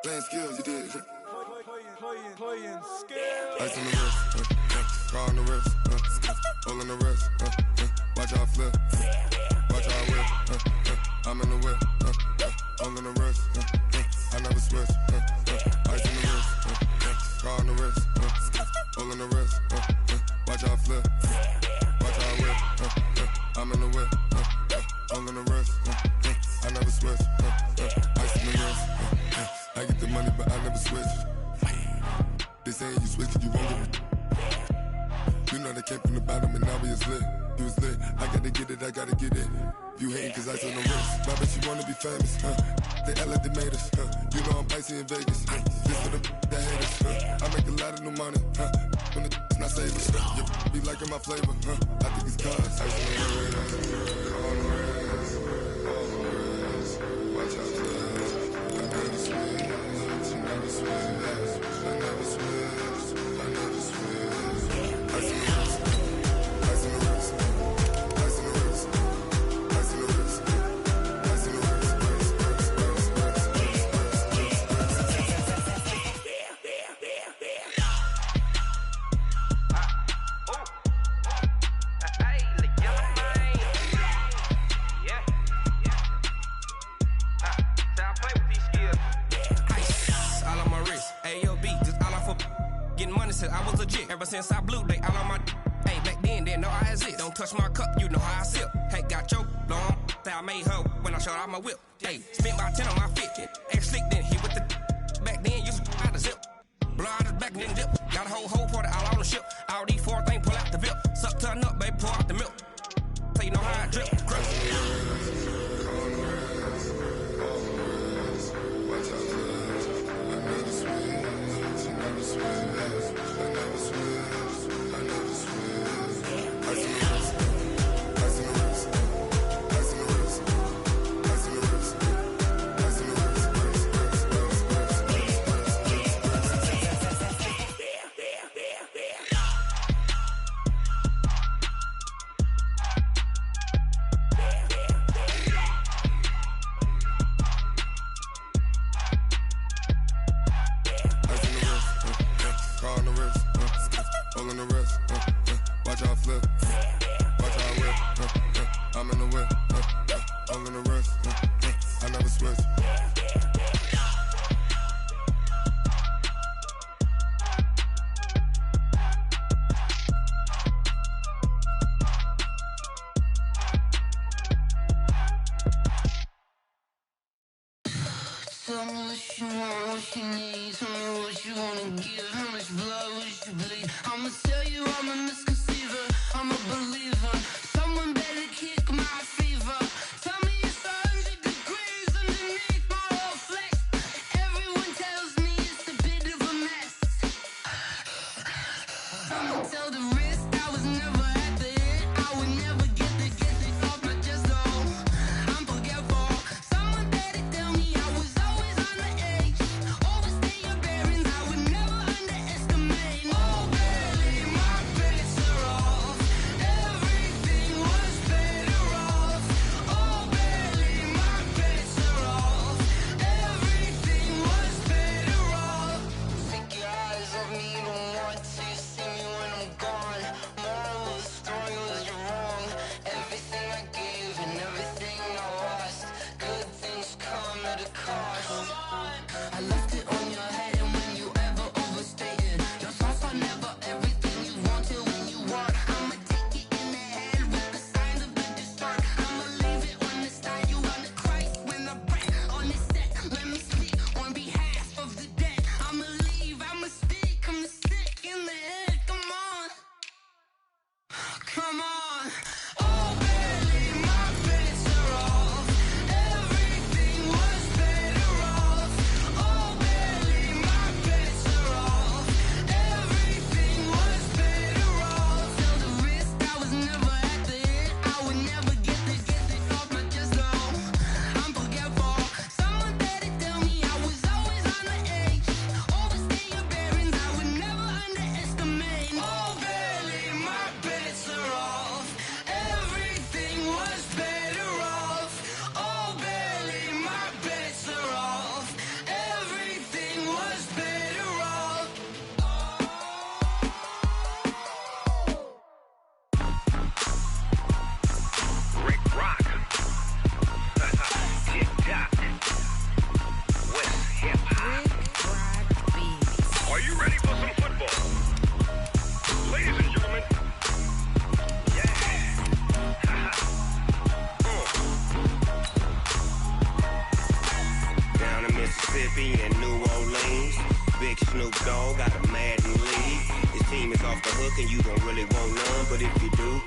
Playing skills, you did. Playing skills. Ice on the wrist, car on the wrist, hole in the wrist, watch how I flip, watch how I whip, I'm in the whip, hole in the wrist, I never switch, ice on the wrist, car on the wrist, hole in the wrist, watch how I flip, watch how I whip, I'm in the whip, hole in the wrist, I never switch, ice on the wrist, I get the money but I never switch. They saying you switch, you won't get it. You know they came from the bottom and now we is lit. You was lit, I gotta get it, I gotta get it. You hating cause ice on the wrist. My bitch, you wanna be famous, They Ella, they made us, You know I'm icy in Vegas, This for the that hate us, I make a lot of new money, When the not saving, You be liking my flavor, I think it's cause ice on the wrist, on the wrist, on the wrist. Watch out, I never switch, I never switch. I never switch, I never switch. Ice in the wrist, ice in the wrist, ice in the wrist, ice in the wrist, ice in the wrist, I was legit ever since I blew they all on my hey back then didn't know I exist. Don't touch my cup, you know how I sip. Hey, got your long that I made her when I showed out my whip. Hey, spent about 10 on my fit. Ex slick then hit with the back then used to out the zip. Blow out his back then dip. Got a whole party all on the ship. All these four things pull out the VIP. Suck turn up, baby, pour out the milk. So you know how I drip. Tell me what you want, what you need. Tell me what you wanna give. How much blood would you bleed? I'ma tell you I'm a misconceiver. I'm a believer. Someone better kick my fever. Tell me it's 100 degrees underneath my whole flesh. Everyone tells me it's a bit of a mess. I'ma tell the risk I was never at the end. I would never get it off my chest though. I'm forgetful. Someone better tell me I was always on the edge. Overstay your bearings, I would never underestimate. Oh baby, my bets are off. Everything was better off. Oh baby, my bets are off. Everything was better off. Take your eyes off me, don't want to see me when I'm gone. Moral of the story was you're wrong. Everything I gave and everything I lost. Good things come at a cost. I left it on your head and when you ever overstated. Your thoughts are never everything you want till when you want. I'ma take it in the head with the signs of the distort. I'ma leave it on the side. You on the Christ when I break on this set. Let me speak on behalf of the dead. I'ma leave, I'ma speak, I'm sick in the head. Come on. Come on. Oh baby, my bets are off. Everything was better off. Oh baby. Mississippi and New Orleans. Big Snoop Dogg got a Madden league. His team is off the hook and you don't really want none, but if you do,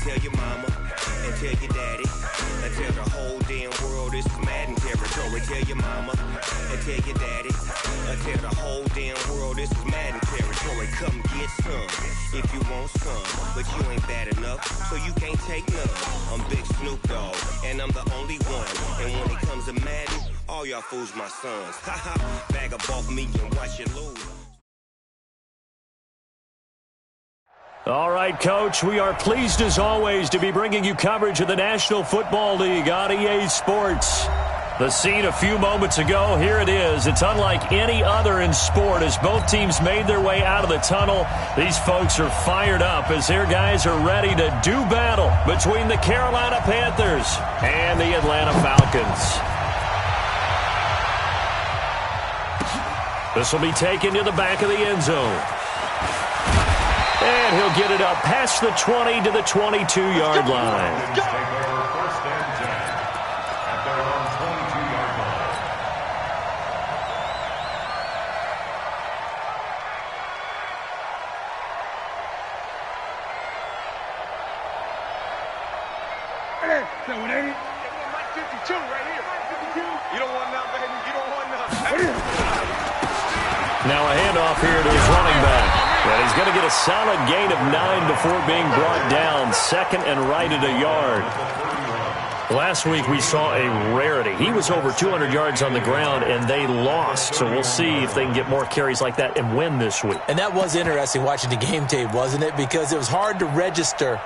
tell your mama and tell your daddy and tell the whole damn world this is Madden territory. Tell your mama and tell your daddy and tell the whole damn world this is Madden territory. Come get some if you want some, but you ain't bad enough, so you can't take none. I'm Big Snoop Dogg and I'm the only one, and when it comes to Madden, all y'all fools my sons. Haha, bag of bulk meat and watch you lose. All right, Coach, we are pleased as always to be bringing you coverage of the National Football League on EA Sports. The scene a few moments ago, here it is. It's unlike any other in sport as both teams made their way out of the tunnel. These folks are fired up as their guys are ready to do battle between the Carolina Panthers and the Atlanta Falcons. This will be taken to the back of the end zone. And he'll get it up past the 20 to the 22-yard line. First and 10 at their own 22-yard line. Hey, so what ain't it? Mike 52 right here. 52. You don't want none, baby. You don't want none. Now a handoff here to his running back. And he's going to get a solid gain of 9 before being brought down. Second and right at a yard. Last week we saw a rarity. He was over 200 yards on the ground, and they lost. So we'll see if they can get more carries like that and win this week. And that was interesting watching the game tape, wasn't it? Because it was hard to register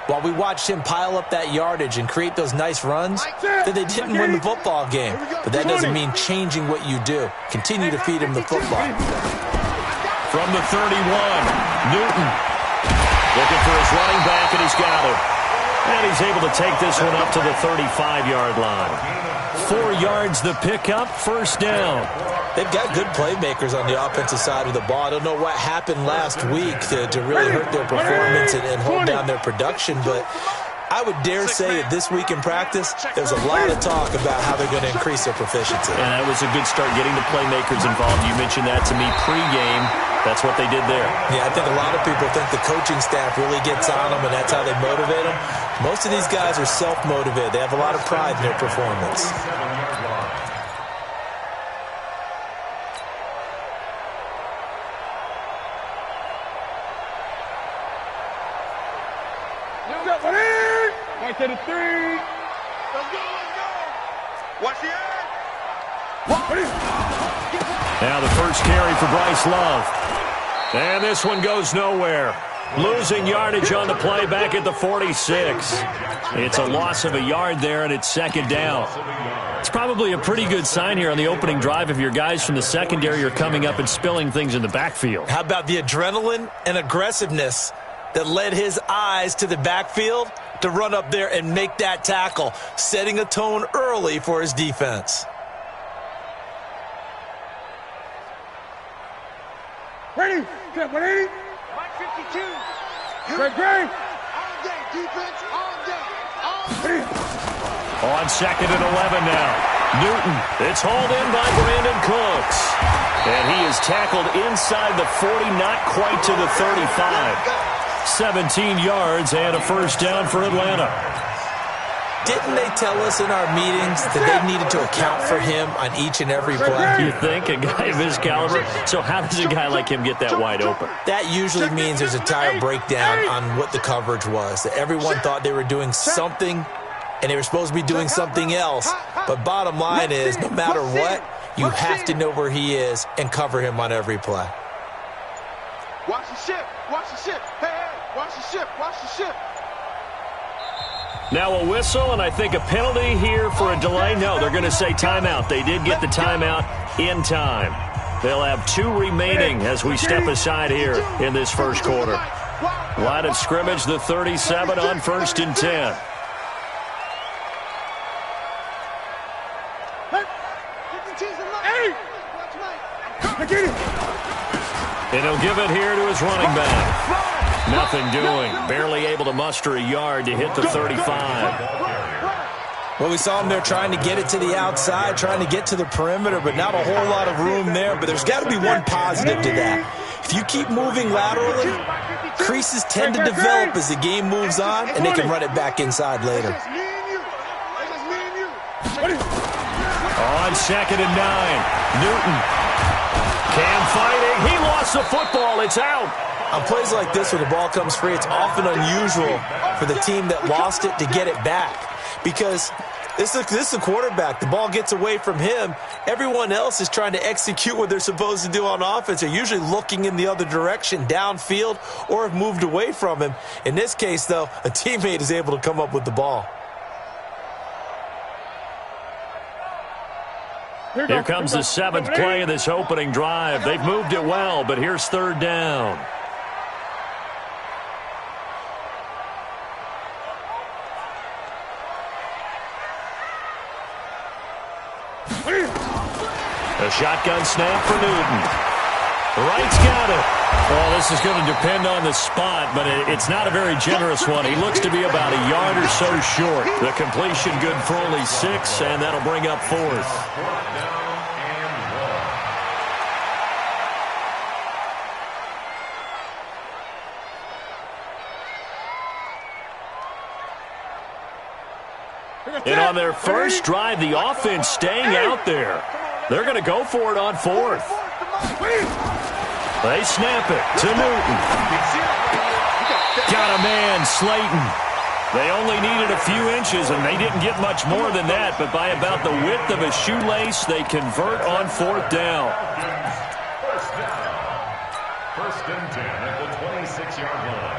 while we watched him pile up that yardage and create those nice runs that they didn't win the football game. But that doesn't mean changing what you do. Continue to feed him the football. From the 31, Newton looking for his running back, and he's got him. And he's able to take this one up to the 35-yard line. 4 yards the pickup, first down. They've got good playmakers on the offensive side of the ball. I don't know what happened last week to really hurt their performance and hold down their production, but I would dare say that this week in practice, there's a lot of talk about how they're going to increase their proficiency. And that was a good start, getting the playmakers involved. You mentioned that to me pregame. That's what they did there. Yeah, I think a lot of people think the coaching staff really gets on them, and that's how they motivate them. Most of these guys are self-motivated. They have a lot of pride in their performance. To the 3. Let's go, let's go. Watch the end. Now the first carry for Bryce Love. And this one goes nowhere. Losing yardage on the play back at the 46. It's a loss of a yard there, and it's second down. It's probably a pretty good sign here on the opening drive if your guys from the secondary are coming up and spilling things in the backfield. How about the adrenaline and aggressiveness that led his eyes to the backfield to run up there and make that tackle, setting a tone early for his defense. Ready? Get ready? Mike 52. Great. All day, defense. All day. All day. On second and 11 now. Newton. It's hauled in by Brandon Cooks. And he is tackled inside the 40, not quite to the 35. 17 yards and a first down for Atlanta. Didn't they tell us in our meetings that they needed to account for him on each and every play? You think? A guy of his caliber? So how does a guy like him get that wide open? That usually means there's a tire breakdown on what the coverage was. Everyone thought they were doing something, and they were supposed to be doing something else. But bottom line is, no matter what, you have to know where he is and cover him on every play. Watch the ship. Watch the ship. Hey, watch the ship. Watch the ship. Now a whistle, and I think a penalty here for a delay. No, they're going to say timeout. They did get the timeout in time. They'll have 2 remaining as we step aside here in this first quarter. Line of scrimmage, the 37 on 1st and 10. And he'll give it here to his running back. Nothing doing. Barely able to muster a yard to hit the 35. Well, we saw him there trying to get it to the outside, trying to get to the perimeter, but not a whole lot of room there. But there's got to be one positive to that. If you keep moving laterally, creases tend to develop as the game moves on, and they can run it back inside later. On 2nd and 9, Newton. Cam fighting. He lost the football. It's out. On plays like this where the ball comes free, it's often unusual for the team that lost it to get it back. Because this is the quarterback. The ball gets away from him. Everyone else is trying to execute what they're supposed to do on offense. They're usually looking in the other direction, downfield, or have moved away from him. In this case, though, a teammate is able to come up with the ball. Here comes the 7th play of this opening drive. They've moved it well, but here's 3rd down. A shotgun snap for Newton. Wright's got it. Well, this is going to depend on the spot, but it's not a very generous one. He looks to be about a yard or so short. The completion good for only 6, and that'll bring up 4th. And on their first drive, the offense staying out there. They're going to go for it on 4th. They snap it to Newton. Got a man, Slayton. They only needed a few inches, and they didn't get much more than that, but by about the width of a shoelace, they convert on 4th down. First and 10 at the 26-yard line.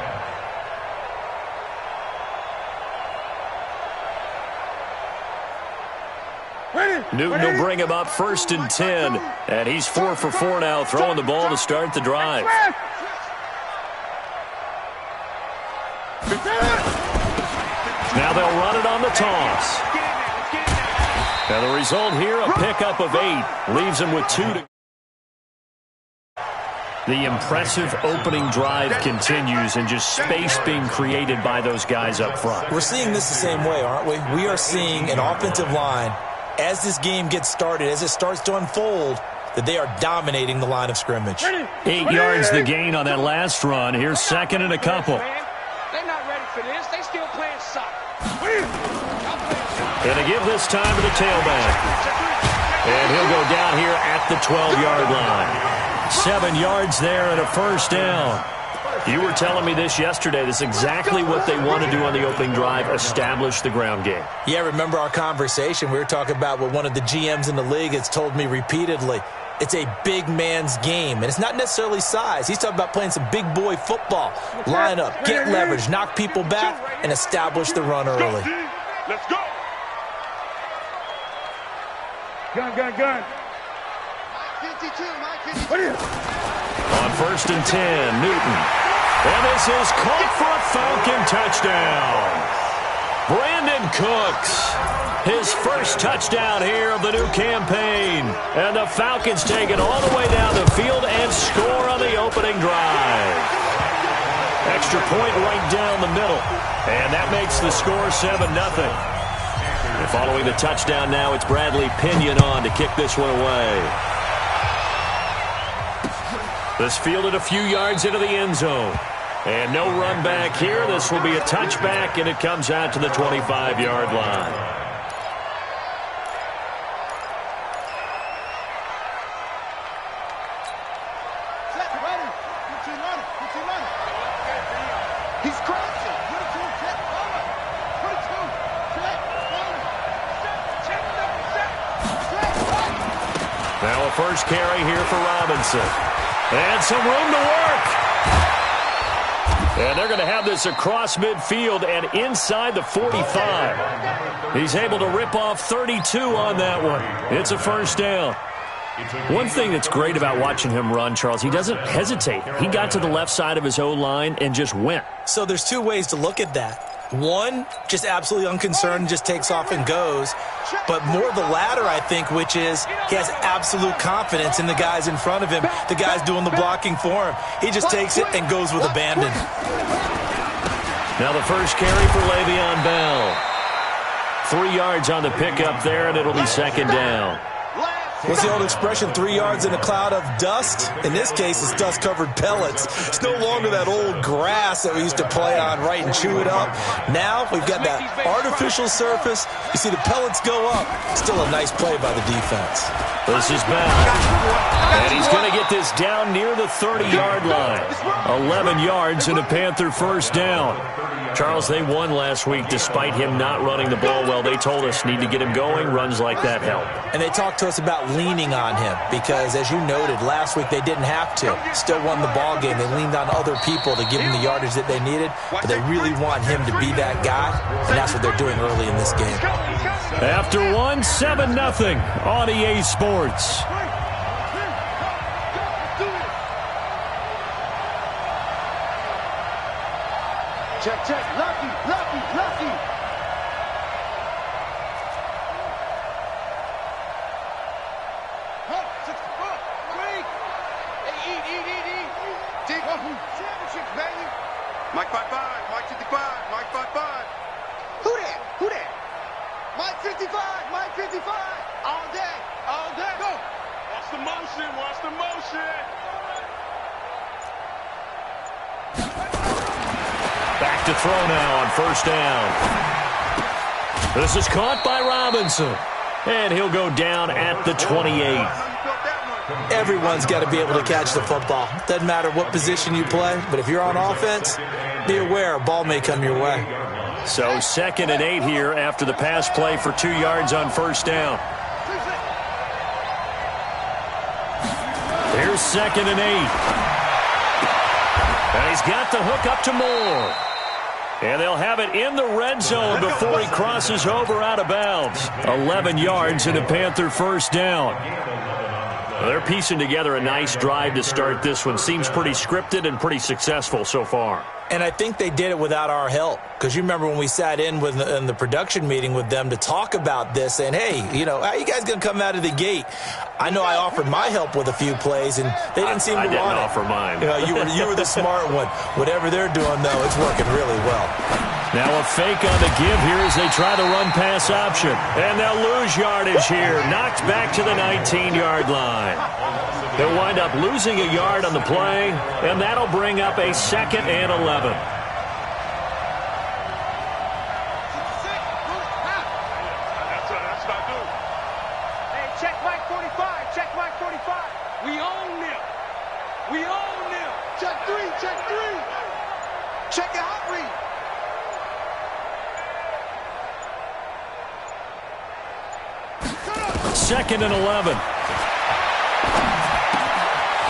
Newton will bring him up 1st and 10, and he's 4 for 4 now, throwing the ball to start the drive. Now they'll run it on the toss. And the result here, a pickup of 8, leaves him with 2 to. The impressive opening drive continues, and just space being created by those guys up front. We're seeing this the same way, aren't we? We are seeing an offensive line, as this game gets started, as it starts to unfold, that they are dominating the line of scrimmage. 8 yards the gain on that last run. Here's 2nd and a couple. They're not ready for this. They still playing soccer. And a give this time to the tailback. And he'll go down here at the 12-yard line. 7 yards there and a 1st down. You were telling me this yesterday. This is exactly what they want to do on the opening drive, establish the ground game. Yeah, remember our conversation. We were talking about what one of the GMs in the league has told me repeatedly. It's a big man's game, and it's not necessarily size. He's talking about playing some big boy football. Line up, get leverage, knock people back, and establish the run early. Let's go. Gun. 52, Mike 52. On 1st and 10, Newton. And this is caught for a Falcon touchdown. Brandon Cooks, his first touchdown here of the new campaign. And the Falcons take it all the way down the field and score on the opening drive. Extra point right down the middle. And that makes the score 7-0. And following the touchdown now, it's Bradley Pinion on to kick this one away. This fielded a few yards into the end zone. And no run back here. This will be a touchback, and it comes out to the 25-yard line. He's crossing. Now a first carry here for Robinson. And some room to work. And they're going to have this across midfield and inside the 45. He's able to rip off 32 on that one. It's a 1st down. One thing that's great about watching him run, Charles, he doesn't hesitate. He got to the left side of his O-line and just went. So there's 2 ways to look at that. One, just absolutely unconcerned, just takes off and goes. But more the latter, I think, which is he has absolute confidence in the guys in front of him, the guys doing the blocking for him. He just takes it and goes with abandon. Now the first carry for Le'Veon Bell. 3 yards on the pickup there, and it'll be second down. What's the old expression, 3 yards in a cloud of dust? In this case, it's dust-covered pellets. It's no longer that old grass that we used to play on, right, and chew it up. Now we've got that artificial surface. You see the pellets go up. Still a nice play by the defense. This is Bell. And he's going to get this down near the 30-yard line. 11 yards and a Panther first down. Charles, they won last week despite him not running the ball well. They told us need to get him going. Runs like that help. And they talked to us about leaning on him because, as you noted, last week they didn't have to. Still won the ball game. They leaned on other people to give him the yardage that they needed, but they really want him to be that guy, and that's what they're doing early in this game. After 7-0 on EA Sports. Check, check. Lucky, lucky, lucky. Deep. Championships, baby. Mike 55, Mike 55, Mike 55. Who that? Who that? Mike 55, Mike 55. All day, all day. Go. Watch the motion, watch the motion. Back to throw now on first down. This is caught by Robinson. And he'll go down at the 28. Everyone's got to be able to catch the football. Doesn't matter what position you play, but if you're on offense, be aware a ball may come your way. So 2nd and 8 here after the pass play for 2 yards on first down. Here's 2nd and 8. And he's got the hook up to Moore. And they'll have it in the red zone before he crosses over out of bounds. 11 yards and a Panther first down. They're piecing together a nice drive to start this one. Seems pretty scripted and pretty successful so far. And I think they did it without our help. Because you remember when we sat in the production meeting with them to talk about this, saying, hey, you know, how are you guys going to come out of the gate? I know I offered my help with a few plays, and they didn't seem to want it. I didn't offer mine. You know, you were the smart one. Whatever they're doing, though, it's working really well. Now a fake on the give here as they try to run pass option. And they'll lose yardage here. Knocked back to the 19-yard line. They'll wind up losing a yard on the play, and that'll bring up a 2nd and 11. That's not good. Hey, check Mike 45, check Mike 45. We own them. We own them. Check 3, check 3. Check your hot read. Second and 11.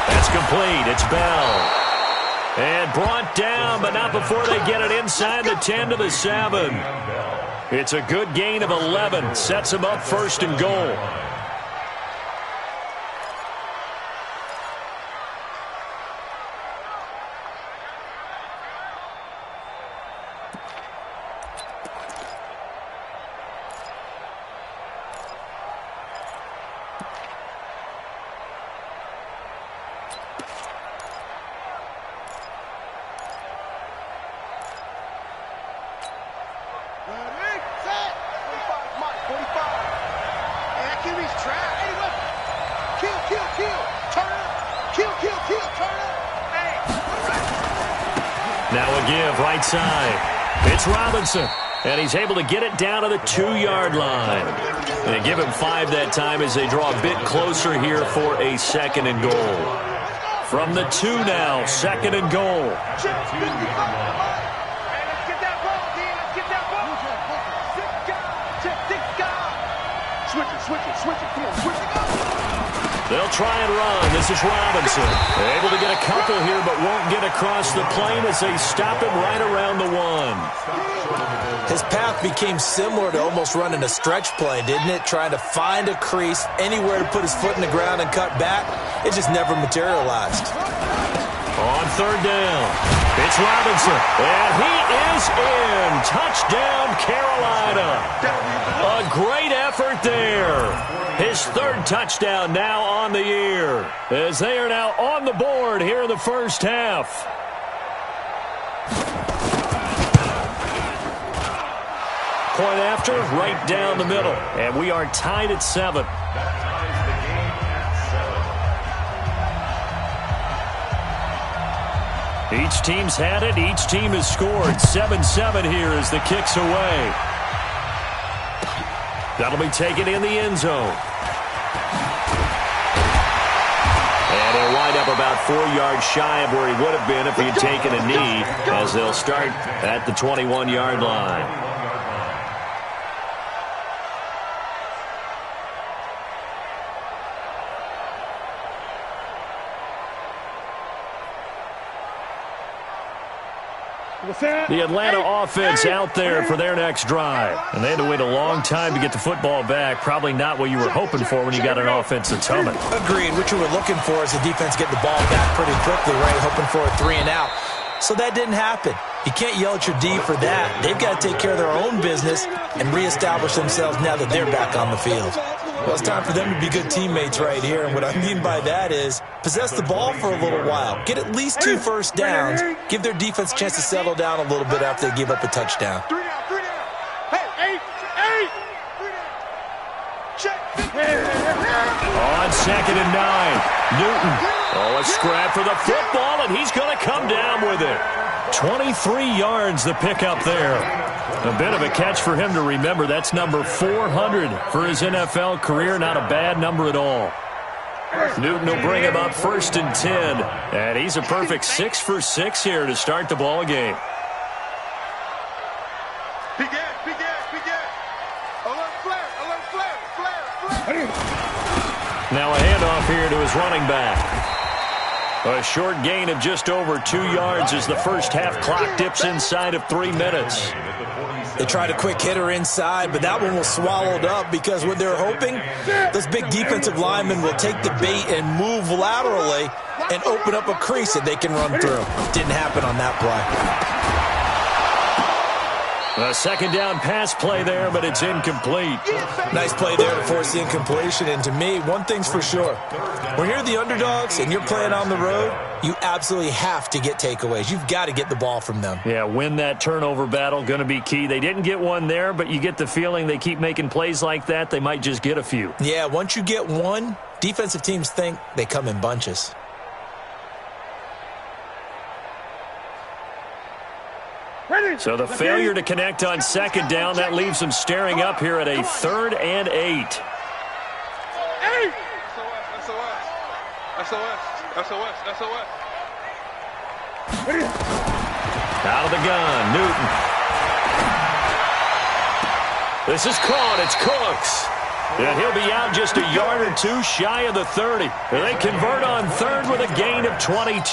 That's complete. It's Bell. And brought down, but not before they get it inside the 10 to the 7. It's a good gain of 11. Sets them up 1st and goal. Now a give, right side. It's Robinson, and he's able to get it down to the 2-yard line. And they give him 5 that time as they draw a bit closer here for a 2nd and goal. From the 2 now, 2nd and goal. They'll try and run. This is Robinson. They're able to get a couple here, but won't get across the plane as they stop him right around the 1. His path became similar to almost running a stretch play, didn't it? Trying to find a crease, anywhere to put his foot in the ground and cut back. It just never materialized. On 3rd down, it's Robinson, and he is in. Touchdown, Carolina. A great effort there. His 3rd touchdown now on the year, as they are now on the board here in the first half. point after, right down the middle. And we are tied at 7. Each team's had it. Each team has scored. 7-7 here as the kick's away. That'll be taken in the end zone. And he'll wind up about 4 yards shy of where he would have been if he had taken a knee, as they'll start at the 21-yard line. The Atlanta offense out there for their next drive. And they had to wait a long time to get the football back. Probably not what you were hoping for when you got an offense that's humming. Agreed. What you were looking for is the defense get the ball back pretty quickly, right? Hoping for a 3 and out. So that didn't happen. You can't yell at your D for that. They've got to take care of their own business and reestablish themselves now that they're back on the field. Well, it's time for them to be good teammates right here. And what I mean by that is possess the ball for a little while. Get at least 2 first downs. Give their defense a chance to settle down a little bit after they give up a touchdown. 3 down, 3 down. Hey, 8. 3 down. Check. On 2nd and 9, Newton. Oh, a scrap for the football, and he's going to come down with it. 23 yards the pickup there. A bit of a catch for him to remember. That's number 400 for his NFL career. Not a bad number at all. Newton will bring him up 1st and 10. And he's a perfect 6 for 6 here to start the ball game. Big gas. Alert flare. Now a handoff here to his running back. A short gain of just over 2 yards as the first half clock dips inside of 3 minutes. They tried a quick hitter inside, but that one was swallowed up because what they're hoping, those big defensive linemen will take the bait and move laterally and open up a crease that they can run through. Didn't happen on that play. A 2nd down pass play there, but it's incomplete. Nice play there to force the incompletion. And to me, one thing's for sure. When you're the underdogs and you're playing on the road, you absolutely have to get takeaways. You've got to get the ball from them. Yeah, win that turnover battle, going to be key. They didn't get one there, but you get the feeling they keep making plays like that, they might just get a few. Yeah, once you get one, defensive teams think they come in bunches. So the failure to connect on 2nd down, that leaves them staring up here at a 3rd and 8. SOS. Out of the gun, Newton. This is caught. It's Cooks. And he'll be out just a yard or 2 shy of the 30. And they convert on 3rd with a gain of 22.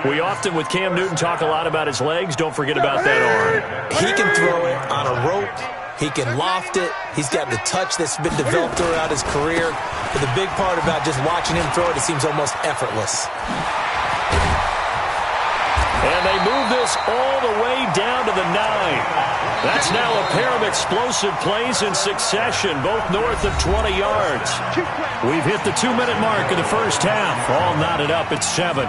We often, with Cam Newton, talk a lot about his legs. Don't forget about that arm. He can throw it on a rope. He can loft it. He's got the touch that's been developed throughout his career. But the big part about just watching him throw it seems almost effortless. And they move this all the way down to the 9. That's now a pair of explosive plays in succession, both north of 20 yards. We've hit the 2-minute mark of the first half. All knotted up at 7.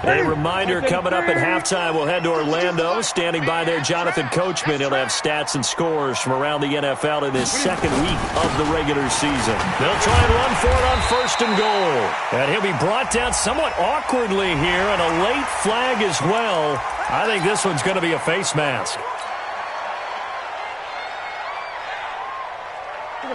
A reminder coming up at halftime, we'll head to Orlando. Standing by there, Jonathan Coachman. He'll have stats and scores from around the NFL in his 2nd week of the regular season. They'll try and run for it on 1st and goal. And he'll be brought down somewhat awkwardly here, and a late flag as well. I think this one's going to be a face mask.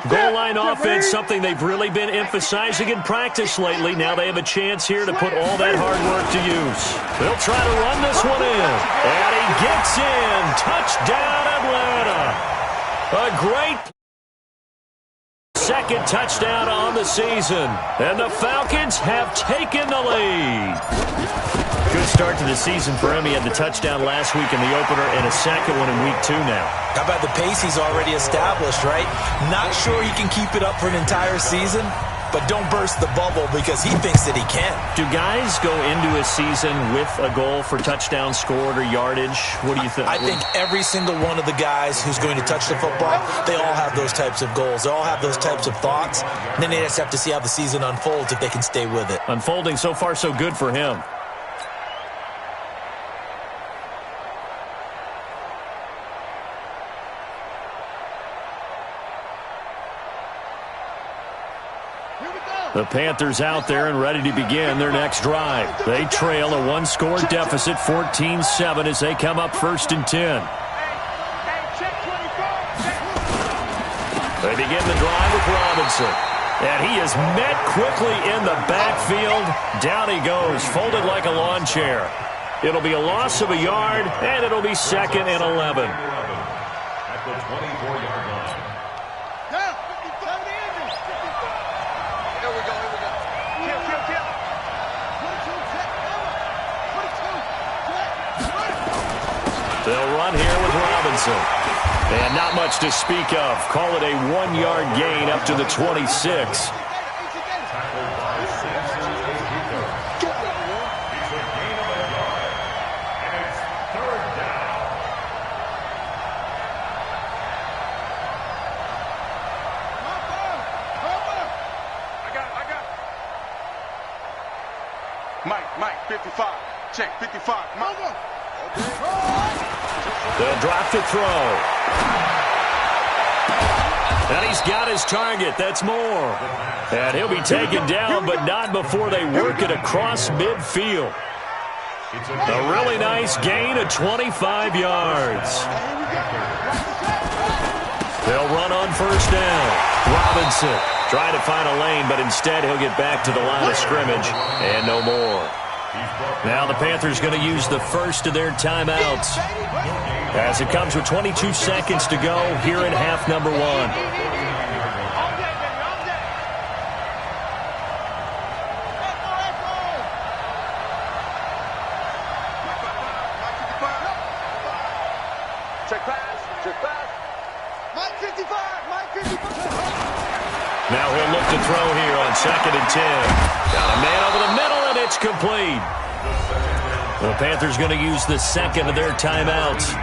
Goal line offense, something they've really been emphasizing in practice lately. Now they have a chance here to put all that hard work to use. They'll try to run this one in. And he gets in. Touchdown, Atlanta. A great 2nd touchdown on the season. And the Falcons have taken the lead. Good start to the season for him. He had the touchdown last week in the opener and a 2nd one in week 2 now. How about the pace he's already established, right? Not sure he can keep it up for an entire season, but don't burst the bubble because he thinks that he can. Do guys go into a season with a goal for touchdown scored or yardage? What do you think? I think every single one of the guys who's going to touch the football, they all have those types of goals. They all have those types of thoughts. And then they just have to see how the season unfolds if they can stay with it. Unfolding so far so good for him. The Panthers out there and ready to begin their next drive. They trail a one-score deficit, 14-7, as they come up 1st and 10. They begin the drive with Robinson. And he is met quickly in the backfield. Down he goes, folded like a lawn chair. It'll be a loss of a yard, and it'll be 2nd and 11. At the 24-yard line. They'll run here with Robinson. And not much to speak of. Call it a 1-yard gain up to the 26. Mike, 55. Check, 55. Mike. They'll drop to throw. And he's got his target. That's Moore. And he'll be taken down, but not before they work it across midfield. A really nice gain of 25 yards. They'll run on 1st down. Robinson trying to find a lane, but instead he'll get back to the line of scrimmage and no more. Now the Panthers going to use the first of their timeouts as it comes with 22 seconds to go here in half number 1. Check pass. Mike 55. Now he'll look to throw here on 2nd and 10. Got a man over the middle, and it's complete. The Panthers going to use the second of their timeouts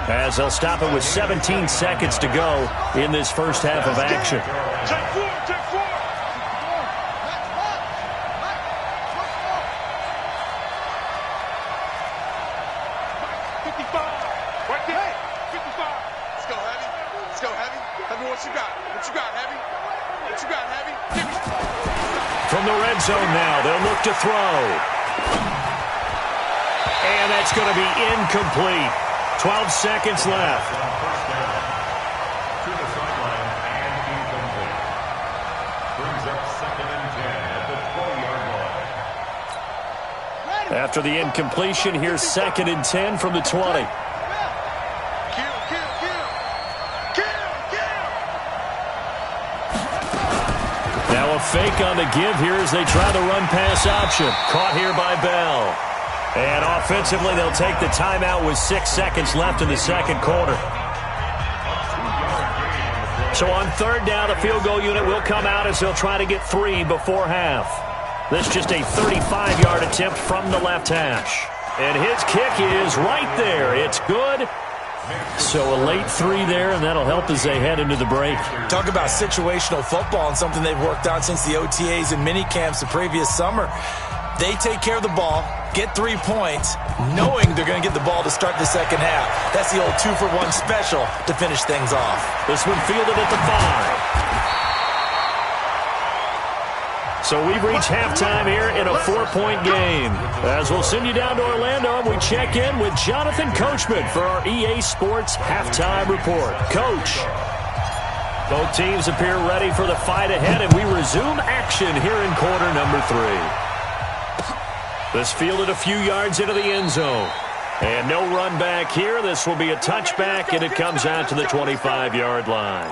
as they'll stop it with 17 seconds to go in this first half of action. Check four. From the red zone now, they'll look to throw. And that's going to be incomplete. 12 seconds left. To the sideline and incomplete. Brings up 2nd and 10 at the 20-yard line. After the incompletion, here's 2nd and 10 from the 20. Now a fake on the give here as they try the run-pass option. Caught here by Bell. And offensively, they'll take the timeout with 6 seconds left in the second quarter. So on 3rd down, the field goal unit will come out as they'll try to get 3 before half. This just a 35-yard attempt from the left hash. And his kick is right there. It's good. So a late 3 there, and that'll help as they head into the break. Talk about situational football and something they've worked on since the OTAs and mini camps the previous summer. They take care of the ball, get 3 points, knowing they're going to get the ball to start the second half. That's the old 2-for-1 special to finish things off. This one fielded at the 5. So we've reached halftime here in a 4-point game. As we'll send you down to Orlando, and we check in with Jonathan Coachman for our EA Sports Halftime Report. Coach, both teams appear ready for the fight ahead, and we resume action here in quarter number 3. This fielded a few yards into the end zone. And no run back here. This will be a touchback, and it comes out to the 25-yard line.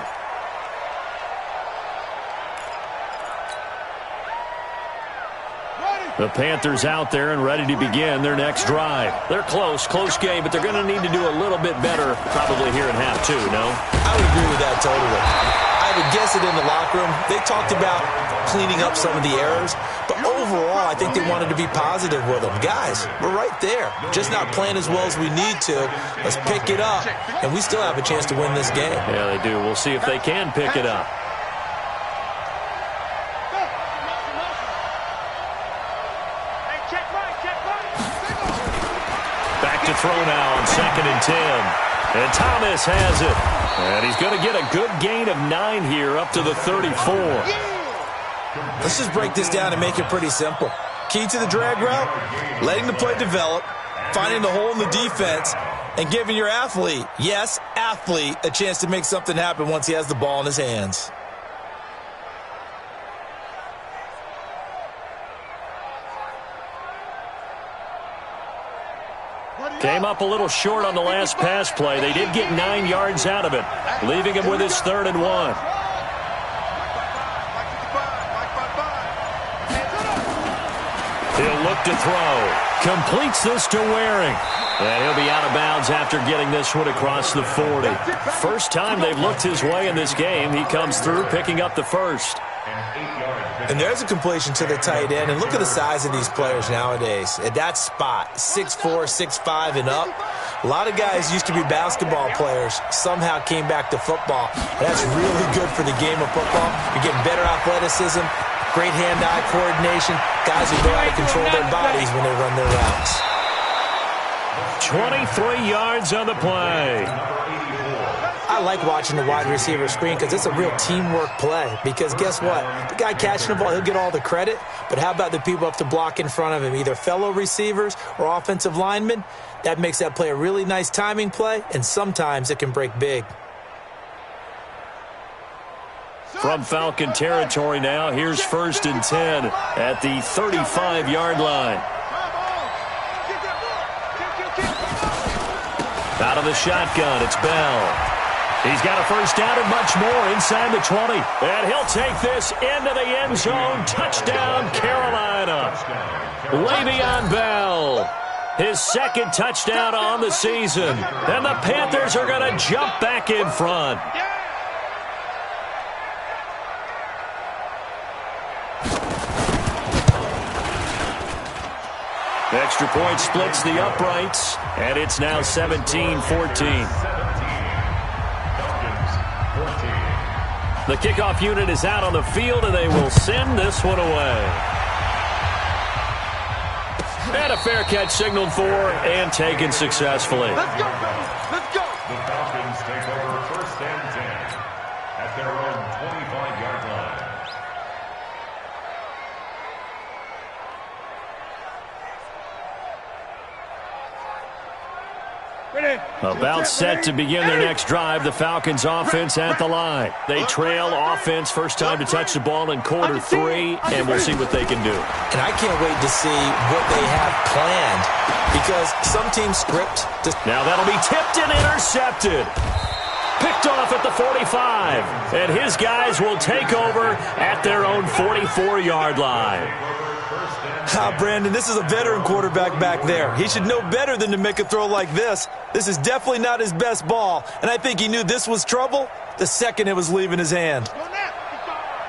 The Panthers out there and ready to begin their next drive. They're close game, but they're going to need to do a little bit better probably here in half 2, no? I would agree with that totally. I I would guess it in the locker room. They talked about cleaning up some of the errors, but overall, I think they wanted to be positive with them. Guys, we're right there. Just not playing as well as we need to. Let's pick it up, and we still have a chance to win this game. Yeah, they do. We'll see if they can pick it up. Back to throw now on 2nd and 10. And Thomas has it. And he's going to get a good gain of 9 here up to the 34. Let's just break this down and make it pretty simple. Key to the drag route, letting the play develop, finding the hole in the defense, and giving your athlete, yes, athlete, a chance to make something happen once he has the ball in his hands. Came up a little short on the last pass play. They did get 9 yards out of it, leaving him with his 3rd and 1. He'll look to throw. Completes this to Waring. And he'll be out of bounds after getting this one across the 40. First time they've looked his way in this game. He comes through picking up the first. And there's a completion to the tight end. And look at the size of these players nowadays. At that spot, 6'4", 6'5", and up. A lot of guys used to be basketball players, somehow came back to football. And that's really good for the game of football. You're getting better athleticism, great hand-eye coordination. Guys who know how to control their bodies when they run their routes. 23 yards on the play. I like watching the wide receiver screen because it's a real teamwork play. Because guess what? The guy catching the ball, he'll get all the credit. But how about the people up to block in front of him, either fellow receivers or offensive linemen? That makes that play a really nice timing play, and sometimes it can break big. From Falcon territory now, here's 1st and 10 at the 35-yard line. Out of the shotgun, it's Bell. He's got a first down and much more inside the 20. And he'll take this into the end zone. Touchdown, Carolina. Le'Veon Bell. His 2nd touchdown on the season. And the Panthers are going to jump back in front. Extra point splits the uprights, and it's now 17-14. The kickoff unit is out on the field, and they will send this one away. And a fair catch signaled for and taken successfully. Let's go, baby. Let's go. The Falcons take over 1st and 10 at their own 25-yard line. About set to begin their next drive, the Falcons offense at the line. They trail offense, first time to touch the ball in quarter 3, and we'll see what they can do. And I can't wait to see what they have planned, because some teams script. Now that'll be tipped and intercepted. Picked off at the 45, and his guys will take over at their own 44-yard line. Brandon, this is a veteran quarterback back there. He should know better than to make a throw like this. This is definitely not his best ball, and I think he knew this was trouble the second it was leaving his hand.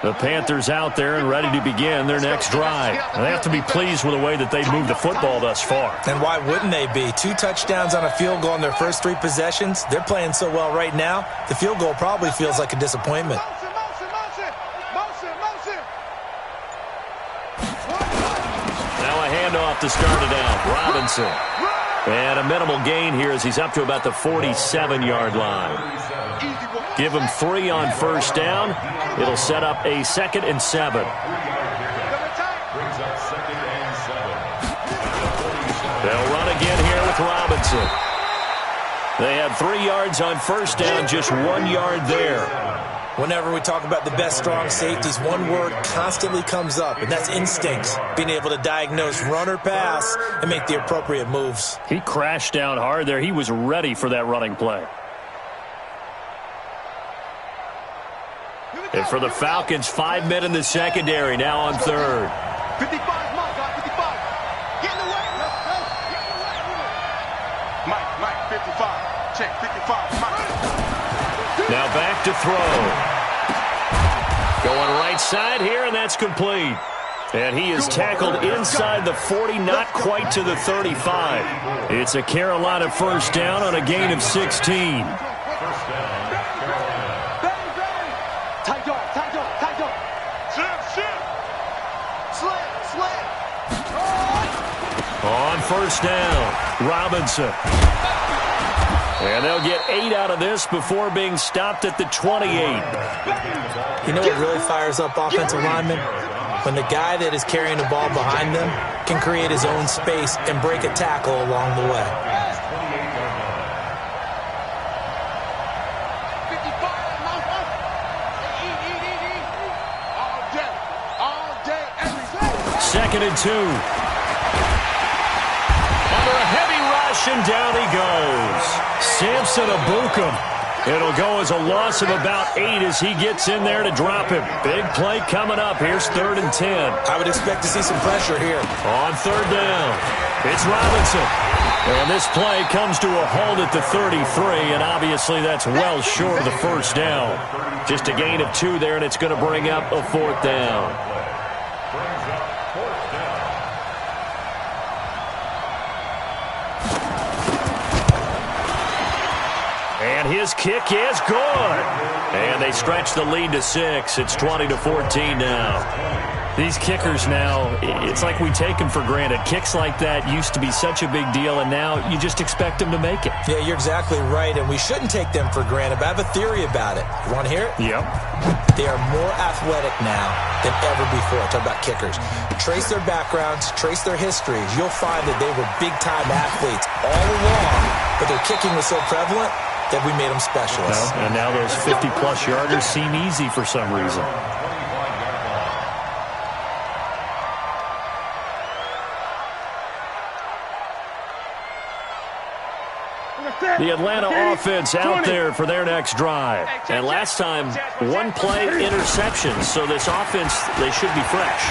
The Panthers out there and ready to begin their next drive. And they have to be pleased with the way that they've moved the football thus far. And why wouldn't they be? 2 touchdowns on a field goal in their first 3 possessions. They're playing so well right now, the field goal probably feels like a disappointment. Now a handoff to start it out. Robinson. And a minimal gain here as he's up to about the 47-yard line. Give him 3 on first down. It'll set up a 2nd and 7. They'll run again here with Robinson. They had 3 yards on first down, just 1 yard there. Whenever we talk about the best strong safeties, one word constantly comes up, and that's instincts. Being able to diagnose run or pass and make the appropriate moves. He crashed down hard there. He was ready for that running play. And for the Falcons, 5 men in the secondary, now on 3rd. 55, Mike, 55. Get in the way. Mike, 55. Check, 55, Mike. Now back to throw. Going right side here, and that's complete. And he is tackled inside the 40, not quite to the 35. It's a Carolina first down on a gain of 16. On first down, Robinson. And they'll get 8 out of this before being stopped at the 28. You know what really fires up offensive linemen? When the guy that is carrying the ball behind them can create his own space and break a tackle along the way. Second and 2. Under a heavy rush, and down he goes. Samson Abukum. It'll go as a loss of about 8 as he gets in there to drop him. Big play coming up. Here's 3rd and 10. I would expect to see some pressure here. On 3rd down, it's Robinson. And this play comes to a halt at the 33, and obviously that's well short of the first down. Just a gain of 2 there, and it's going to bring up a 4th down. And his kick is good. And they stretch the lead to 6. It's 20-14 now. These kickers now, it's like we take them for granted. Kicks like that used to be such a big deal, and now you just expect them to make it. Yeah, you're exactly right, and we shouldn't take them for granted. But I have a theory about it. You want to hear it? Yep. They are more athletic now than ever before. Talk about kickers. Trace their backgrounds, trace their histories. You'll find that they were big-time athletes all along, but their kicking was so prevalent that we made them specialists. And now those 50-plus yarders seem easy for some reason. The Atlanta offense out there for their next drive. And last time, 1-play interception. So this offense, they should be fresh.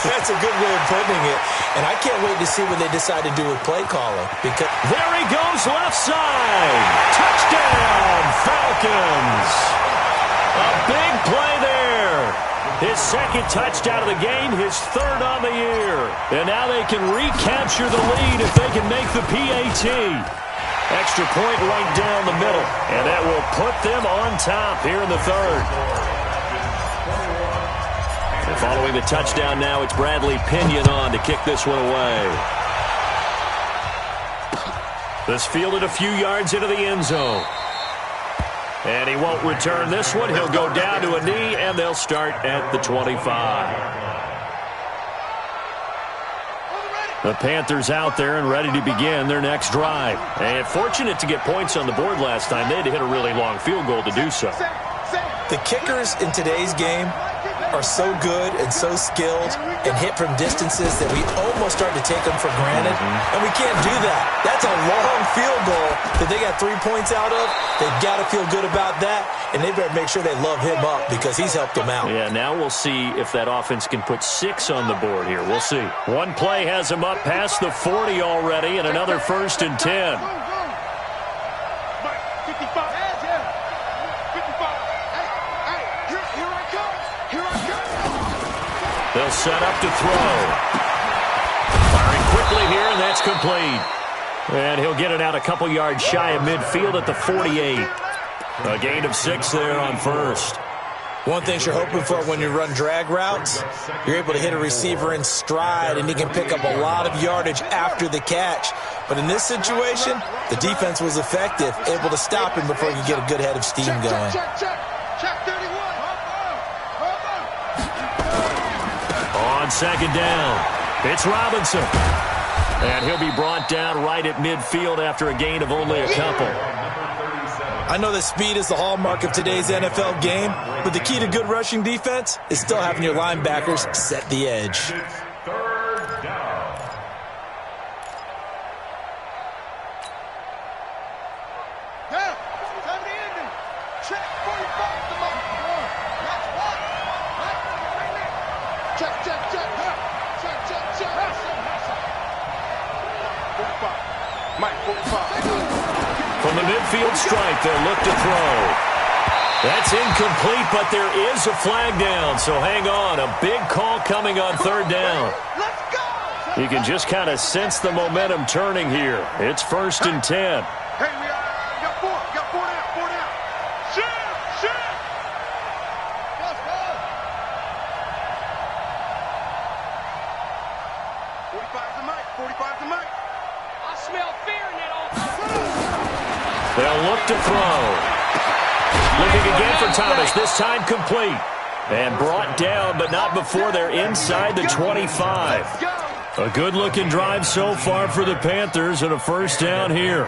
That's a good way of putting it. And I can't wait to see what they decide to do with play calling. Because there he goes left side. Touchdown, Falcons. A big play there. His 2nd touchdown of the game, his 3rd on the year. And now they can recapture the lead if they can make the PAT. Extra point right down the middle, and that will put them on top here in the 3rd. And following the touchdown now, it's Bradley Pinion on to kick this one away. This fielded a few yards into the end zone. And he won't return this one. He'll go down to a knee, and they'll start at the 25. The Panthers out there and ready to begin their next drive. And fortunate to get points on the board last time. They had to hit a really long field goal to do so. The kickers in today's game are so good and so skilled and hit from distances that we almost start to take them for granted. And we can't do that. That's a long field goal that they got 3 points out of. They've got to feel good about that, and they better make sure they love him up because he's helped them out. Yeah, now we'll see if that offense can put 6 on the board here. We'll see. One play has them up past the 40 already, and another 1st and 10. They'll set up to throw. Firing quickly here, and that's complete. And he'll get it out a couple yards shy of midfield at the 48. A gain of 6 there on 1st. One thing you're hoping for when you run drag routes, you're able to hit a receiver in stride, and he can pick up a lot of yardage after the catch. But in this situation, the defense was effective, able to stop him before you get a good head of steam going. Check 31. On 2nd down, it's Robinson. And he'll be brought down right at midfield after a gain of only a couple. I know that speed is the hallmark of today's NFL game, but the key to good rushing defense is still having your linebackers set the edge. 3rd down. Now, time to end it. Check 45 the mark. That's one. Check. Check. 45. Mike, 45. From the midfield stripe, they'll look to throw. That's incomplete, but there is a flag down, so hang on. A big call coming on third down. Let's go! You can just kind of sense the momentum turning here. It's 1st and 10. Hey, we got four down. Shoot! Let's go! 45's the mic. I smell fear in that offense. They'll look to throw. Looking again for Thomas, this time complete. And brought down, but not before they're inside the 25. A good-looking drive so far for the Panthers, and a first down here.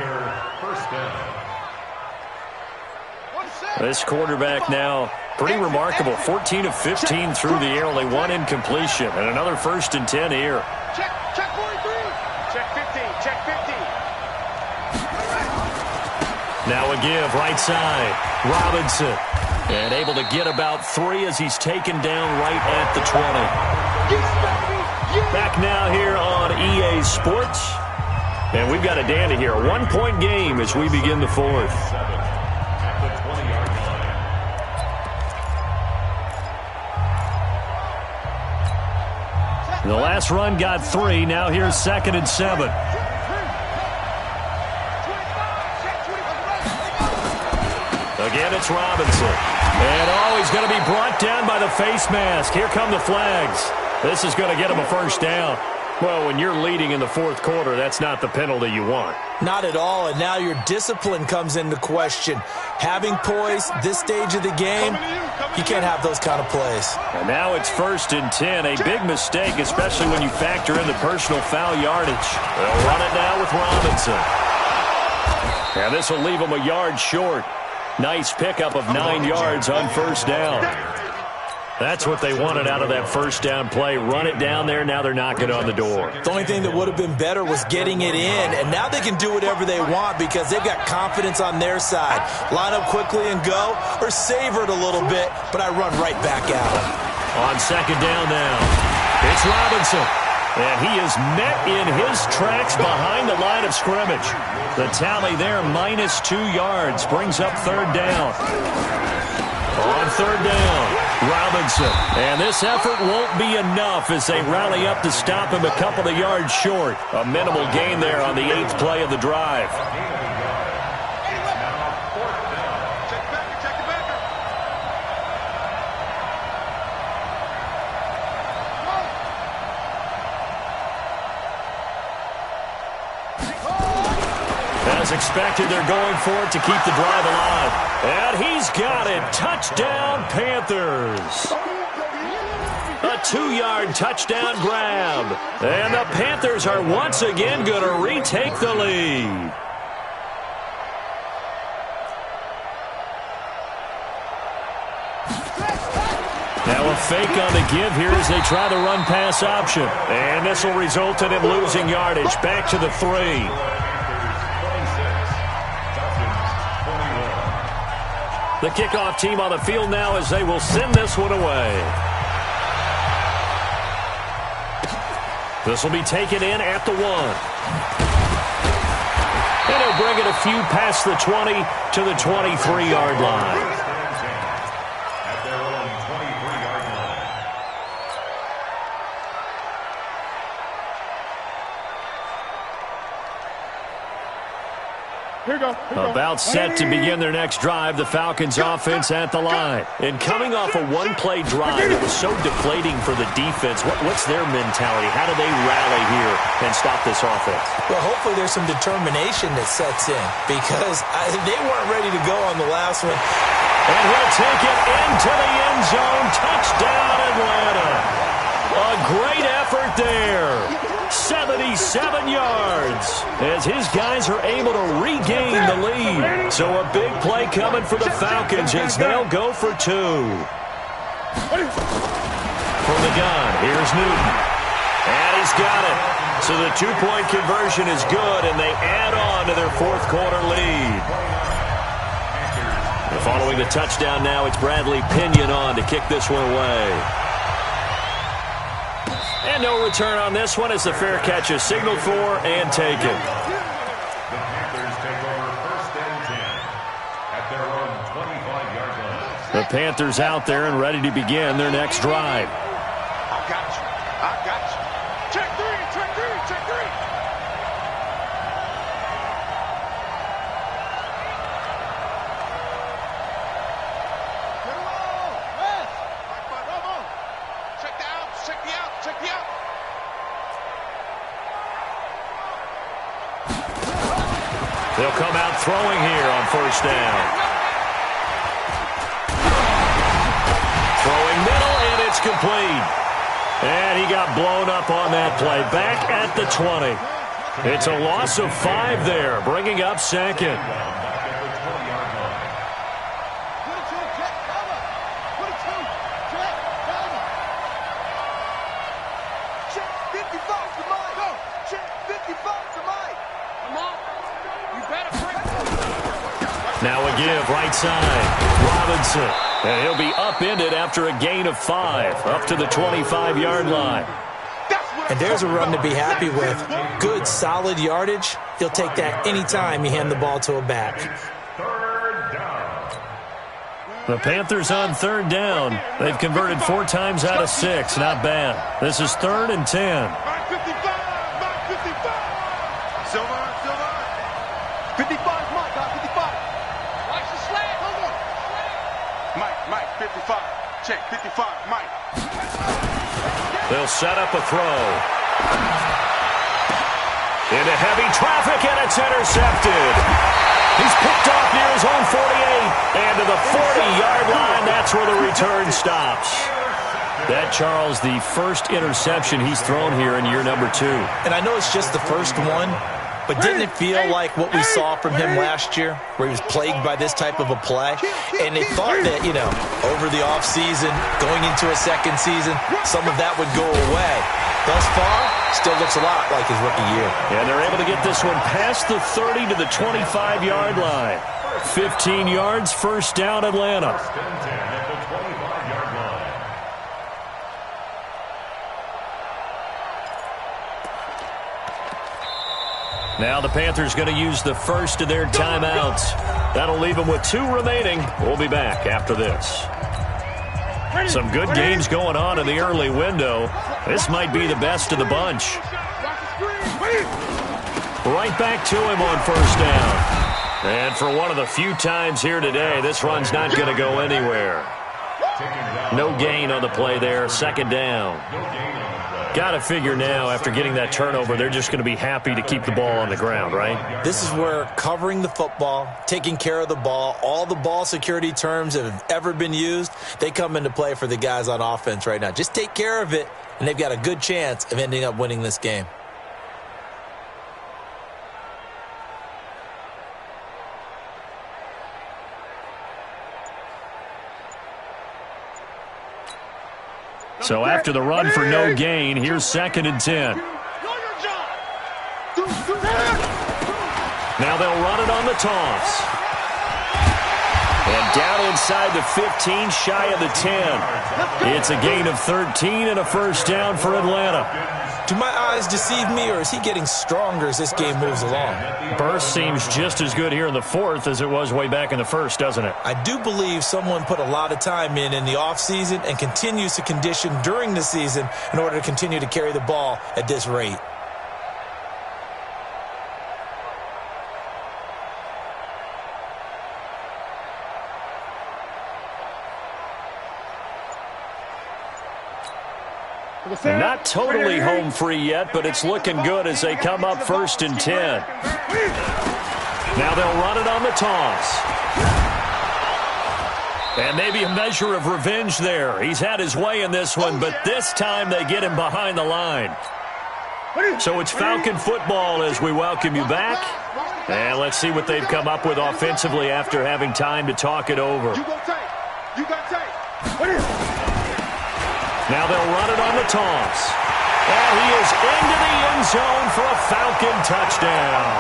This quarterback now, pretty remarkable. 14 of 15 through the air, only one incompletion. And another 1st and 10 here. Check 43. Check 15. Check 15. Now a give, right side. Robinson. And able to get about 3 as he's taken down right at the 20. Back now here on EA Sports. And we've got a dandy here. A 1-point game as we begin the 4th. The last run got 3. Now here's 2nd and 7. Again, it's Robinson. And, he's going to be brought down by the face mask. Here come the flags. This is going to get him a first down. Well, when you're leading in the 4th quarter, that's not the penalty you want. Not at all, and now your discipline comes into question. Having poise this stage of the game, you can't have those kind of plays. And now it's 1st and 10. A big mistake, especially when you factor in the personal foul yardage. They'll run it now with Robinson. And this will leave him a yard short. Nice pickup of 9 yards on first down. That's what they wanted out of that first down play. Run it down there. Now they're knocking on the door. The only thing that would have been better was getting it in, and now they can do whatever they want because they've got confidence on their side. Line up quickly and go, or savor it a little bit, but I run right back at them. On 2nd down now, it's Robinson. And he is met in his tracks behind the line of scrimmage. The tally there, -2 yards, brings up 3rd down. On 3rd down, Robinson. And this effort won't be enough as they rally up to stop him a couple of yards short. A minimal gain there on the 8th play of the drive. As expected, they're going for it to keep the drive alive. And he's got it. Touchdown, Panthers. A 2-yard touchdown grab. And the Panthers are once again going to retake the lead. Now a fake on the give here as they try the run-pass option. And this will result in him losing yardage. Back to the 3. The kickoff team on the field now as they will send this one away. This will be taken in at the 1. And he'll bring it a few past the 20 to the 23-yard line. At their own 23-yard line. Here you go. About set to begin their next drive, the Falcons offense at the line. And coming off a one-play drive, it was so deflating for the defense. What's their mentality? How do they rally here and stop this offense? Well, hopefully there's some determination that sets in because they weren't ready to go on the last one. And he'll take it into the end zone. Touchdown, Atlanta. A great effort there. 77 yards as his guys are able to regain the lead. So a big play coming for the Falcons as they'll go for 2. From the gun, here's Newton. And he's got it. So the 2-point conversion is good, and they add on to their 4th quarter lead. Following the touchdown now, it's Bradley Pinion on to kick this one away. And no return on this one as the fair catch is signaled for and taken. The Panthers take over 1st and 10 at their own 25-yard line. Panthers out there and ready to begin their next drive. I got you. I got you. Check three, check three, check three. Check the outs, check the outs, check the outs. They'll come out throwing here on first down. Throwing middle, and it's complete. And he got blown up on that play. Back at the 20. It's a loss of 5 there, bringing up second. Now a give, right side. Robinson. And he'll be upended after a gain of 5, up to the 25-yard line. And there's a run to be happy with. Good, solid yardage. He'll take that anytime you hand the ball to a back. The Panthers on third down. They've converted 4 times out of 6. Not bad. This is 3rd and 10. Silver, Silver. 55, Mike, 55. Watch the slant. Mike, 55. Check, 55, Mike. They'll set up a throw. Into heavy traffic, and it's intercepted. He's picked off near his own 48. And to the 40-yard line, that's where the return stops. That, Charles, the first interception he's thrown here in year number 2. And I know it's just the first one, but didn't it feel like what we saw from him last year, where he was plagued by this type of a play? And they thought that, over the offseason, going into a second season, some of that would go away. Thus far, still looks a lot like his rookie year. And they're able to get this one past the 30 to the 25-yard line. 15 yards, first down, Atlanta. Now the Panthers going to use the first of their timeouts. That'll leave them with 2 remaining. We'll be back after this. Some good games going on in the early window. This might be the best of the bunch. Right back to him on first down. And for one of the few times here today, this run's not going to go anywhere. No gain on the play there, second down. Got to figure now, after getting that turnover, they're just going to be happy to keep the ball on the ground, right? This is where covering the football, taking care of the ball, all the ball security terms that have ever been used, they come into play for the guys on offense right now. Just take care of it, and they've got a good chance of ending up winning this game. So after the run for no gain, here's 2nd and 10. Now they'll run it on the toss. And down inside the 15, shy of the 10. It's a gain of 13 and a first down for Atlanta. Do my eyes deceive me, or is he getting stronger as this game moves along? Burst seems just as good here in the 4th as it was way back in the 1st, doesn't it? I do believe someone put a lot of time in the offseason and continues to condition during the season in order to continue to carry the ball at this rate. Not totally home free yet, but it's looking good as they come up 1st and 10. Now they'll run it on the toss. And maybe a measure of revenge there. He's had his way in this one, but this time they get him behind the line. So it's Falcon football as we welcome you back. And let's see what they've come up with offensively after having time to talk it over. Now they'll run it on the toss. And he is into the end zone for a Falcon touchdown.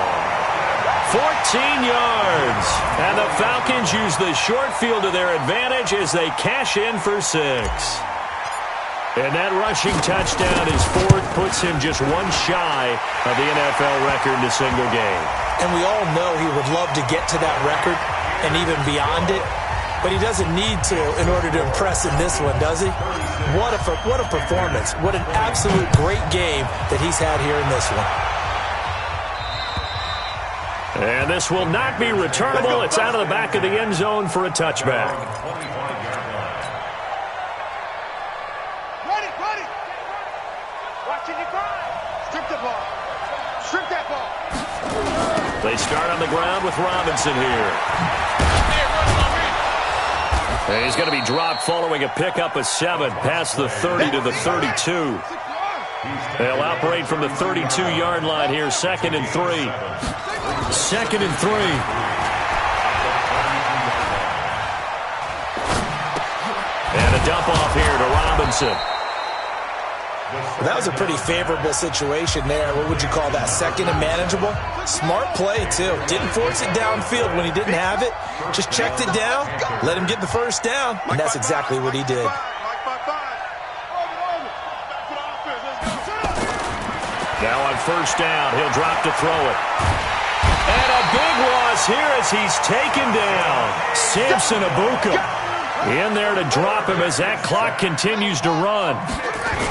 14 yards. And the Falcons use the short field to their advantage as they cash in for 6. And that rushing touchdown, his 4th, puts him just one shy of the NFL record in a single game. And we all know he would love to get to that record and even beyond it. but he doesn't need to in order to impress in this one, does he? What a performance. What an absolute great game that he's had here in this one. And this will not be returnable. It's out of the back of the end zone for a touchback. Ready. Watching you grind. Strip the ball. Strip that ball. They start on the ground with Robinson here. And he's going to be dropped following a pickup of 7 past the 30 to the 32. They'll operate from the 32-yard line here, 2nd and 3. 2nd and 3. And a dump off here to Robinson. That was a pretty favorable situation there. What would you call that? 2nd and manageable? Smart play, too. Didn't force it downfield when he didn't have it. Just checked it down, let him get the first down, and that's exactly what he did. Now on 1st down, he'll drop to throw it. And a big loss here as he's taken down. Samson Abuka in there to drop him as that clock continues to run.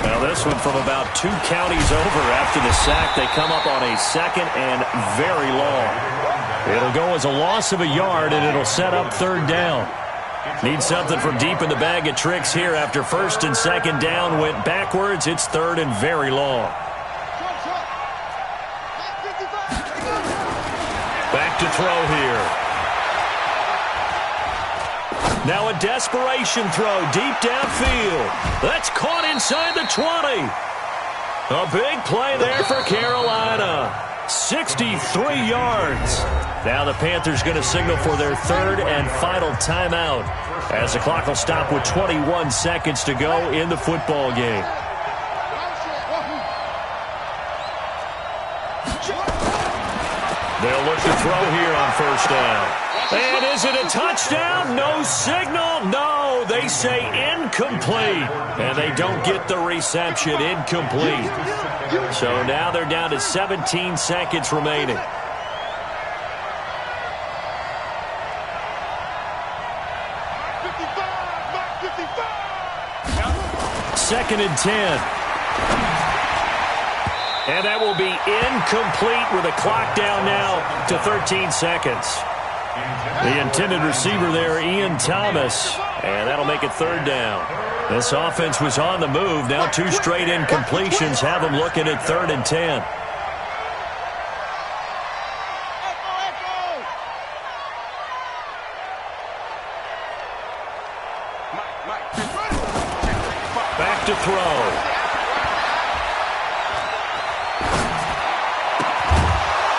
Now this one from about 2 counties over after the sack. They come up on a 2nd and very long. It'll go as a loss of a yard, and it'll set up 3rd down. Need something from deep in the bag of tricks here after 1st and 2nd down went backwards. It's 3rd and very long. Back to throw here. Now a desperation throw deep downfield. That's caught inside the 20. A big play there for Carolina. 63 yards. Now the Panthers going to signal for their 3rd and final timeout as the clock will stop with 21 seconds to go in the football game. They'll look to throw here on 1st down. And is it a touchdown? No signal. No, they say incomplete. And they don't get the reception. Incomplete. So now they're down to 17 seconds remaining. Second and 10. And that will be incomplete with a clock down now to 13 seconds. The intended receiver there, Ian Thomas, and that'll make it 3rd down. This offense was on the move. Now 2 straight incompletions have them looking at 3rd and 10. Back to throw.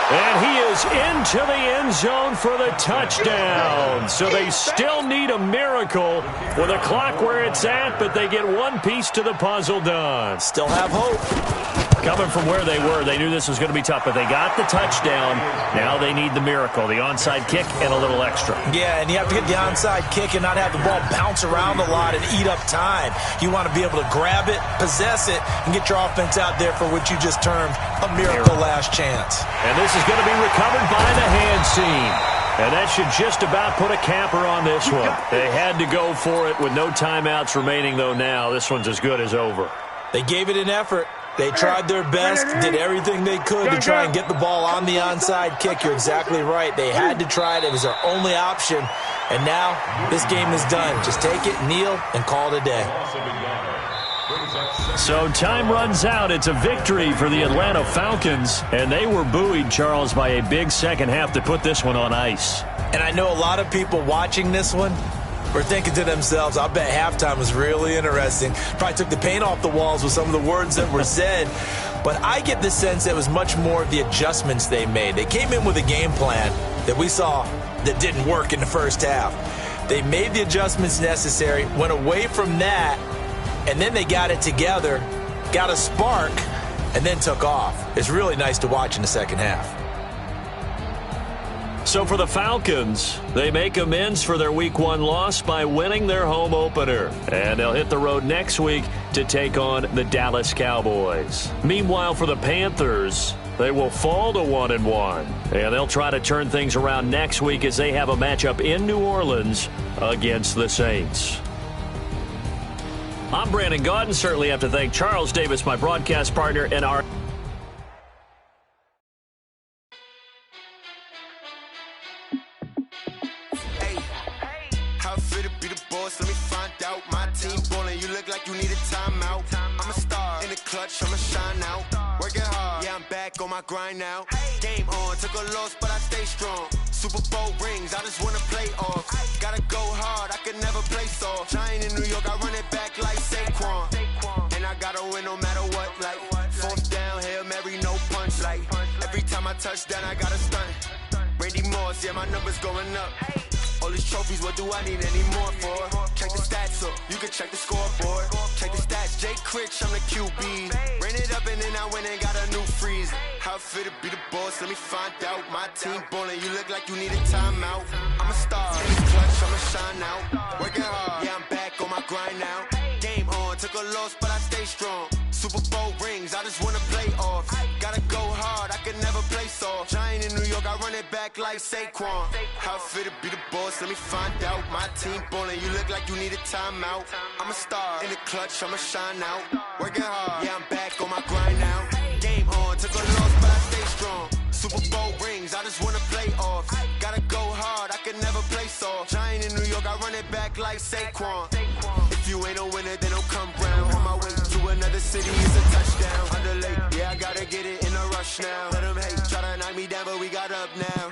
And he is into the end zone for the touchdown. So they still need a miracle with a clock where it's at, but they get one piece to the puzzle done. Still have hope. Coming from where they were, they knew this was going to be tough, but they got the touchdown. Now they need the miracle, the onside kick and a little extra. Yeah, and you have to get the onside kick and not have the ball bounce around a lot and eat up time. You want to be able to grab it, possess it, and get your offense out there for what you just termed a miracle last chance. And this is going to be recovered by the hand seam. And that should just about put a capper on this one. They had to go for it with no timeouts remaining, though now. This one's as good as over. They gave it an effort. They tried their best, did everything they could to try and get the ball on the onside kick. You're exactly right. They had to try it. It was their only option. And now this game is done. Just take it, kneel, and call it a day. So time runs out. It's a victory for the Atlanta Falcons. And they were buoyed, Charles, by a big second half to put this one on ice. And I know a lot of people watching this one were thinking to themselves, I bet halftime was really interesting. Probably took the paint off the walls with some of the words that were said. But I get the sense that it was much more of the adjustments they made. They came in with a game plan that we saw that didn't work in the first half. They made the adjustments necessary, went away from that, and then they got it together, got a spark, and then took off. It's really nice to watch in the second half. So for the Falcons, they make amends for their Week 1 loss by winning their home opener. And they'll hit the road next week to take on the Dallas Cowboys. Meanwhile, for the Panthers, They will fall to 1-1, and they'll try to turn things around next week as they have a matchup in New Orleans against the Saints. I'm Brandon Gaudin. Certainly have to thank Charles Davis, my broadcast partner, and our... Hey, how it feel to be the boss? Let me find out. My team ballin', you look like you need a timeout. I'm a star in the clutch, I'ma shine out. Working hard, yeah, I'm back on my grind now. Game on, took a loss, but I stay strong. Super Bowl rings, I just wanna play off. Gotta go hard, I can never play soft. Giant in New York, I run it back like Saquon. And I gotta win no matter what, like fourth down, Hail Mary, no punch. Like every time I touch down, I gotta stunt. Randy Moss, yeah, my numbers going up. All these trophies, what do I need any more for? Check the stats up, you can check the scoreboard. Check the stats, Jay Critch, I'm the QB. Ran it up and then I went and got a new freeze. How it feel to be the boss, let me find out. My team ballin', you look like you need a timeout. I'm a star, in the clutch, I'ma shine out. Working hard, yeah, I'm back on my grind now. Game on, took a loss, but I stay strong. Super Bowl rings, I just wanna play off. Gotta go hard, I can never play soft. Giant in New York, I run it back like Saquon. How it feel to be the boss, let me find out. My team ballin', you look like you need a timeout. I'm a star, in the clutch, I'ma shine out. Working hard, yeah, I'm back on my grind now. Game on, took a loss, but I stay strong. Super Bowl rings, I just wanna play off. Gotta go hard, I can never play soft. Giant in New York, I run it back like Saquon. If you ain't a winner, then don't come round. On my way to another city, it's a touchdown. Underlay, yeah, I gotta get it in a rush now. Let them hate, try to knock me down, but we got up now.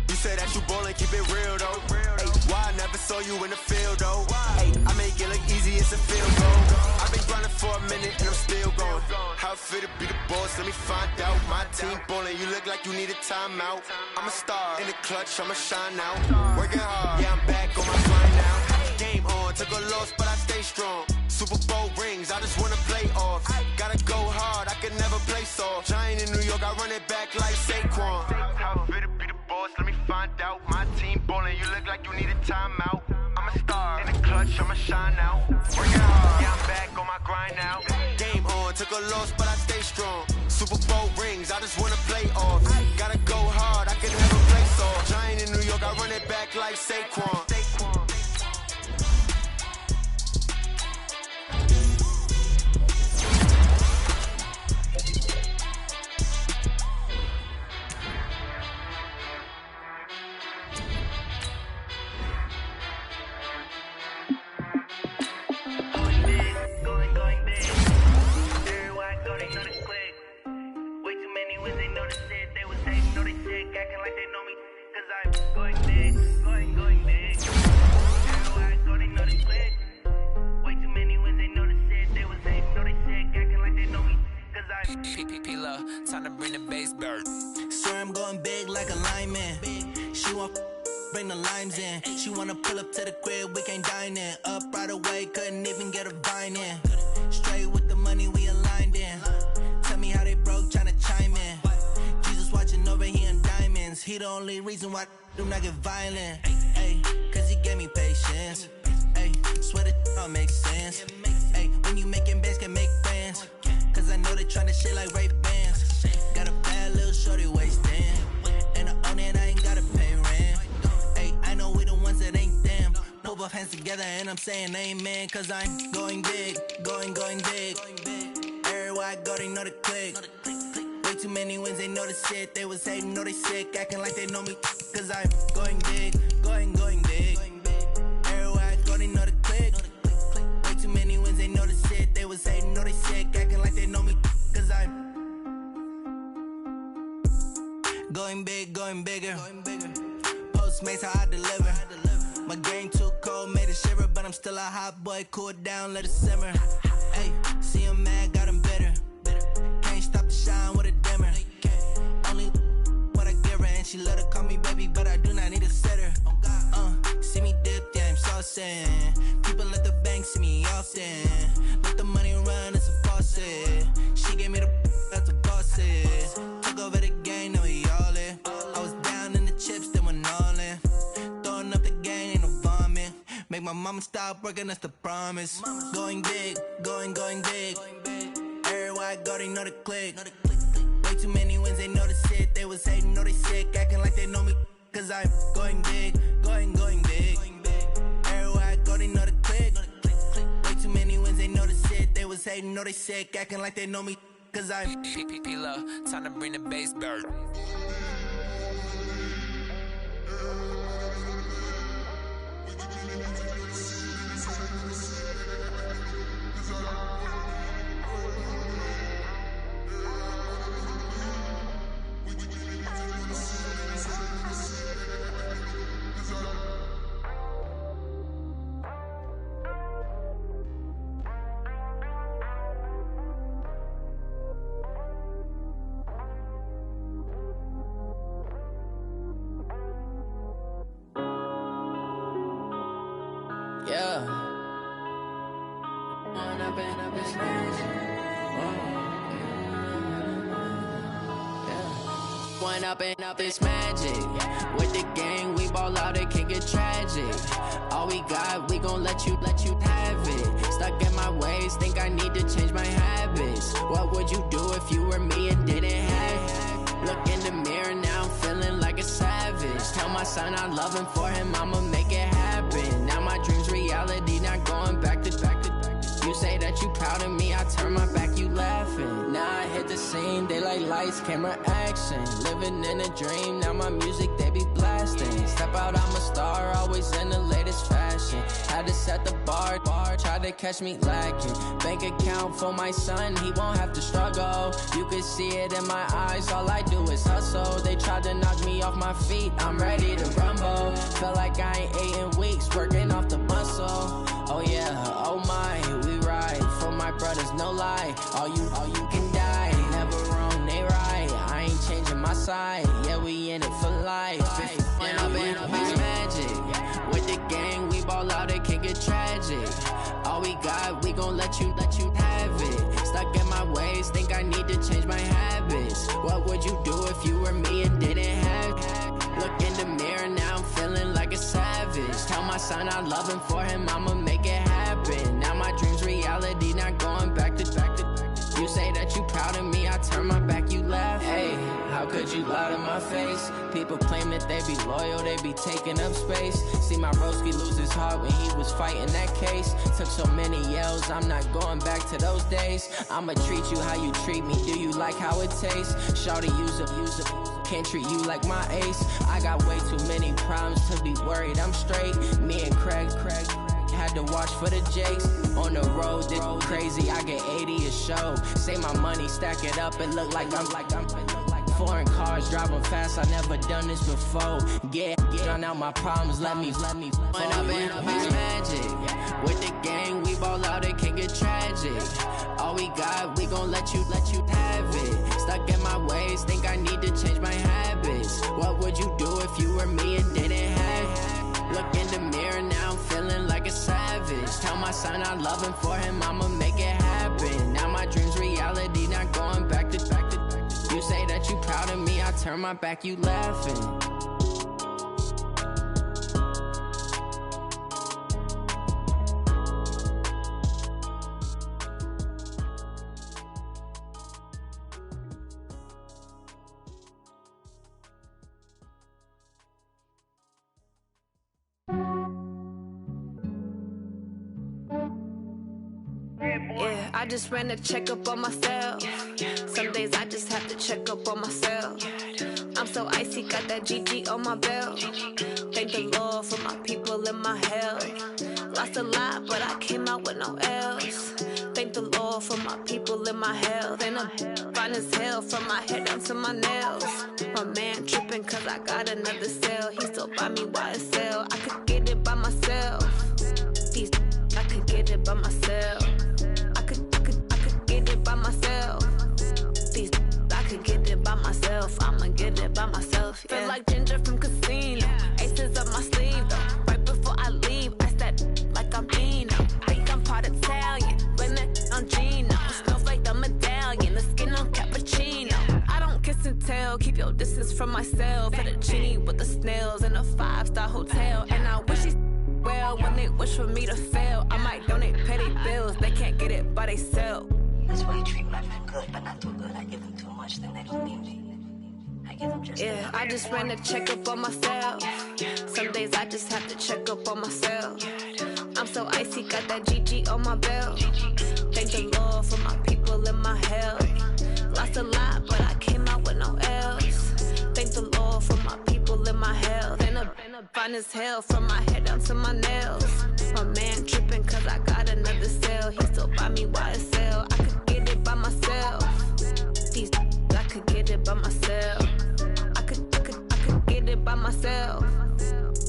You said that you ballin', keep it real though. Hey, why I never saw you in the field though? Hey, I make it look easy, it's a field goal. I've been grinding for a minute and I'm still going. How it feel to be the boss, let me find out. My team ballin', you look like you need a timeout. I'm a star, in the clutch, I'ma shine out. Working hard, yeah, I'm back on my grind now. Game on, took a loss, but I stay strong. Super Bowl rings, I just wanna play off. Gotta go hard, I can never play soft. Giant in New York, I run it back like Saquon. How it feel to be the boss, let me find out. My team ballin', you look like you need a timeout. I'm a star, in the clutch, I'ma shine out. Working hard, yeah, I'm back on my grind now. Game on, took a loss, but I stay strong. Super Bowl rings, I just wanna play off. Gotta go hard, I can never play soft. Giant in New York, I run it back like Saquon. Time to bring the bass bird. Swear I'm going big like a lineman. She want bring the limes in. She wanna pull up to the crib, we can't dine in. Up right away, couldn't even get a vine in. Straight with the money we aligned in. Tell me how they broke, tryna chime in. Jesus watching over here in diamonds. He the only reason why do not get violent. Ay, cause he gave me patience. Ay, swear that all makes sense. Ay, when you making bands, can make friends. Cause I know they tryna shit like Ray-Bans. Got a bad little shorty wasting. And I own it, I ain't gotta pay rent. Ay, I know we the ones that ain't them. Pull both hands together and I'm saying amen. Cause I'm going big, going big. Everywhere I go, they know the click. Way too many wins, they know the shit. They was hating, know they sick, acting like they know me. Cause I'm going big, going big. Everywhere I go, they know the click. Way too many wins, they know the shit. They was hating, know they sick, acting like they know me. Cause I'm going big, going bigger. Postmates, how I deliver. My game too cold, made it shiver. But I'm still a hot boy, cool it down, let it simmer. Hey, see him mad, got him bitter. Can't stop the shine with a dimmer. Only what I give her, and she let her call me baby, but I do not need a sitter. See me dip, yeah, I'm saucing. People at the bank see me often. Let the money run, it's a faucet. She gave me the that's a bosses. Took over the game, now we all in. I was down in the chips, then went all in. Throwing up the game, ain't no vomit. Make my mama stop working, that's the promise. Going big, going big. Everywhere I go, they know the click. Way too many wins, they know the shit. They was hating, know they sick, acting like they know me. Cause I'm going big, going big. Everywhere I go, they know the click. Way too many wins, they know the shit. They was hating, know they sick, acting like they know me. Cause I'm P-P-P-Lo, time to bring the bass back. Up this magic. With the gang, we ball out, it can get tragic. All we got, we gon' let you have it. Stuck in my ways, think I need to change my habits. What would you do if you were me and didn't have it? Look in the mirror now, I'm feeling like a savage. Tell my son I love him, for him I'ma make it happen. Now my dream's reality, not going back to. You say that you proud of me, I turn my back, you laughing. Now I hit the scene, they like lights, camera, action. Living in a dream, now my music, they be blasting. Step out, I'm a star, always in the latest fashion. Had to set the bar, try to catch me lacking. Bank account for my son, he won't have to struggle. You can see it in my eyes, all I do is hustle. They tried to knock me off my feet, I'm ready to rumble. Felt like I ain't ate in weeks, working off the muscle. Oh yeah, oh my, we ride for my brothers, no lie. All you can die, never wrong, they right. I ain't changing my side, yeah, we in it for life. When up in a bitch magic, with the gang, we ball out, it can get tragic. All we got, we gon' let you have it. Stuck in my ways, think I need to change my habits. What would you do if you were me and didn't have it? Look in the mirror, now I'm feeling like a savage. Tell my son I love him, for him I'ma make it happen. Now my dream's reality, not going back to. You say that you proud of me, I turn my back, you laugh. Hey, how could you lie to my face? People claim that they be loyal, they be taking up space. See my broski lose his heart when he was fighting that case. Took so many yells, I'm not going back to those days. I'ma treat you how you treat me, do you like how it tastes? Shawty, use up, can't treat you like my ace. I got way too many problems to be worried, I'm straight. Me and Craig had to watch for the Jakes. On the road, this crazy, I get 80 a show. Say my money, stack it up, it look like I'm foreign cars, driving fast, I never done this before. Get drown out my problems, let me When up in a bitch magic. With the gang, we ball out, it can get tragic. All we got, we gon' let you have it. Stuck in my ways, think I need to change my habits. What would you do if you were me and didn't have it? Look in the mirror, now I'm feeling like a savage. Tell my son I love him, for him I'ma make it happen. Now my dream's reality, not going back to. You say that you proud of me, I turn my back, you laughing. Yeah, I just ran a checkup on myself. Some days I just have to check up on myself. I'm so icy, got that GG on my belt. Thank the Lord for my people and my health. Lost a lot, but I came out with no L's. Thank the Lord for my people and my health. And I'm fine as hell from my head down to my nails. My man tripping cause I got another cell. He still buy me YSL. I could get it by myself. These I could get it by myself. I could get it by myself. These I could get it by myself. I'ma get it by myself. Yeah. Feel like Ginger from Casino. Aces up my sleeve though. Right before I leave, I said like I'm Dino. Think I'm part Italian, blame that on Gino. Smells like the medallion, the skin on cappuccino. I don't kiss and tell, keep your distance from myself. At a genie with the snails in a 5-star hotel. And I wish he well when they wish for me to fail. I might donate petty bills, they can't get it by theyself. That's why I treat my men good, but not too good. I give them too much, then they don't need me. I give them just Yeah, I just ran a checkup on myself. Some days I just have to check up on myself. I'm so icy, got that GG on my belt. Thank the Lord for my people in my health. Lost a lot, but I came out with no else. Thank the Lord for my people in my health. And a fine as hell from my head down to my nails. My man tripping cause I got another cell. He still buy me YSL. I could get it by myself. These I could get it by myself. I could get it by myself.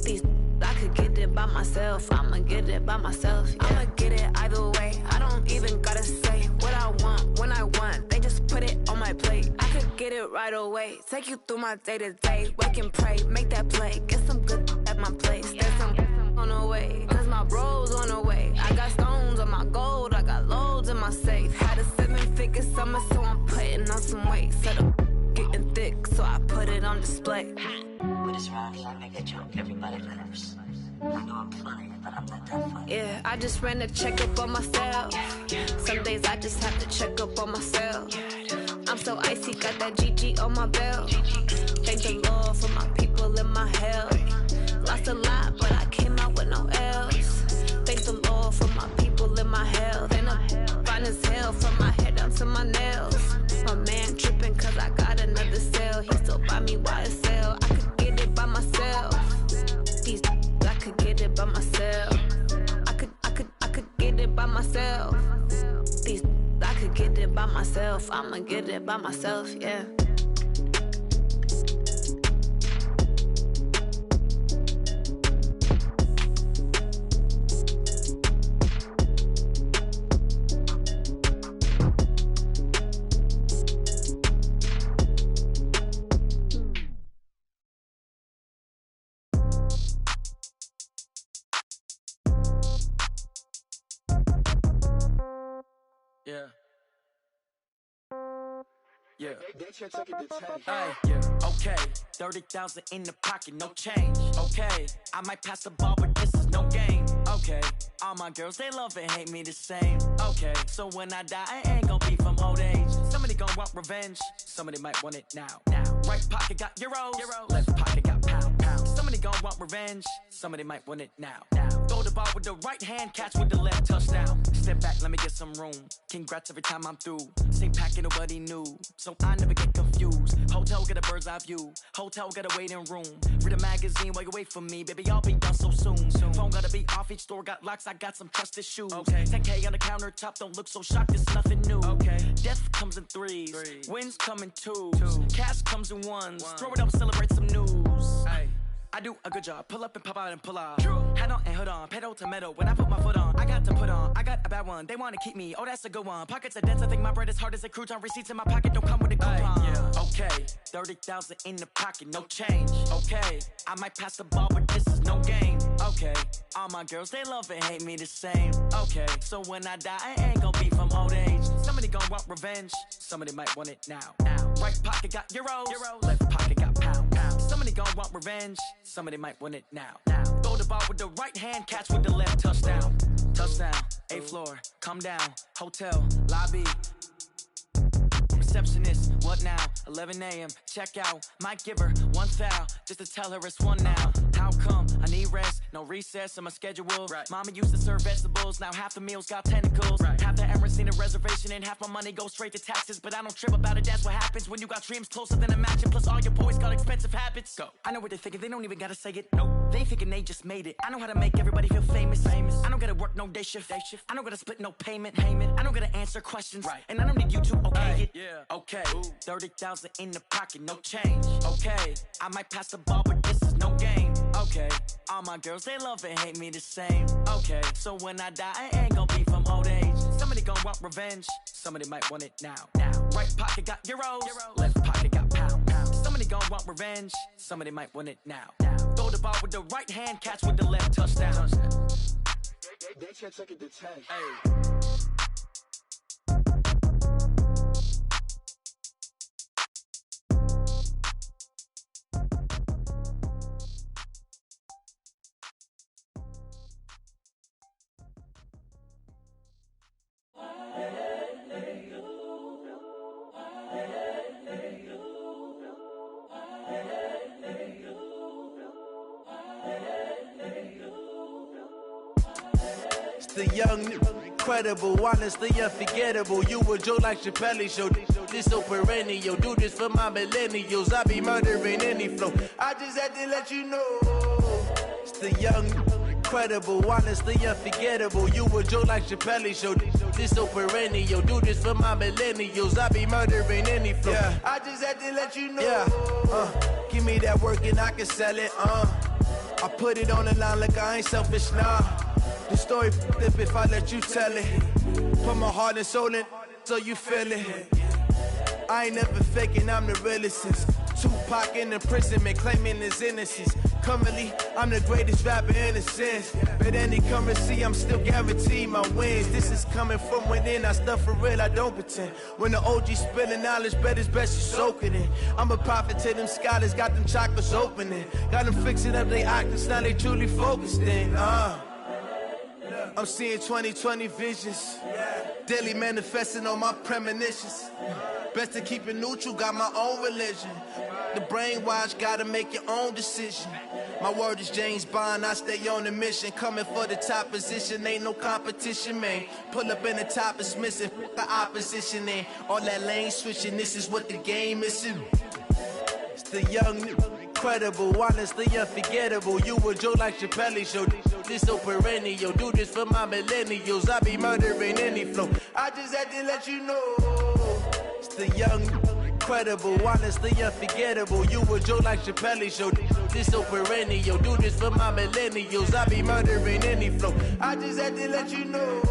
These I could get it by myself. I'ma get it by myself. Yeah. I'ma get it either way. I don't even gotta say what I want when I want. They just put it on my plate. I could get it right away. Take you through my day to day. Wake and pray, make that play. Get some good at my place. There's some on the way. Cause my bro's on the way. I got stones on my gold. I got loads in my safe. Had a 7-figure summer, so I'm putting on some weight. Set up getting thick, so I put it on display. But it's around here, I make a joke. Everybody laughs. I know I'm funny, but I'm not that funny. Yeah, I just ran a checkup on myself. Some days I just have to check up on myself. I'm so icy, got that GG on my belt. Thank the Lord for my people in my health. Lost a lot, but I came out with no else. Thank the Lord for my people in my health. And I'm fine as hell from my head down to my nails. My man tripping cause I got another cell. He still buy me YSL. I could get it by myself. These I could get it by myself. I could get it by myself. These I could get it by myself. I'ma get it by myself, yeah. Yeah. Yeah. Hey, yeah. Okay. 30,000 in the pocket, no change. Okay. I might pass the ball, but this is no game. Okay. All my girls, they love and hate me the same. Okay. So when I die, I ain't gon' be from old age. Somebody gon' want revenge. Somebody might want it now. Right pocket got euros. Left pocket got pounds. Somebody gon' want revenge. Somebody might want it now. Throw the ball with the right hand, catch with the left, touchdown. Step back, let me get some room. Congrats every time I'm through. Same packet, nobody knew, so I never get confused. Hotel get a bird's eye view. Hotel got a waiting room. Read a magazine while you wait for me, baby. I'll be done so soon. Phone gotta be off. Each store got locks. I got some trusted shoes. Okay. 10K on the countertop. Don't look so shocked. It's nothing new. Okay. Death comes in threes. Wins come in twos. Cash comes in ones. Throw it up, celebrate some news. Ay. I do a good job. Pull up and pop out and pull off. Head on and hood on. Pedal to metal. When I put my foot on, I got to put on. I got a bad one. They want to keep me. Oh, that's a good one. Pockets are dense. I think my bread is hard as a crouton. Receipts in my pocket don't come with a coupon. Yeah. Okay. 30,000 in the pocket. No change. Okay. I might pass the ball, but this is no game. Okay. All my girls, they love and hate me the same. Okay. So when I die, I ain't gon' be from old age. Somebody gon' want revenge. Somebody might want it now. Right pocket got euros. Left pocket got pounds. Somebody gon' want revenge. Somebody might want it now. Throw the ball with the right hand, catch with the left, touchdown. Touchdown, 8th floor, come down, hotel, lobby. Receptionist, what now? 11 a.m., check out. Might give her one foul, just to tell her it's one now. How come? I need rest, no recess in my schedule. Right. Mama used to serve vegetables, now half the meals got tentacles. Right. Half the Emirates need a reservation and half my money goes straight to taxes. But I don't trip about it, that's what happens when you got dreams closer than a mansion. Plus all your boys got expensive habits. Go. I know what they're thinking, they don't even gotta say it. Nope. They thinking they just made it. I know how to make everybody feel famous. I don't gotta work no day shift. I don't gotta split no payment. I don't gotta answer questions. Right. And I don't need you to okay it. Yeah. Okay. 30,000 in the pocket, no change. Okay. I might pass the ball, but this is no game. Okay. All my girls, they love and hate me the same. Okay. So when I die, I ain't gon' be from old age. Somebody gon' want revenge. Somebody might want it now. Right pocket got euros. Left pocket got pounds. Somebody gon' want revenge. Somebody might want it now. Throw the ball with the right hand, catch with the left, touchdown. They can't take it to 10. Hey. The young, incredible, honestly unforgettable. You a Joe like Chappelle show. This so perennial. Do this for my millennials. I be murdering any flow. I just had to let you know. It's the young, incredible, honestly unforgettable. You a Joe like Chappelle show. This so perennial. Do this for my millennials. I be murdering any flow. Yeah. I just had to let you know. Yeah. Give me that work and I can sell it. I put it on the line like I ain't selfish, nah. The story flip if I let you tell it. Put my heart and soul in so you feel it. I ain't never faking, I'm the realest since Tupac in imprisonment, claiming his innocence. Currently, I'm the greatest rapper in a sense. But any currency, I'm still guaranteed my wins. This is coming from within, I stuff for real, I don't pretend. When the OG spilling knowledge, bet it's best you soak it in. I'm a prophet to them scholars, got them chakras opening. Got them fixing up they octaves, now they truly focused in. I'm seeing 2020 visions. Daily manifesting on my premonitions. Best to keep it neutral, got my own religion. The brainwash, gotta make your own decision. My word is James Bond, I stay on the mission. Coming for the top position, ain't no competition, man. Pull up in the top is missing, the opposition in. All that lane switching, this is what the game is. It's the young, incredible, honestly unforgettable. You a Joe like Chappelle show. This so perennial. Do this for my millennials. I be murdering any flow. I just had to let you know. It's the young, incredible, honestly unforgettable. You a Joe like Chappelle show. This so perennial. Do this for my millennials. I be murdering any flow. I just had to let you know.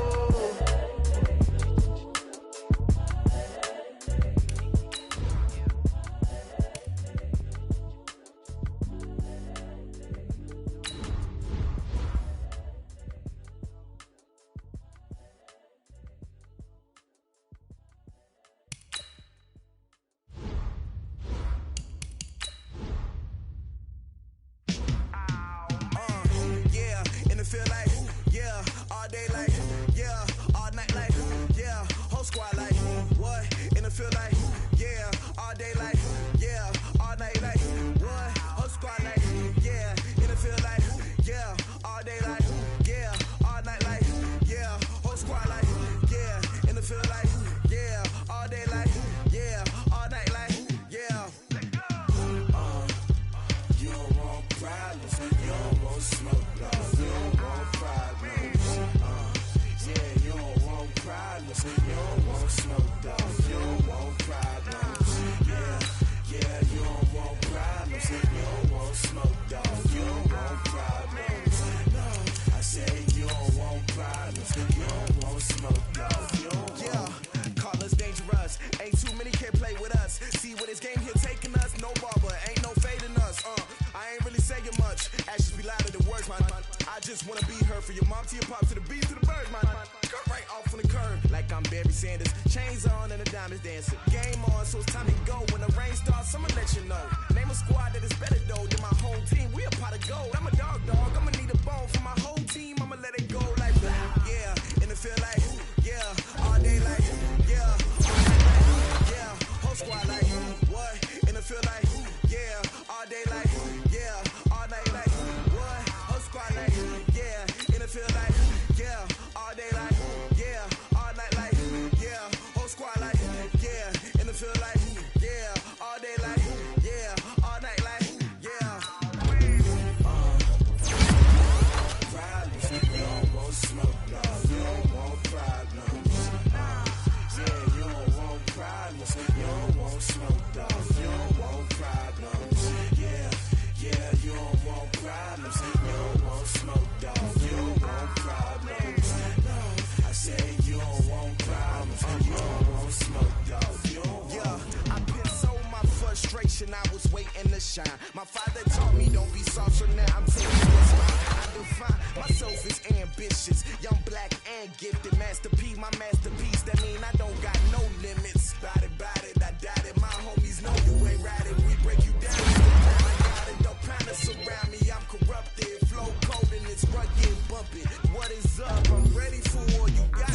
My father taught me don't be soft, so now I'm taking what's mine. I define myself as ambitious, young, black, and gifted. Master P, my masterpiece. That mean I don't got no limits. Bout it, I doubt it. My homies know you ain't riding. We break you down. I got it, don't panic surround me. I'm corrupted, flow cold and it's rugged, bumpy. What is up? I'm ready for all you got.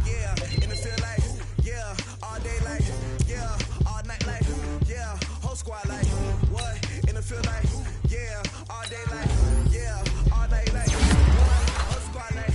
Yeah, and it feel like, yeah, all day like, yeah, all night like, yeah, whole squad like. Feel like, yeah, all day like, yeah, all night like, what? Whole squad like,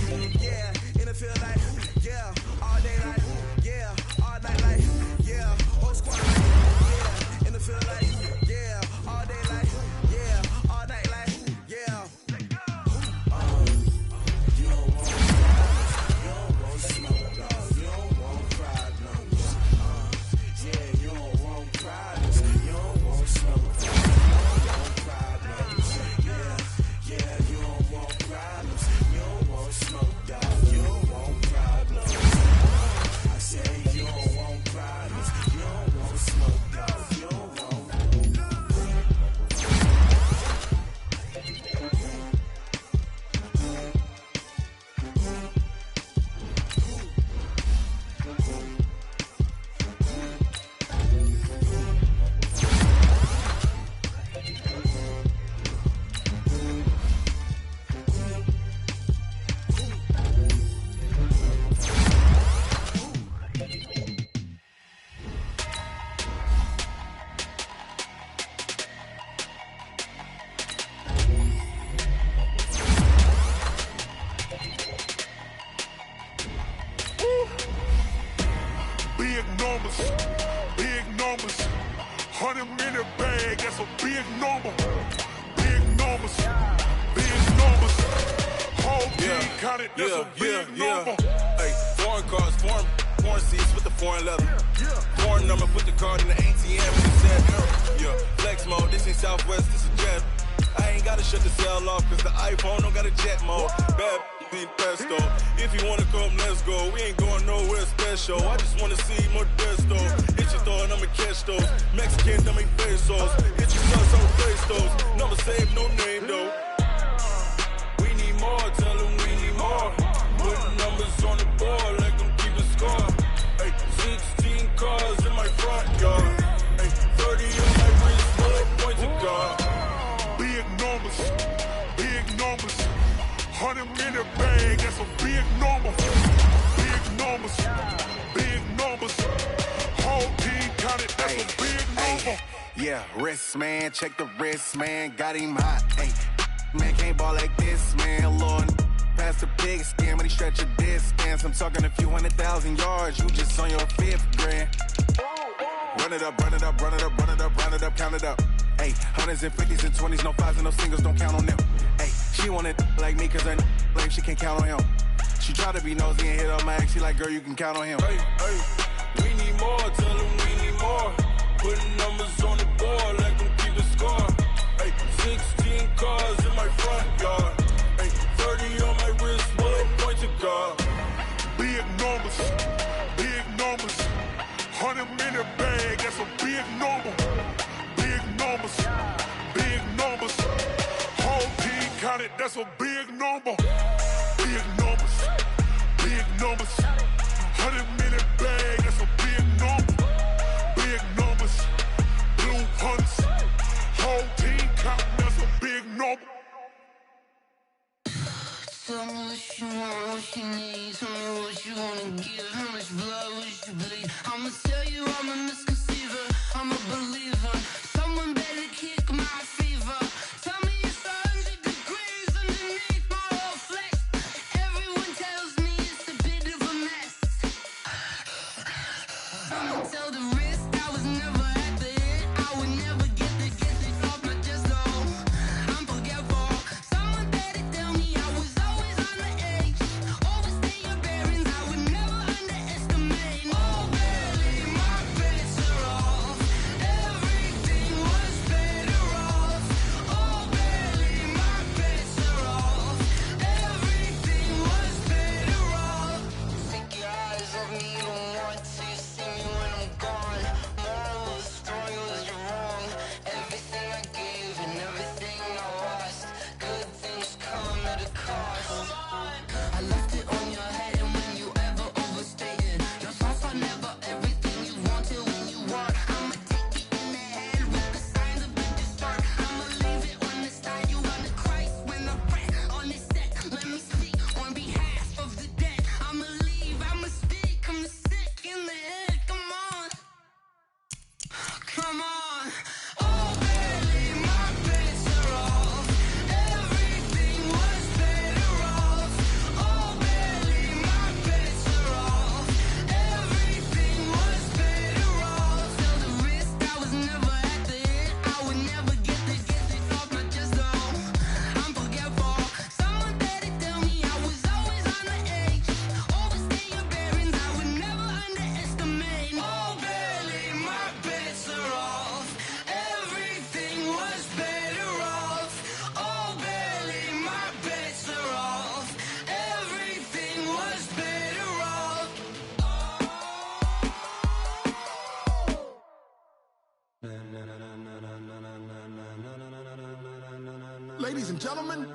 big numbers, big numbers. 100-minute bag, that's a big number. Big numbers, big numbers. Whole team counted, that's a big number. Hey, foreign cars, foreign seats with the foreign leather. Foreign number, put the card in the ATM and it said error. Yeah, flex mode, this ain't Southwest, this is jet. I ain't gotta shut the cell off cause the iPhone don't got a jet mode. Bad need pesto. If you wanna come, let's go. We ain't going nowhere special. I just wanna see more desto. Hit your throw and I'ma catch those. Mexican, don't make pesos. Hit your sons, I'ma face those. Number save, no name though. We need more, tell them we need more. Putting numbers on the board like I'm keeping score. Hey, 16 cars in my front yard. Hey, 30 on my wrist, bullet points of God. Big numbers, big numbers. 100-minute bag, that's a big number. Big numbers, big numbers. Whole team counted, that's a big number. Yeah, wrist man, check the wrist man, got him hot. Hey, man can't ball like this, man. Lord, past the pig skin when he stretch a distance. I'm talking a few 100,000 yards, you just on your 5th grand. Run it up, run it up, run it up, run it up, run it up, count it up. Hey, 100s and 50s and 20s, no 5s and no singles, don't count on them. Hey, she want it like me cause her lame, she can't count on him. She try to be nosy and hit on my ex, she like, girl, you can count on him. Hey, we need more, tell them we need more. Putting numbers on the board like I'm keeping score. Hey, 16 cars in my front yard. Hey, 30 on my wrist, bullet points of God. Big numbers, big numbers. 100-minute bag, that's a big number. Big numbers, big numbers. Whole team counted, that's a big number. Big numbers, big numbers. 100-minute bag, that's a big number. Big numbers, blue hunts. Whole team counting, that's a big number. Tell me what you want, what you need. Tell me what you wanna give. How much blood would you bleed? I'ma tell you I'm a misconceiver. I'm a believer. Someone better kick my fever. Tell me it's 100 degrees underneath my whole flesh. Everyone tells me it's a bit of a mess. I'ma tell the risk I was never at the end. I would never get this off my chest though. I'm forgetful. Someone better tell me I was always on the edge. Overstay your bearings, I would never underestimate. Oh, barely, my bets are off. Everything was better off. Oh, barely, my bets are off. Everything was better off. Take your eyes off me, don't want to see me when I'm gone. Moral of the story was you're wrong. Everything I gave and everything I lost. Good things come at a cost. I left it on your head and when you ever overstated. Your thoughts are never everything you wanted when you want. I'ma take it in the head with the signs of a distort. I'ma leave it on the side. You run the Christ when the breath on this set. Let me speak on behalf of the dead. I'ma leave, I'ma speak. I'm sick in the head. Come on. Come on. Oh, barely, my bets are off. Everything was better off. Oh, barely, my bets are off. Everything was better off. Tell the risk I was never at the end. I would never get this off my chest though. I'm forgetful. Someone better tell me I was always on the edge. Overstay your bearings, I would never underestimate. Oh, barely, my bets are off. Everything was better off. Oh, barely, my bets are off. Everything was better off. Ladies and gentlemen,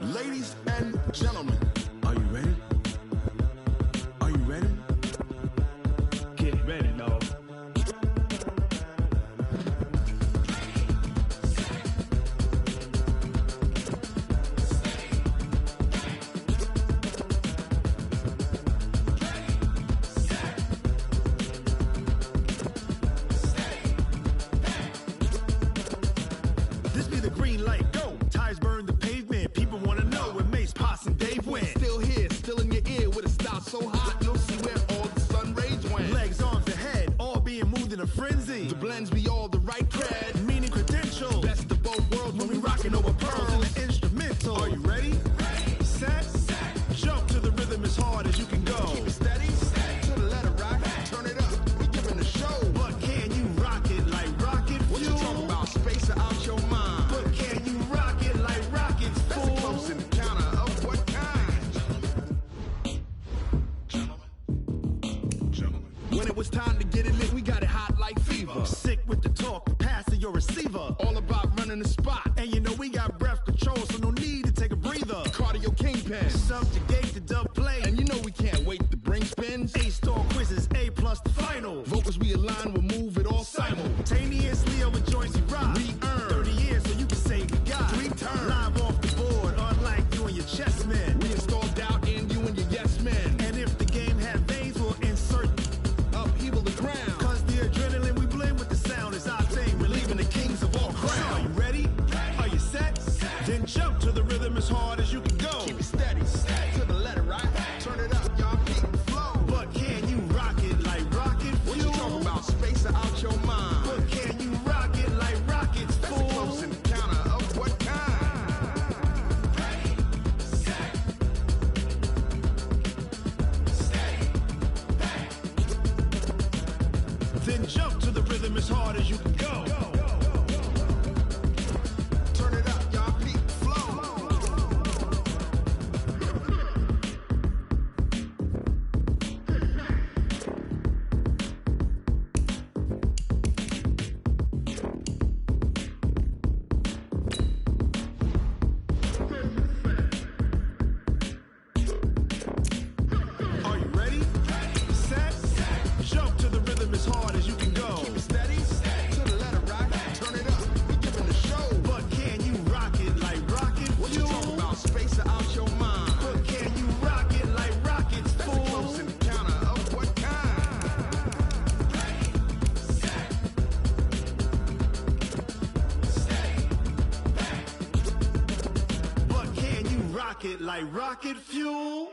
ladies and gentlemen, are you ready? Are you ready? Get ready, dog. This be the green light, go. Tires burn the pavement. People wanna know when Mace, Poss, and Dave win. When it was time to get it lit, we got it hot like fever. Sick with the talk, pass to your receiver. All about running the spot. And you know we got breath control, so no need to take a breather. Cardio kingpin, subjugate the dub play. And you know we can't wait to bring spins. A-star quizzes, A+ the final. Vocals we align, we'll move it all simultaneously over joints we rock. We earn 30 years so you can say we got 3 turns. Live off the board, unlike you and your chess men. We install doubt in you and your yes men. And if the game had veins, we'll insert upheaval the ground. Cause the adrenaline we blend with the sound is our thing. Relieving the kings of all crowns. So are you ready? Are you set? Then jump to the rhythm as hard as you can go. Keep it steady, to the letter, right? Turn it up, y'all, keep the flow. But can you rock it like rocket fuel? What you talking about? Space out your mind. But can you rock it like rockets, fool? That's a close encounter of what kind? Ready, set, steady, bang. Then jump to the rhythm as hard as you can go. Turn it up, y'all, keep the flow. Are you ready? Set, jump to the rhythm as hard as you can go. Keep it steady, to the letter, right? Turn it up, we giving the show. But can you rock it like rocket fuel? What you talking about? Space out your mind. But can you rock it like rockets, fool? That's a close encounter of what kind? Ready, set, steady, bang. But can you rock it like rocket fuel?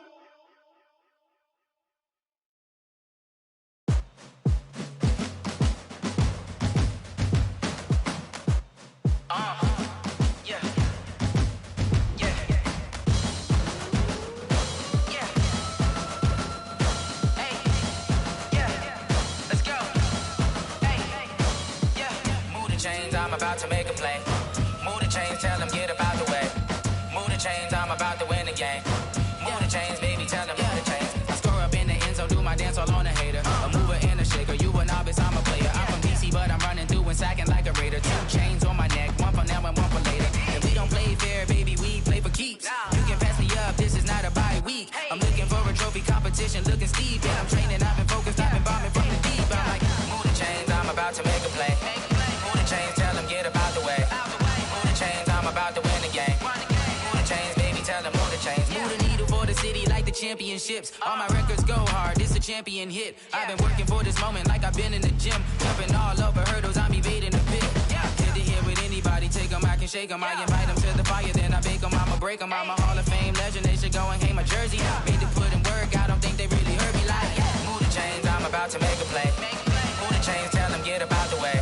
I'm about to make a play. Move the chains, tell them get up out the way. Move the chains, I'm about to win the game. Move the chains, baby, tell them move the chains. I score up in the end zone, do my dance all on a hater. A mover and a shaker, you a novice, I'm a player. I'm from DC, but I'm running through and sacking like a raider. 2 chains on my neck, one for now and one for later. And we don't play fair, baby, we play for keeps. You can pass me up, this is not a bye week. I'm looking for a trophy competition, looking steep. And I'm training, I've been focused, I've been bombing from the deep. I'm like, move the chains, I'm about to make a play. Move the chains, tell them get up out the way. Move the chains, I'm about to win the game. Move the chains, baby, tell them move the chains. Move the needle for the city like the championships. All my records go hard, this a champion hit. I've been working for this moment like I've been in the gym. Jumping all over hurdles, I'm evading the pit. Hit the hit with anybody, take them, I can shake them. I invite them to the fire, then I bake them, I'ma break them. I'm a Hall of Fame legend, they should go and hang my jersey. Made to put in work, I don't think they really heard me like, move the chains, I'm about to make a play. Move the chains, tell them get up out the way.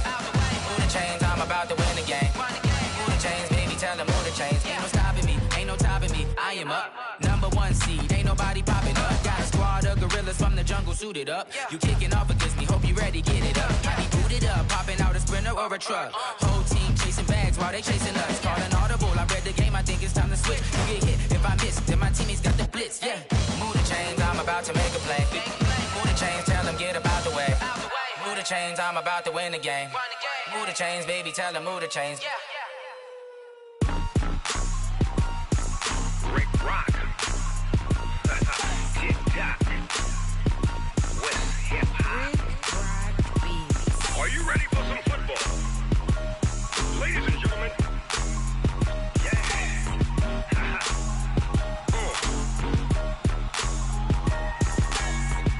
Move the chains, I'm about to win the game. Move the chains, baby, tell them move the chains. Ain't no stopping me, ain't no topping me, I am up. #1 seed, ain't nobody popping up. Got a squad of gorillas from the jungle suited up. You kicking off against me, hope you ready, get it up. I be booted up, popping out a Sprinter or a truck. Whole team chasing bags while they chasing us. Calling audible, I read the game, I think it's time to switch. You get hit, if I miss, then my teammates got the blitz, yeah. Move the chains, I'm about to make a play. Move the chains, tell them get up out the way. Move the chains, I'm about to win the game. Move the chains, baby, tell them move the chains. Rick Rock. Tick-tock. West hip-hop. Are you ready for some football? Ladies and gentlemen.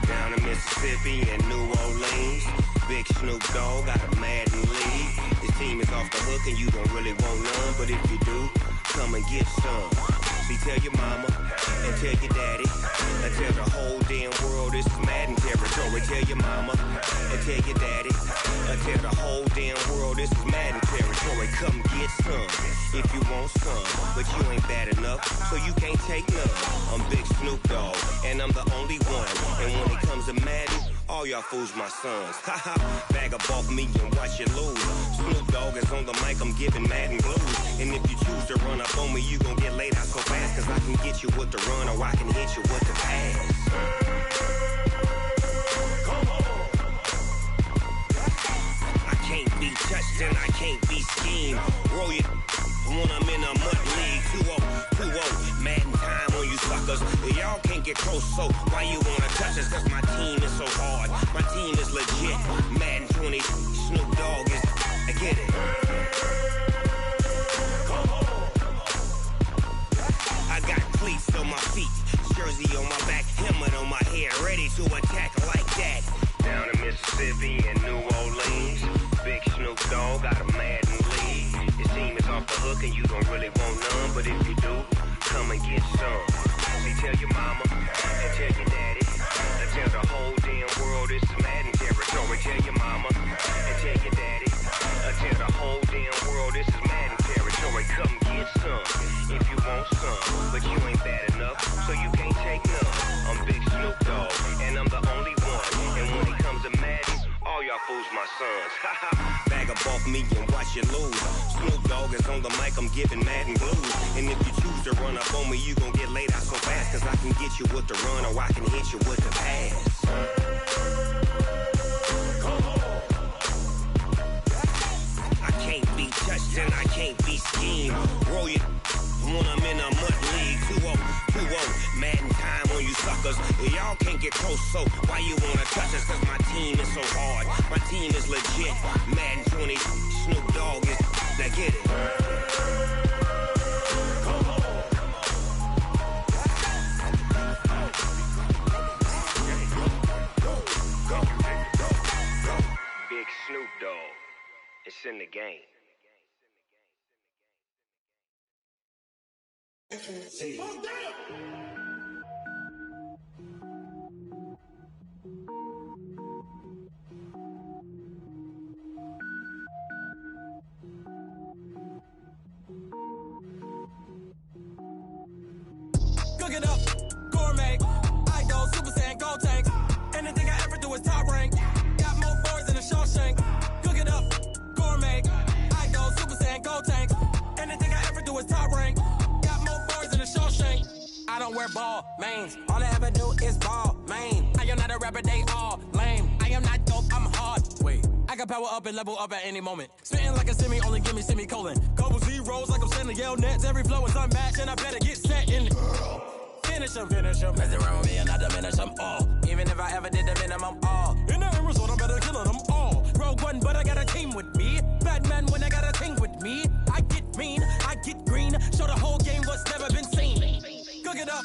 Down in Mississippi and New Orleans, Big Snoop Dogg got a Madden lead. His team is off the hook and you don't really want none, but if you do, come and get some. See, tell your mama and tell your daddy and tell the whole damn world this is Madden territory. Tell your mama and tell your daddy and tell the whole damn world this is Madden territory. Come get some if you want some, but you ain't bad enough, so you can't take none. I'm Big Snoop Dogg and I'm the only one. And when it comes to Madden, all y'all fools my sons. Haha, bag up off me and watch you lose. Snoop Dogg is on the mic, I'm giving Madden blues. And if you choose to run up on me, you gon' get laid out so fast. Cause I can get you with the run or I can hit you with the pass. Come on. can't be schemed. Roll your when I'm in a mud league. 2-0, Madden time on you suckers. Y'all can't get close, so why you wanna touch us? Cause my team is so hard. My team is legit. Madden 20, Snoop Dogg is. I get it. I got cleats on my feet, jersey on my back, helmet on my head, ready to attack like that. Down in Mississippi and New Orleans, Big Snoop Dogg got a Madden league. Your team is off the hook and you don't really want none, but if you do, come and get some. See, tell your mama and tell your daddy, and tell the whole damn world it's Madden territory. Tell your mama and tell your daddy, and tell the whole damn world this is Madden territory. Come get some if you want some, but you ain't bad enough, so you can't take none. I'm Big Snoop Dogg, and I'm the only one. And when it comes to Madden, all y'all fools my sons. Bag up off me and watch you lose. Snoop Dogg is on the mic, I'm giving Madden blues. And if you choose to run up on me, you gon' get laid out so fast. Cause I can get you with the run or I can hit you with the pass. I can't be touched and I can't be schemed. Roll your when I'm in a mud league. 2-0, Madden time on you suckers. Y'all can't get close, so why you wanna touch us? Cause my team is so hard. My team is legit. Madden 20, Snoop Dogg is. Now get it. Big Snoop Dogg. It's in the game. Cook it up, gourmet. I go Super Saiyan, gold tank. Anything I ever do is top rank. Got more boys than a Shawshank. Cook it up, gourmet. I go Super Saiyan, gold tank. Anything I ever do is top rank. Got more boys than a Shawshank. I don't wear ball mains. All I ever do is ball main. I am not a rapper, they all lame. I am not dope, I'm hard. Wait, I can power up and level up at any moment. Spitting like a semi, only give me semicolon. Couple zeros like I'm sending yell nets. Every flow is unmatched and I better get set in. Finish them. Mess around with me and I diminish them all. Even if I ever did the minimum all. In the end result, I better kill them all. Rogue One, but I got a team with me. Batman when I got a team with me. I get mean, I get green. Show the whole game what's never been seen. Cook it up,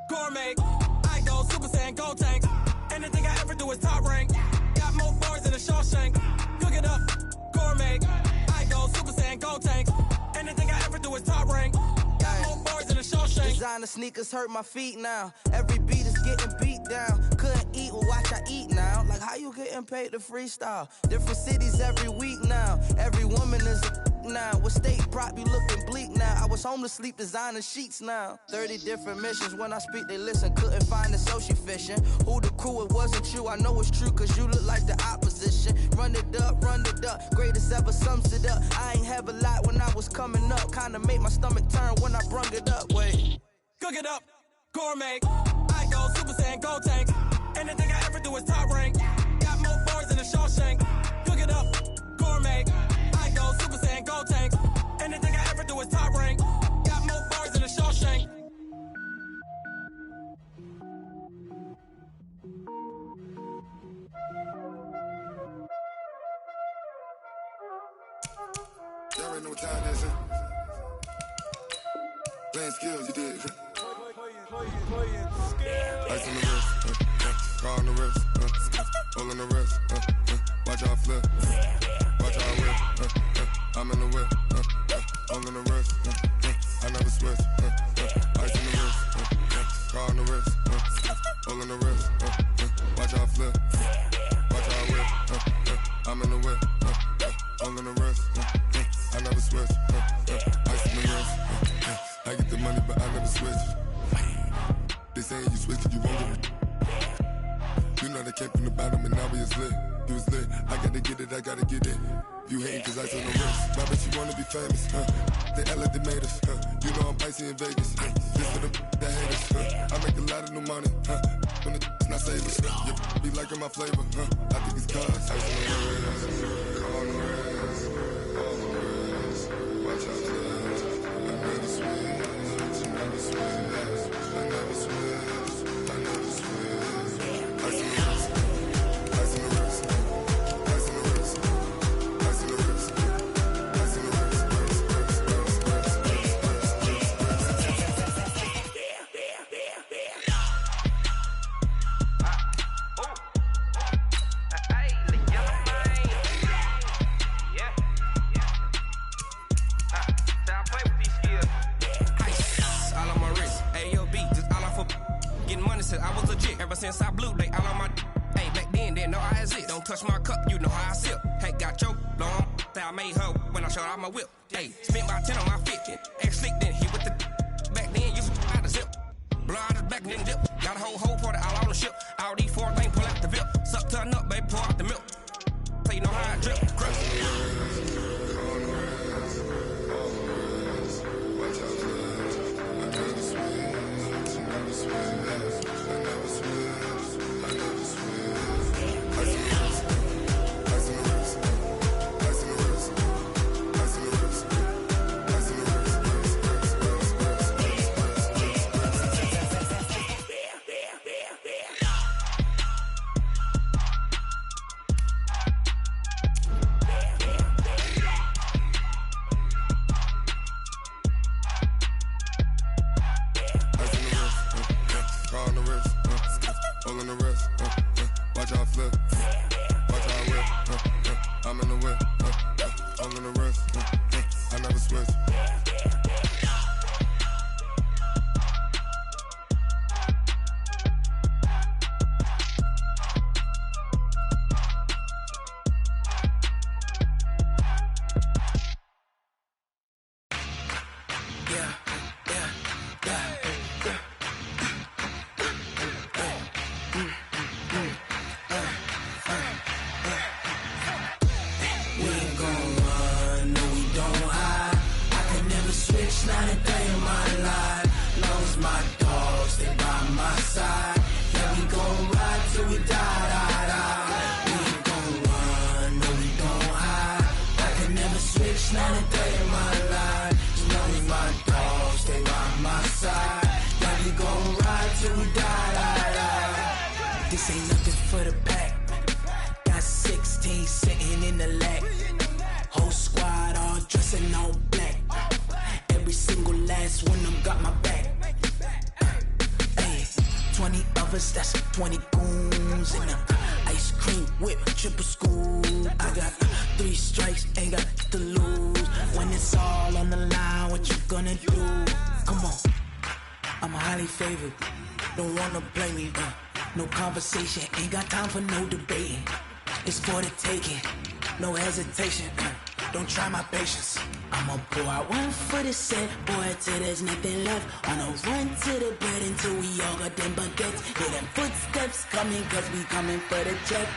gourmet. I go Super Saiyan, gold tank. Anything I ever do is top rank. Got more bars than a Shawshank. Cook it up, gourmet. I go Super Saiyan, gold tank. Anything I ever do is top rank. Got more bars than a Shawshank. Designer sneakers hurt my feet now. Every beat is getting beat down. Couldn't eat, well watch I eat now. Like how you getting paid to freestyle? Different cities every week now. Every woman is a now. With state prop, you looking bleak now. I was home to sleep, designer sheets now. 30 different missions. When I speak, they listen. Couldn't find it, so she fishing. Who the crew? It wasn't you. I know it's true, cause you look like the opposition. Run it up. Greatest ever sums it up. I ain't have a lot when I was coming up. Kinda made my stomach turn when I brung it up. Wait. Cook it up, gourmet. I go Super Saiyan, gold tank. Anything I ever do is top rank. Got more bars than a Shawshank. Cook it up, gourmet. I go Super Saiyan, gold tank. Anything I ever do is top rank. Got more bars than a Shawshank. You already know what time it is, huh? Playing skills, you did. Ice on the wrist, car on the wrist, all on the wrist, watch out flip, watch out whip, I'm in the whip, all on the wrist, I never switch, ice on the wrist, car on the wrist, all on the wrist, watch out flip, watch out whip, I'm in the whip, all on the wrist, I never switch, ice on the wrist, I get the money but I never switch. They saying you switch it, you won't get it. You know they came from the bottom and now we is lit. You was lit, I gotta get it, I gotta get it. You hating cause ice on the wrist. My bitch, you wanna be famous, They act like they made us, You know I'm icy in Vegas, This for the that hate us, I make a lot of new money, When it's not savers, You be liking my flavor, I think it's cause ice on the wrist, on the wrist, Since I blew, they all on my. Hey, back then, didn't know I exist. Don't touch my cup, you know how I sip. Hey, got your long. Say I made her when I showed out my whip. Hey, spent my 10 on my 50. Ex-slick, then hit with the. Back then, used to out the zip. Blow out the back, then dip. Got a whole party all on the ship. All these four things, pull out the VIP. Suck to a nut, baby, pour out the milk. So you know how I drip. Grip. Ain't got time for no debating. It's for the taking, no hesitation. Don't try my patience. I'ma pour out one for the set, boy, till there's nothing left. On a run to the bed until we all got them baguettes. Hear them footsteps coming, cause we coming for the check.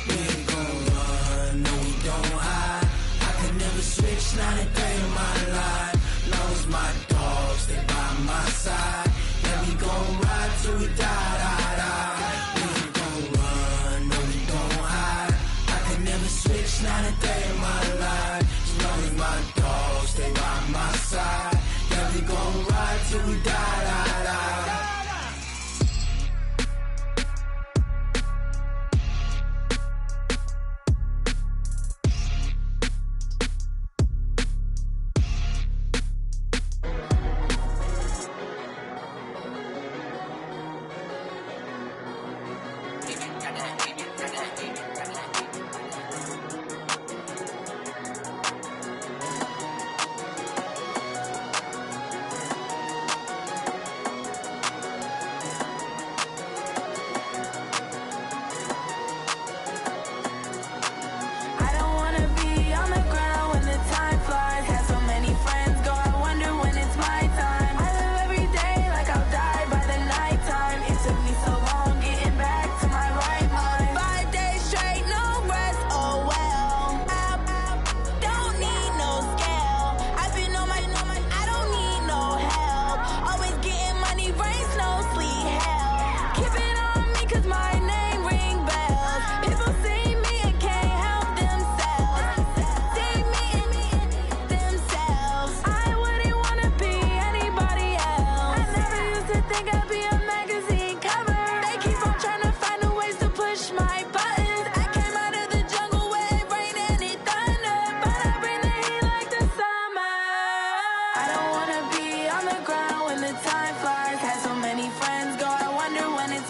We ain't gon' run, no we don't hide. I could never switch, not a day in my life. Long as my dogs, they by my side. Yeah, we gon' ride till we die, die, die. We ain't gon' run, no we don't hide. I could never switch, not a day in my life. As long as my dogs, they by my side. Yeah, we gon' ride till we die, die, die.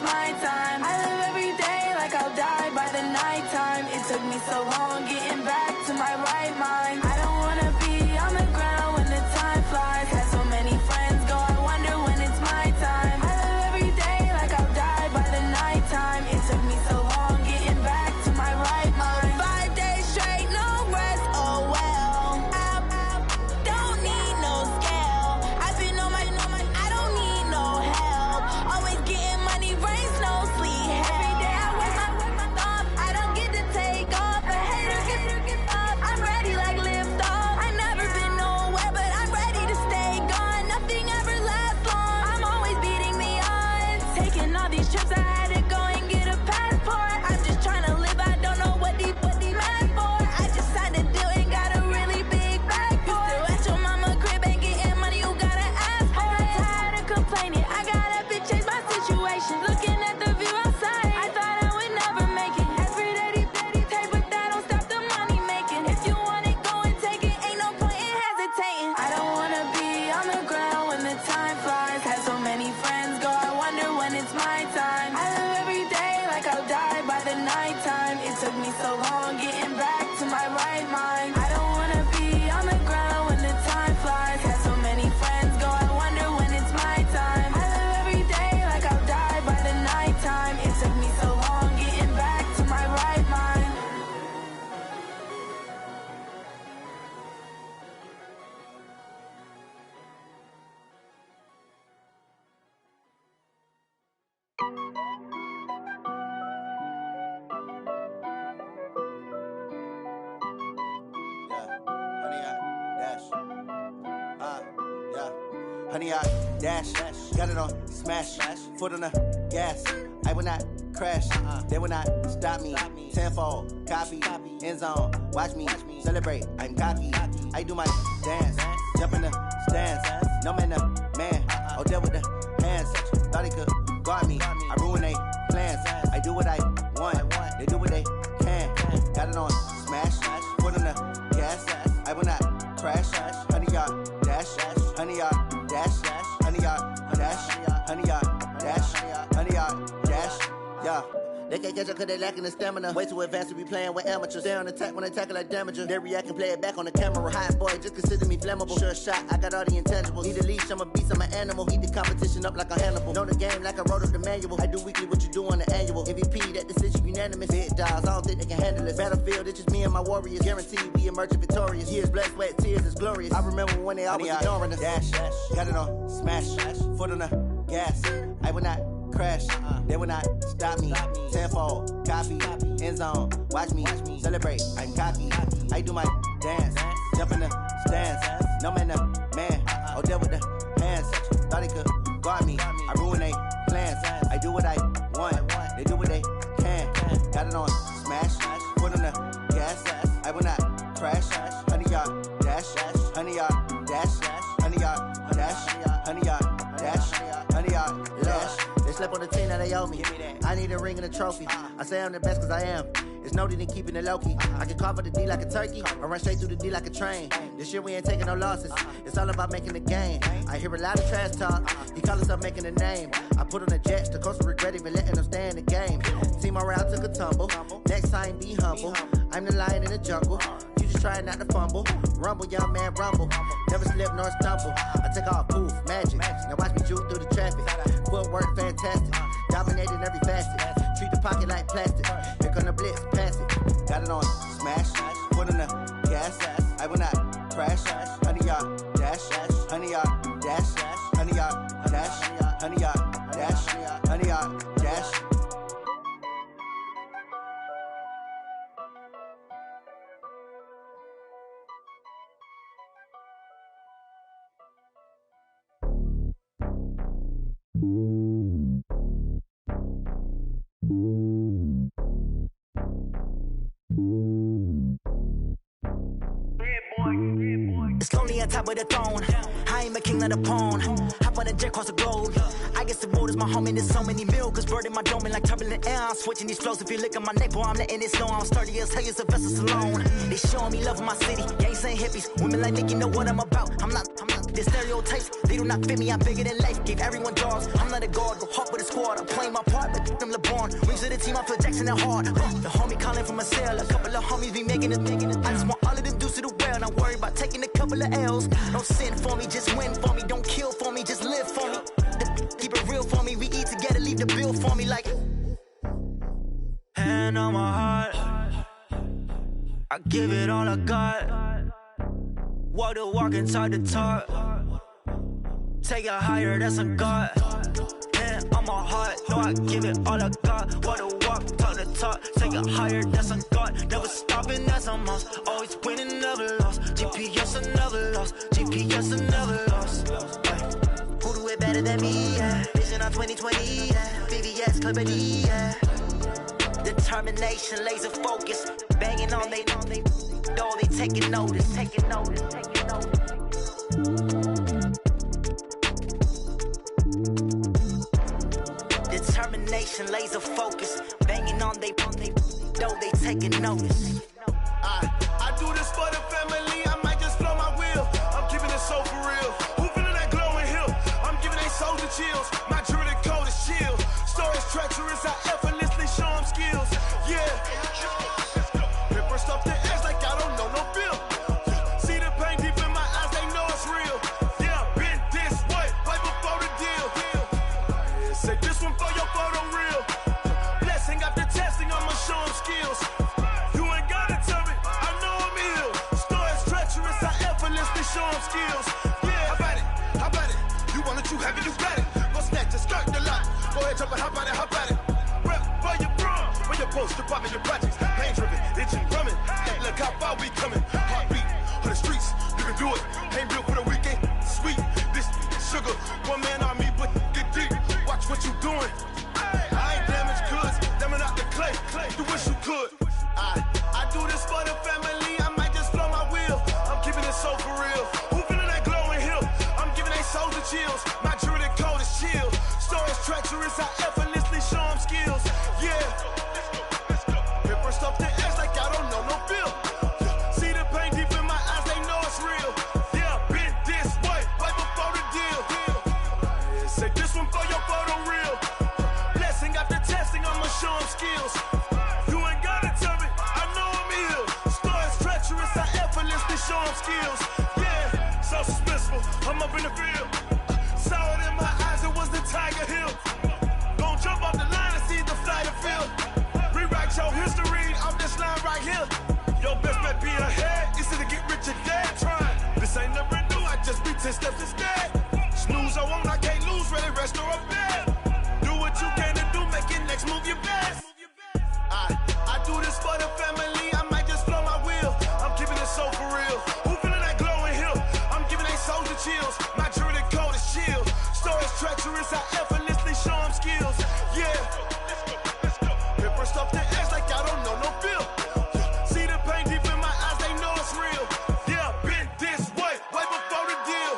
my time. I live every day like I'll die by the nighttime. It took me so long getting back to my right mind. I don't wanna be on the ground when the time flies. Had so many friends go, I wonder when it's my time. I live every day like I'll die by the nighttime. It took me so long getting back to my right mind. 5 days straight, no rest, oh well. I don't need no scale. I've been on my, I don't need no help. Always getting money, rain, snow, sleet. Every day I work my thumb. I don't get to take off. A hater get up. I'm ready like lift off. I've never been nowhere, but I'm ready to stay gone. Nothing ever lasts long. I'm always beating the odds. Taking all these trips, I had to go and get a passport. I'm just trying to live. I don't know what the mad for. I just signed a deal and got a really big bag for it. Still at your mama crib and getting money, you gotta ask for it. Tired of complaining, I got up and changed my situation. Looking at the view outside, I thought I would never make it. Every day they take, but that don't stop the money making. If you want it, go and take it. Ain't no point in hesitating. I don't wanna be on the ground when the time flies. Had so many friends go, I wonder when it's my time. I live every day like I'll die by the nighttime. It took me so long getting back to my right mind. I don't wanna be on the ground when the time flies. Had so many friends go, I wonder when it's my time. I live every day like I'll die by the nighttime. It took me so long getting back to my right mind. Honey, I dash, got it on smash, foot on the gas. I will not crash, they will not stop me. Tenfold, copy, end zone, watch me celebrate. I'm cocky, I do my dance, jump in the stands. No man, the man, oh, there with the hands. Thought he could guard me, I ruin they plans. I do what I want, they do what they can. Got it on smash, foot on the gas. I will not crash, honey, y'all dash, honey, y'all dash, honey, y'all dash, honey, y'all dash, honey, y'all dash, yeah. They can't catch up cause they lacking the stamina. Way too advanced to be playing with amateurs. Stay on attack when they tackle like damager. They react and play it back on the camera. Hot boy, just consider me flammable. Sure shot, I got all the intangibles. Need a leash, I'm a beast, I'm an animal. Heat the competition up like a Hannibal. Know the game like I wrote up the manual. I do weekly what you do on the annual. MVP, that decision unanimous. Big dogs, I don't think they can handle it. Battlefield, it's just me and my warriors. Guaranteed we emerging victorious. Years, blood, sweat, tears, it's glorious. I remember when they always ignoring us. Dash, got it on smash, foot on the gas. I will not crash, they will not stop me. Tenfold, copy, end zone, watch me celebrate. I'm cocky, I do my dance, jump in the stands. No man, the man, oh, there with the hands. Thought he could guard me, I ruin they plans. I do what I want, they do what they can. Got it on smash, foot on the gas. I will not crash, honey, y'all dash, honey, y'all dash, honey, y'all dash, honey, y'all dash, honey, y'all dash. They slept on the team that they owe me. I need a ring and a trophy. I say I'm the best cause I am. It's no need in keeping it low-key. I can carve for the D like a turkey, or run straight through the D like a train. This year we ain't taking no losses. It's all about making the game. I hear a lot of trash talk. He call himself making a name. I put on the jets, the coach will regret even letting them stay in the game. Team morale took a tumble. Next time be humble. I'm the lion in the jungle. You just trying not to fumble. Rumble, young man, rumble. Never slip nor stumble. I take off, poof, magic. Now watch me juke through the traffic. Footwork fantastic. Dominating every facet. Treat the pocket like plastic. Here come the blitz, pass it. Got it on smash. Foot on the gas. I will not crash. Honey, y'all dash. Honey, y'all dash. Honey, y'all dash. Honey, y'all dash. Honey, y'all dash. It's lonely on top of the throne. I ain't a king of the pawn. Hop on a jet across the globe. I guess the road is my home and there's so many milkers burning my dome like turbulent air. I'm switching these flows. If you look at my neck, boy, I'm letting it slow. I'm sturdy as hell, it's a vessel alone. They showing me love in my city. Gangs ain't hippies. Women like Nicki know what I'm about. I'm not The stereotypes, they do not fit me, I'm bigger than life. Gave everyone dogs, I'm not a guard, go hard with a squad. I'm playing my part, but I'm LeBron. Wings of the team, I feel Jackson and hard. The homie calling from a cell, a couple of homies be making it. I just want all of them dudes to the well, not worry about taking a couple of L's. Don't sin for me, just win for me. Don't kill for me, just live for me. Keep it real for me, we eat together, leave the bill for me like. Hand on my heart, I give it all I got. Walk the walk and talk the talk. Take it higher, that's a God. Hand on my heart, no, I give it all I got. Walk the walk, talk the talk. Take it higher, that's a God. Never stopping, that's a must. Always winning, never lost. GPS, I never lost. GPS, I never lost. Who do it better than me? Yeah. Vision on 2020, yeah. VVS, Clarity, yeah. Determination, laser focus, banging on they door, they taking notice. Determination, laser focus, banging on they door, they taking notice. I do this for the family, I might just blow my wheel. I'm keeping it so for real. Who feeling that glowing hill? I'm giving they soldier chills. My jewelry code is chill. Stories treacherous, I effortlessly show them skills. Yeah. Paper stuff the edge like I don't know no bill. See the pain deep in my eyes, they know it's real. Yeah, been this way, right before the deal. Say this one for your photo real. Blessing after testing, I'ma show them skills. You ain't gotta tell me, I know I'm ill. Stories treacherous, I effortlessly show them skills. Yeah, how about it? You want it, you have it, you got it. Go snatch a skirt the lot. Go ahead, jump it, how about it? Rep for your bro, where your post, department, your projects. Pain driven, itching, drumming. Hey, look how far we coming. Heartbeat on the streets, you can do it. Ain't built for the weekend, sweet. This sugar, one man army, but get deep. Watch what you doing. I ain't damaged goods, damn out the clay. You wish you could. I do this for the family, I might just blow my wheel. I'm keeping it so for real. Who feeling that glowing hill? I'm giving they soldier chills. My jewelry code is chill. Stories treacherous, I effortlessly show them skills. Yeah. Paper stuff the edge like I don't know no bill. See the pain deep in my eyes, they know it's real. Yeah, been this way, right before the deal. Say this one for your photo real. Blessing after testing, I'ma show them skills. You ain't gotta tell me, I know I'm ill. Stories treacherous, I effortlessly show them skills. Yeah, so suspenseful, I'm up in the field. Saw it in my eyes, it was the Tiger Hill. Don't jump off the line and see the flight of field. Rewrite your history off this line right here. Your best bet be ahead, instead of get rich or dead trying. This ain't never new, I just be 10 steps instead. Snooze I won't, I can't lose, ready, rest or a bed. Do what you can to do, make it next move your best. I do this for the family, I might just blow my wheel. I'm keeping it so for real. Who feeling that glowing hill? I'm giving they soldier chills. My jewelry code is chill. Stories treacherous, I effortlessly show them skills. Yeah. Paper stuff the edge like I don't know no bill. See the pain deep in my eyes, they know it's real. Yeah, been this way, right before the deal.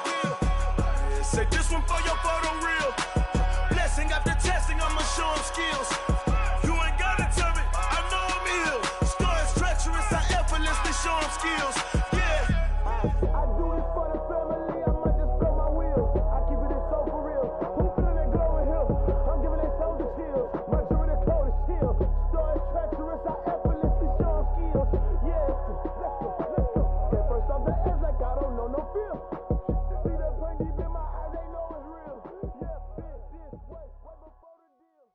Say this one for your photo real. Blessing after testing, I'ma show them skills. You ain't gotta tell me, I know I'm ill. Stories treacherous, I effortlessly show them skills. Yeah. I do this for the family, I might just blow my wheel. I keep it so for real. Who feeling that glowing hill? I'm giving they soldier chills. My jewelry code is chill. Stories treacherous, I effortlessly show them skills. Yeah, let's go. Get first off the edge like I don't know no feel. See that pain deep in my eyes, they know it's real. Yeah, been this way, right before the deal.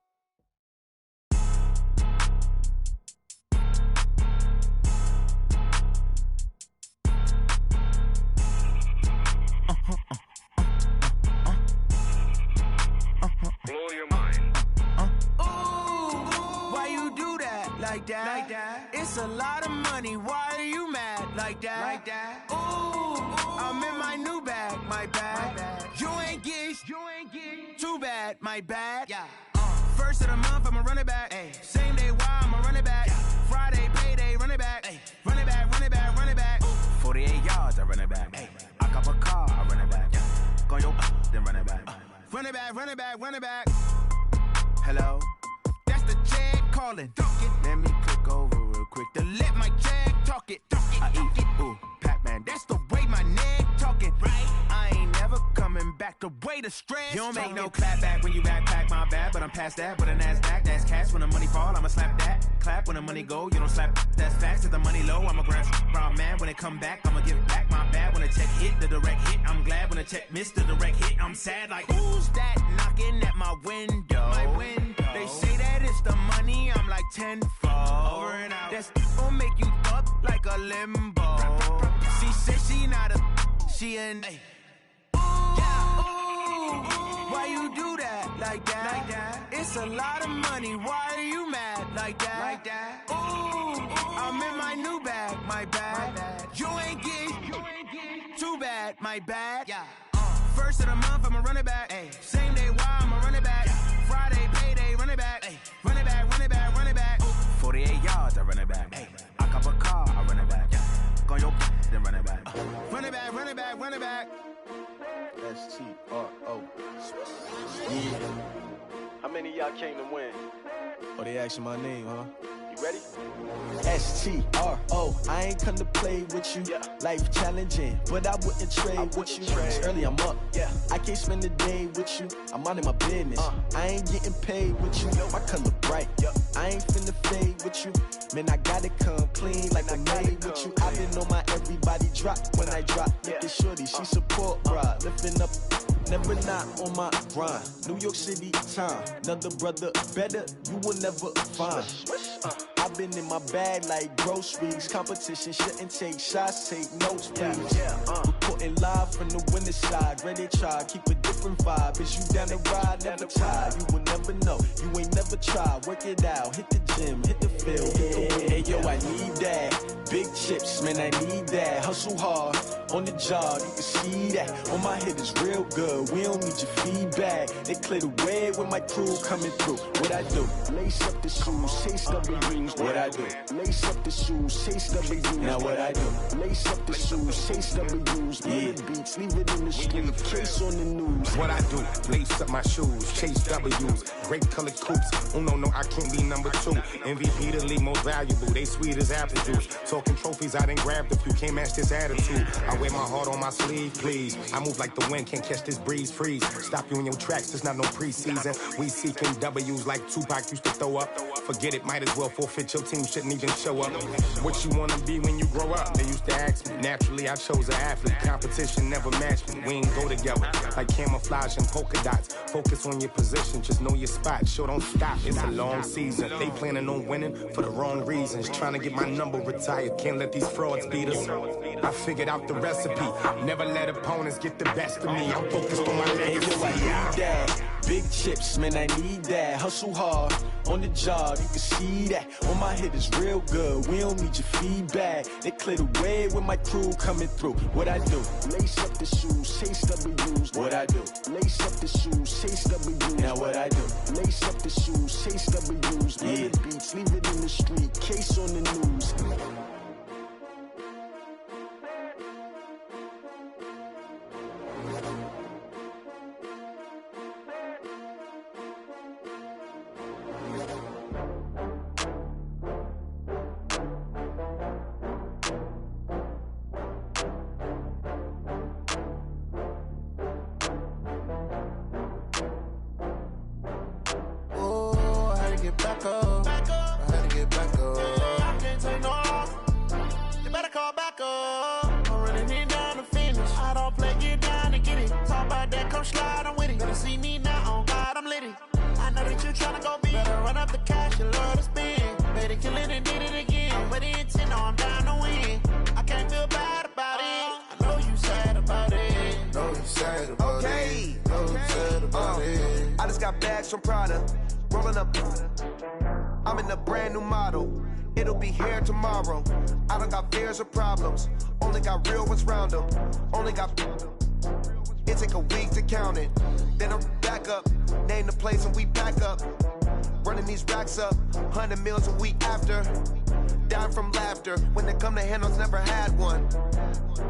Blow your mind. Why you do that? Like that? It's a lot of money. Why are you mad? Like that? Ooh, I'm in my new bag. My bad. You ain't get. Too bad. My bad. Yeah. First of the month, I'ma run it back. Ay. Same day, why I'ma run it back. Friday, payday, run it back. Ay. Run it back. 48 yards, I run it back. Ay. I cop a car, I run it back. Go yo, then run it back. Run it back. Hello? That's the Jag calling. Let me click over real quick to let my Jag talk it. I eat, ooh, Pac-Man. That's the way my neck talking. Right? I ain't never the stress. You don't make no clap back when you backpack, my bad, but I'm past that. With a NASDAQ, that's cash. When the money fall, I'ma slap that. Clap when the money go, you don't slap. That's facts. If the money low, I'ma grab brown man. When it come back, I'ma give back my bad. When the check hit, the direct hit, I'm glad. When the check missed the direct hit, I'm sad. Like, who's that knocking at my window? They say that it's the money, I'm like tenfold. Over and out. That's gon' make you up like a limbo. She said she not a, she an. Ooh, why you do that like that? It's a lot of money, why are you mad like that? Ooh, I'm in my new bag, my bad. You ain't get too bad, my bad. First of the month, I'ma run it back. Same day, why I'ma run it back. Friday, payday, run it back. Run it back, run it back, run it back. 48 yards, I run it back. I cop a car, I run it back. Go on your then run it back. Run it back, run it back, run it back. STRO. Yeah. How many of y'all came to win? Oh, they asking my name, huh? You ready? STRO. I ain't come to play with you. Life challenging, but I wouldn't trade with you. Early I'm up. I can't spend the day with you. I'm minding my business. I ain't getting paid with you. My color bright. I ain't finna fade with you. Man, I gotta come clean like I made with you. I been on my everybody drop when I drop. Look at shorty, she support, bruh. Lifting up. Never not on my grind. New York City time. Another brother better, you will never find. I've been in my bag like groceries. Competition shouldn't take shots, take notes, please. Reporting live from the winning side. Ready to try, keep a different vibe. Is you down the ride, never tired. You will never know, you ain't never tried. Work it out, hit the gym, hit the field, hit the wind. Hey yo, I need that. Big chips, man, I need that. Hustle hard, on the job, you can see that. On my head is real good, we don't need your feedback. They clear the way when my crew coming through. What I do? Lace up the shoes, chase W's. What I do? Lace up the shoes, chase W's. Now what I do? Lace up the shoes, chase W's. Yeah, beats, leave it in the street, case on the news. What I do? Lace up my shoes, chase W's. Great colored coops. Oh no, I can't be number 2. MVP the league most valuable. They sweet as apple juice. Talking trophies, I done grabbed a few. Can't match this attitude. I wear my heart on my sleeve, please. I move like the wind, can't catch this breeze. Freeze. Stop you in your tracks. There's not no preseason. We seeking W's like Tupac used to throw up. Forget it, might as well forfeit. Your team shouldn't even show up. What you wanna be when you grow up? They used to ask me. Naturally, I chose an athlete. Competition never matched me. We ain't go together like camouflage and polka dots. Focus on your position, just know your spot. Sure, don't stop. It's a long season. They planning on winning for the wrong reasons. Trying to get my number retired. Can't let these frauds beat us. I figured out the recipe. Never let opponents get the best of me. I'm focused on my legacy. I need that. Big chips, man, I need that. Hustle hard, on the job, you can see that. On my head is real good, we don't need your feedback. They clear the way when my crew coming through. What I do? Lace up the shoes, chase W's. What I do? Lace up the shoes, chase W's. Now what I do? Lace up the shoes, chase W's. Yeah, beats, leave it in the street, case on the news. From Prada, rolling up. I'm in a brand new model. It'll be here tomorrow. I don't got fears or problems. Only got real ones round them. Only got. It take a week to count it. Then I'm back up. Name the place and we back up. Running these racks up. 100 meals a week after. Dying from laughter. When they come to handles, never had one.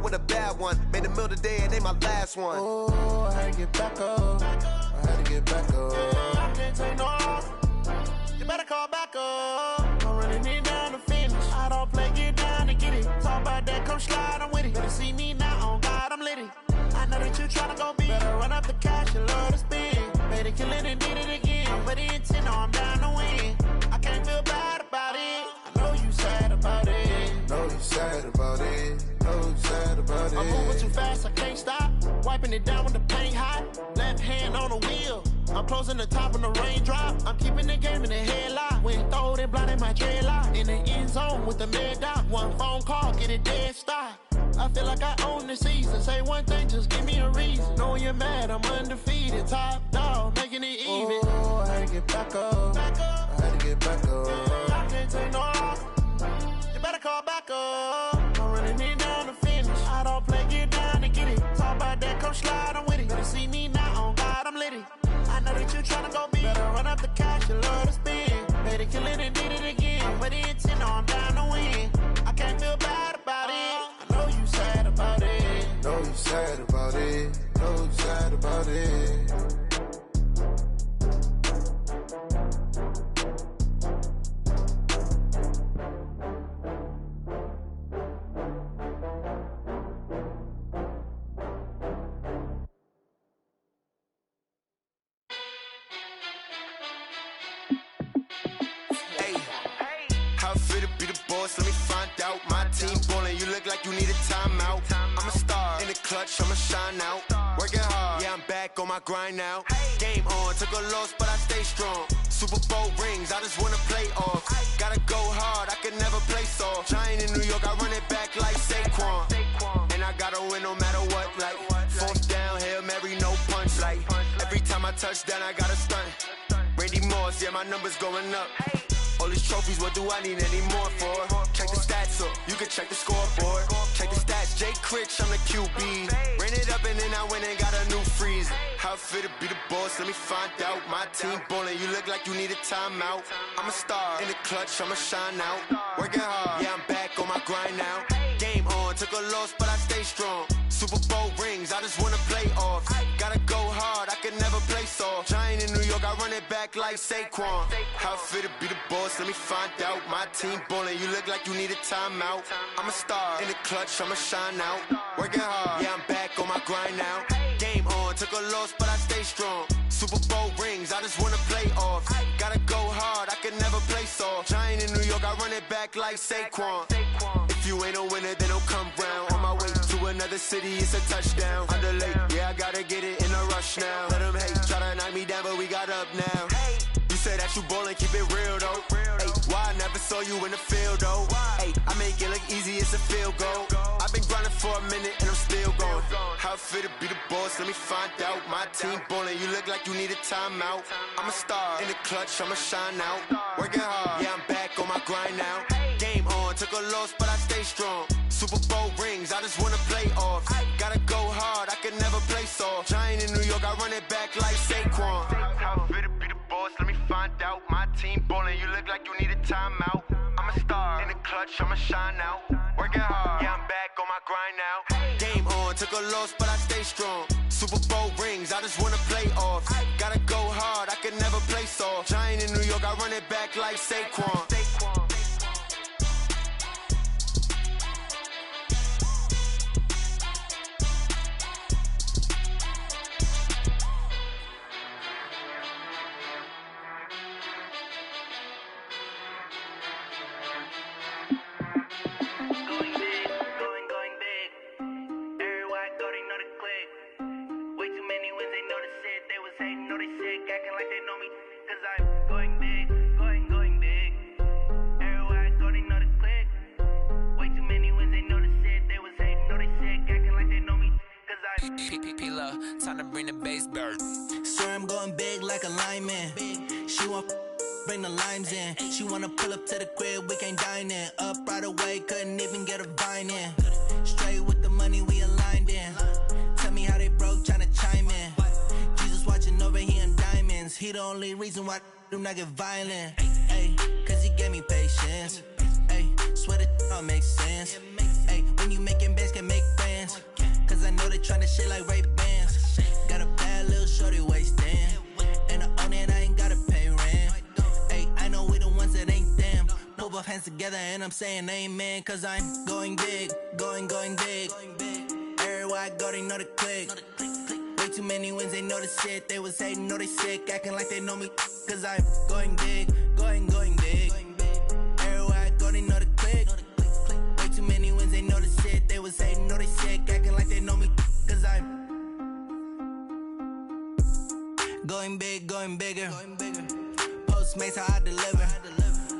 With a bad one. Made a meal today and ain't my last one. Oh, I had to get back up. I had to get back up. I can't take no loss. You better call back up. I'm running it down to finish. I don't play, get down to get it. Talk about that, come slide, I'm with it. Better see me now, on God, I'm litty. I know that you tryna go be. Better run up the cash you love to spin. Made it, kill it, and did it again. But the intent, I'm down to win. I can't feel bad about it. I know you sad about it. Know you sad about it. Know you sad about it. I'm moving too fast, I can't stop. Wiping it down when the paint hot. Left hand on the wheel. I'm closing the top when the raindrop. I'm keeping the game in the headlock. When throwed and blinded my dreadlock. In the end zone with the mad dot. One phone call, get it dead stop. I feel like I own the season. Say one thing, just give me a reason. Knowing you're mad, I'm undefeated. Top dog, making it even. Oh, I had to get back up. I had to get back up. I can't take no loss. You better call back up. I'm running it down to finish. I don't play, get down to get it. Talk about that, come slide, I'm with it. Better see me now, on God, I'm litty. I know that you tryna go big. Better run up the cash, you love to spin. Made it, kill it, and did it again. But the intent, no, I'm down to win. I can't feel bad about it. I know you sad about it. Know you sad about it. Know you sad about it. Let me find out. My team ballin', you look like you need a timeout. I'm a star in the clutch, I'ma shine out. Working hard, yeah, I'm back on my grind now. Game on, took a loss, but I stay strong. Super Bowl rings, I just wanna play off. Gotta go hard, I can never play soft. Giant in New York, I run it back like Saquon. And I gotta win no matter what, like fourth down, Hail Mary, no punch. Like every time I touch down, I gotta stunt. Randy Moss, yeah, my numbers going up. All these trophies, what do I need any more for? Check the stats up, you can check the scoreboard. Check the stats, Jay Critch, I'm the QB. Ran it up and then I went and got a new freeze. How it feel to be the boss, let me find out. My team ballin', you look like you need a timeout. I'm a star in the clutch, I'ma shine out. Working hard, yeah, I'm back on my grind now. Game on, took a loss, but I stay strong. Super Bowl rings, I just wanna play off. Gotta go hard, I can never play soft. Giant in New York, I run it back like Saquon. How it feel to be the boss, let me find out. My team ballin', you look like you need a timeout. I'm a star in the clutch, I'ma shine out. Working hard, yeah, I'm back on my grind now. Game on, took a loss, but I stay strong. Super Bowl rings, I just wanna play off. Gotta go hard, I can never play soft. Giant in New York, I run it back like Saquon. If you ain't a winner, then don't come round. On my way to another city, it's a touchdown. Underlay, yeah, I gotta get it in a rush now. Let them hate, try to knock me down, but we got up now. You said that you ballin', keep it real though. Ay, why I never saw you in the field though? Ay, I make it look easy, it's a field goal. I've been grinding for a minute and I'm still going. How it feel to be the boss, let me find out. My team ballin', you look like you need a timeout. I'm a star in the clutch, I'ma shine out. Working hard, yeah, I'm back on my grind now. Game on, took a loss, but I stay strong. Super Bowl rings, I just wanna play off. Gotta go hard, I can never play soft. Giant in New York, I run it back like Saquon. How it feel to be the boss, let me find out. My team ballin', you look like you need a timeout. I'm a star in the clutch, I'ma shine out. Working hard, yeah, I'm back on my grind now. Game on, took a loss, but I stay strong. Super Bowl rings, I just wanna play off. Gotta go hard, I can never play soft. Giant in New York, I run it back like Saquon. Time to bring the bass back. Sir, I'm going big like a lineman. She want bring the limes in. She wanna pull up to the crib, we can't dine in. Up right away, couldn't even get a vine in. Straight with the money we aligned in. Tell me how they broke, tryna chime in. Jesus watching over here in diamonds. He the only reason why I do not get violent. Ay, cause he gave me patience. Ay, swear that all makes sense. Ay, when you making bands, can make friends. Cause I know they tryna shit like Ray-Bans. Got a bad little shorty wasting. And I own it, I ain't gotta pay rent. Ay, I know we the ones that ain't them. Put both hands together and I'm saying amen. Cause I'm going big, going big. Everywhere I go, they know the click. Way too many wins, they know the shit. They was hating, know they sick, acting like they know me. Cause I'm going big, going big. Everywhere I go, they know the click. Way too many wins, they know the shit. They was hating, know they sick, acting like they know me. Cause I'm going big, going bigger. Postmates, how I deliver.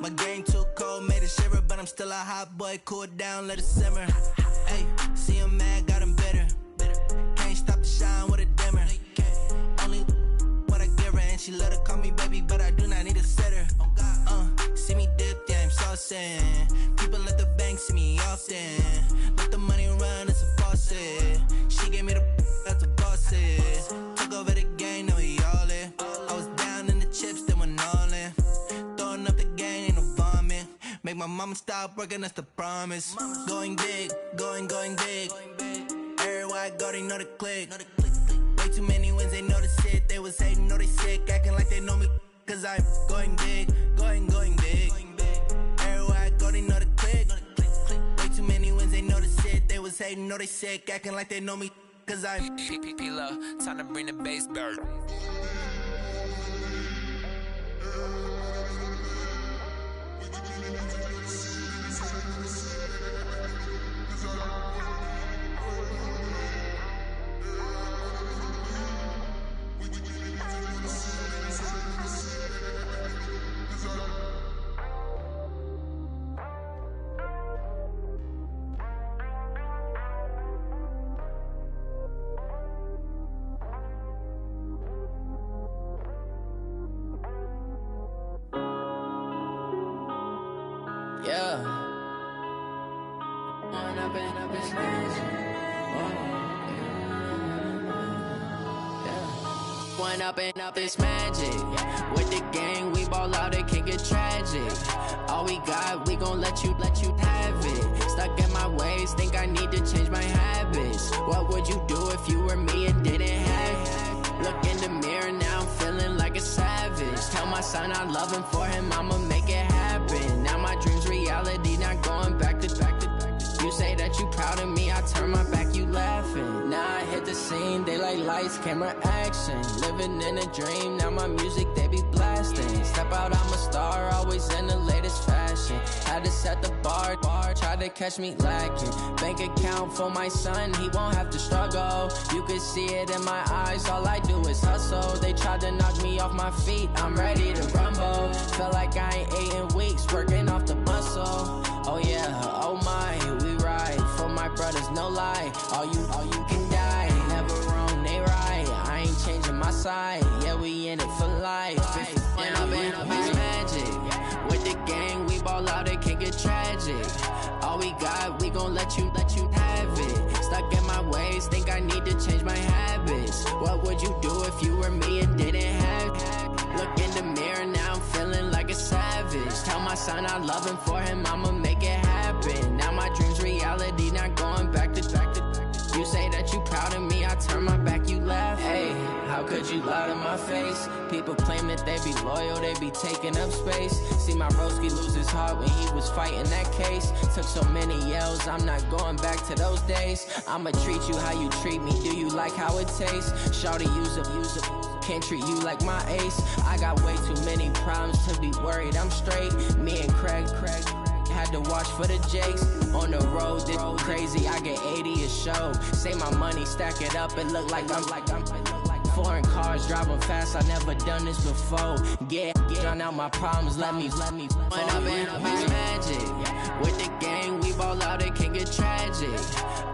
My game too cold, made it shiver, but I'm still a hot boy. Cool down, let it simmer. Hey, see him mad, got him bitter. Can't stop the shine with a dimmer. Only what I give her, and she let her call me baby, but I do not need a sitter. See me dip, yeah, I'm saucing. People at the bank see me often. Let the money run, it's a faucet. She gave me the that's a boss is. Took over the game, now we all in. I was down in the chips, then went all in. Throwing up the game, ain't no vomit. Make my mama stop working, that's the promise. Going big, going big. Everywhere I go, they know the click. Way too many wins, they know the shit. They was hating, know they sick, acting like they know me. Cause I'm going big, going big. Everywhere I go, they know the click. Way too many wins, they know the shit. They was hating, know they sick, acting like they know me. Cause I'm P-Lo, time to bring the bass back. Yeah. One up and up, it's magic. With the gang, we ball out, it can get tragic. All we got, we gon' let you have it. Stuck in my ways, think I need to change my habits. What would you do if you were me and didn't have it? Look in the mirror, now I'm feeling like a savage. Tell my son I love him, for him I'ma make it happen. Now my dream's reality, not going back to. You say that you proud of me, I turn my back, you laughing. Now I hit the scene, they like lights, camera, action. Living in a dream, now my music, they be blasting. Step out, I'm a star, always in the latest fashion. Had to set the bar, try to catch me lacking. Bank account for my son, he won't have to struggle. You can see it in my eyes, all I do is hustle. They tried to knock me off my feet, I'm ready to rumble. Felt like I ain't ate in weeks, working off the muscle. Oh yeah, oh my, we ride for my brothers, no lie. All you can die, never wrong, they right. I ain't changing my side, yeah, we in it for life. When up and up, it's magic. With the gang, we ball out, it can get tragic. All we got, we gon' let you have it. Stuck in my ways, think I need to change my habits. What would you do if you were me and didn't have it? Look in the mirror, now I'm feeling like a savage. Tell my son I love him, for him I'ma make it happen. Now my dream's reality, not going back to. You say that you proud of me, I turn my back, you laugh. Hey, how could you lie to my face? People claim that they be loyal, they be taking up space. See my broski lose his heart when he was fighting that case. Took so many yells, I'm not going back to those days. I'ma treat you how you treat me, do you like how it tastes? Shawty, use it. Can't treat you like my ace. I got way too many problems to be worried, I'm straight. Me and Craig had to watch for the Jakes. On the road, this crazy, I get 80 a show. Say my money, stack it up, it look like I'm foreign cars, driving fast, I never done this before. Get drown out my problems, let me When up and up, it's magic. With the gang, we ball out, it can get tragic.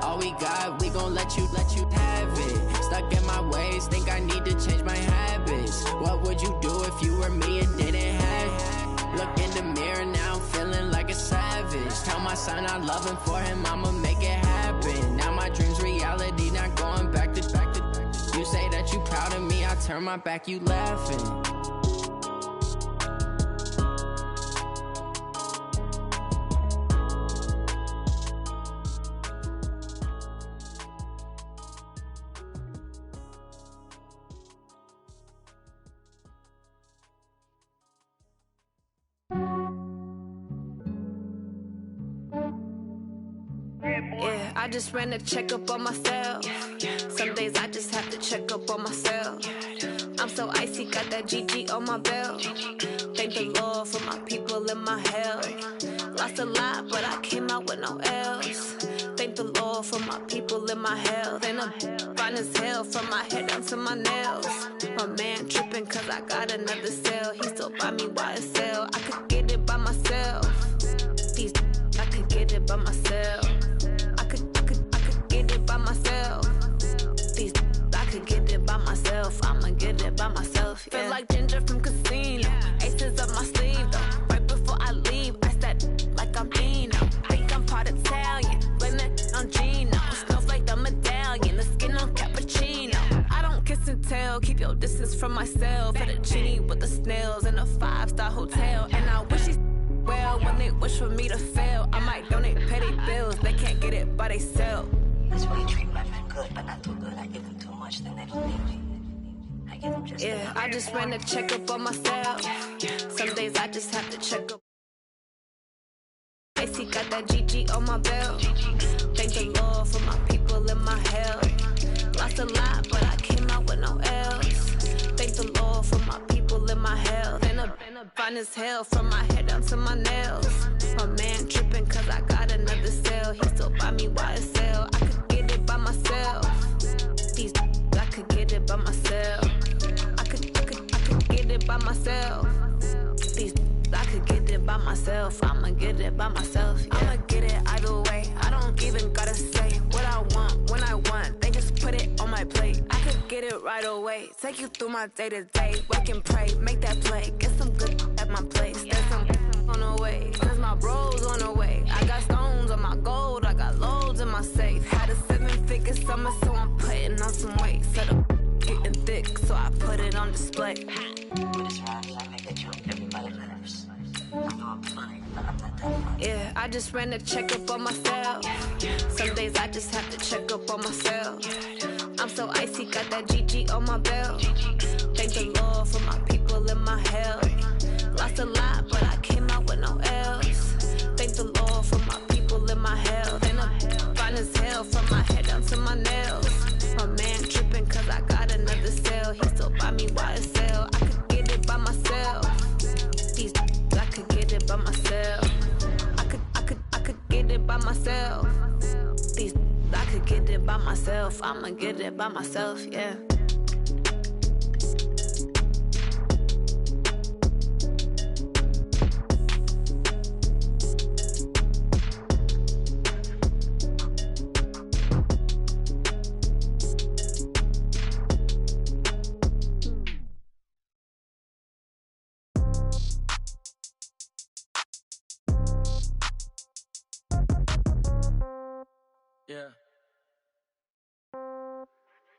All we got, we gon' let you have it. Stuck in my ways, think I need to change my habits. What would you do if you were me and didn't have it? Look in the mirror, now I'm feeling like a savage. Tell my son I love him, for him I'ma make it happen. Now my dream's reality, not going back to. You say that you proud of me, I turn my back, you laughing. Yeah. Yeah, I just ran a checkup on myself. Some days I just have to check up on myself. I'm so icy, got that GG on my belt. Thank the Lord for my people and my health. Lost a lot, but I came out with no L's. Thank the Lord for my people and my health. And I'm fine as hell from my head down to my nails. My man tripping cause I got another cell. He still buy me YSL. I could get it by myself. These I could get it by myself. I could get it by myself. These I could get it by myself. I'ma get it by myself. Yeah. Feel like Ginger from Casino. Aces up my sleeve though. Right before I leave, I said like I'm Dino. Think I'm part Italian. Blame it on Gino. Snowflake the medallion. The skin on cappuccino. I don't kiss and tell. Keep your distance from myself. At a genie with the snails in a 5-star hotel. And I wish he's well when they wish for me to fail. I might donate petty bills. They can't get it by they sell. That's why you treat women good, but not too good. I give them too much, then they don't need me. I give them just yeah, I just ran a checkup on myself. Some days I just have to check up. Icy got that GG on my belt. Thank the Lord for my people and my health. Lost a lot, but I came out with no L's. Thank the Lord for my people and my health. And I'm fine as hell from my head down to my nails. My man tripping cause I got another cell. He still buy me YSL. I could get it by myself. These I could get it by myself. I could get it by myself. These I could get it by myself. I'ma get it by myself. Yeah. I'ma get it either way. I don't even gotta say what I want when I want. They just put it on my plate. I could get it right away. Take you through my day to day. Work and pray, make that play. Get some good at my place. There's some on the way. Cause my bros on the way. I got stones on my gold. I got loads in my safe. Had a 7-figure summer, so I'm putting on some weight. Set up getting thick, so I put it on display. With this rhymes, I make a joke, everybody laughs. I know I'm funny, but I'm not that funny. Yeah, I just ran a checkup on myself. Some days I just have to check up on myself. I'm so icy, got that GG on my belt. Thank the Lord for my people and my health. Lost a lot, but I came out with no L's. Thank the Lord for my people and my health. And I'm fine as hell from my head down to my nails. My man tripping cause I got another cell. He still buy me YSL. I could get it by myself. These I could get it by myself. I could get it by myself. These I could get it by myself. I'ma get it by myself, yeah. Yeah.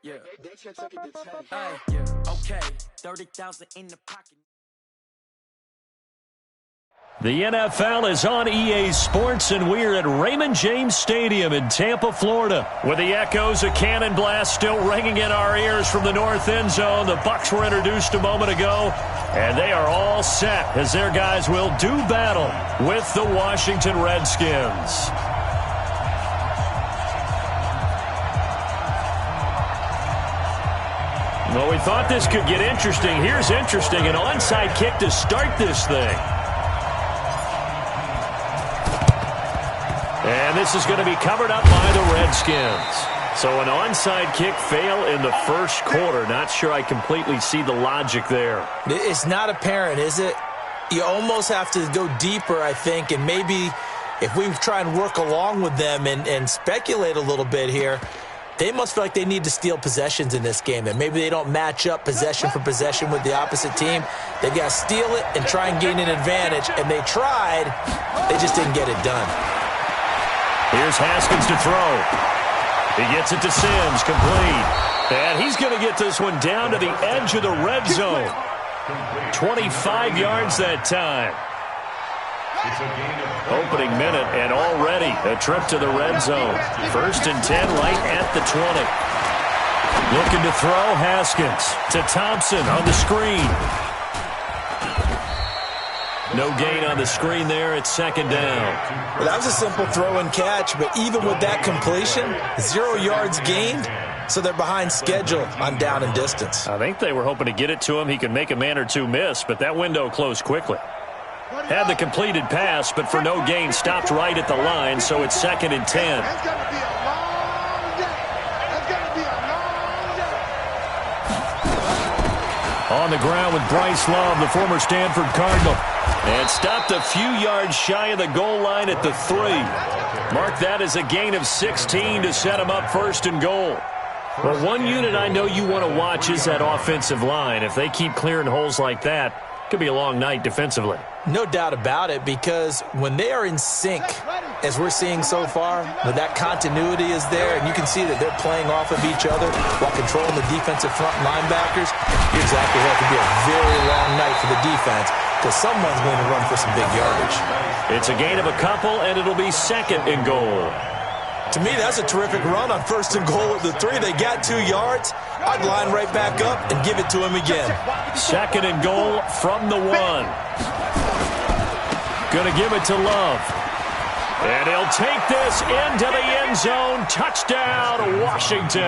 Yeah. That's your ticket to 10. Hey, yeah. Okay. 30,000 in the pocket. The NFL is on EA Sports, and we're at Raymond James Stadium in Tampa, Florida. With the echoes of Cannon Blast still ringing in our ears from the north end zone, the Bucs were introduced a moment ago, and they are all set as their guys will do battle with the Washington Redskins. Well, we thought this could get interesting. Here's interesting, an onside kick to start this thing. And this is going to be covered up by the Redskins. So an onside kick fail in the first quarter. Not sure I completely see the logic there. It's not apparent, is it? You almost have to go deeper, I think, and maybe if we try and work along with them and speculate a little bit here, they must feel like they need to steal possessions in this game, and maybe they don't match up possession for possession with the opposite team. They've got to steal it and try and gain an advantage, and they tried. They just didn't get it done. Here's Haskins to throw. He gets it to Sims, complete. And he's going to get this one down to the edge of the red zone. 25 yards that time. Opening minute, and already a trip to the red zone. 1st and 10, right at the 20. Looking to throw, Haskins to Thompson on the screen. No gain on the screen there. It's second down. Well, that was a simple throw and catch, but even with that completion, 0 yards gained, so they're behind schedule on down and distance. I think they were hoping to get it to him. He could make a man or two miss, but that window closed quickly. Had the completed pass, but for no gain, stopped right at the line, so it's second and 10. It's going to be a long day. It's going to be a long day. On the ground with Bryce Love, the former Stanford Cardinal. And stopped a few yards shy of the goal line at the 3. Mark that as a gain of 16 to set him up first and goal. Well, one unit I know you want to watch is that offensive line. If they keep clearing holes like that, it could be a long night defensively. No doubt about it, because when they are in sync, as we're seeing so far, when that continuity is there, and you can see that they're playing off of each other while controlling the defensive front linebackers, you're exactly right. It could be a very long night for the defense, because someone's going to run for some big yardage. It's a gain of a couple, and it'll be second and goal. To me, that's a terrific run on first and goal at the 3. They got 2 yards. I'd line right back up and give it to him again. Second and goal from the 1. Going to give it to Love. And he'll take this into the end zone. Touchdown, Washington.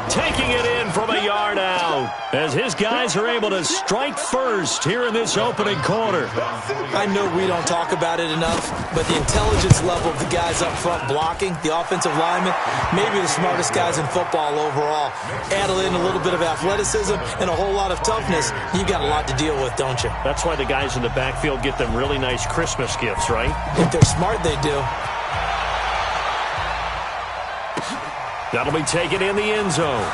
Taking it in from a yard out as his guys are able to strike first here in this opening quarter. I know we don't talk about it enough, but the intelligence level of the guys up front blocking, the offensive linemen, maybe the smartest guys in football overall. Add in a little bit of athleticism and a whole lot of toughness, you've got a lot to deal with, don't you? That's why the guys in the backfield get them really nice Christmas gifts, right? If they're smart, they do. That'll be taken in the end zone.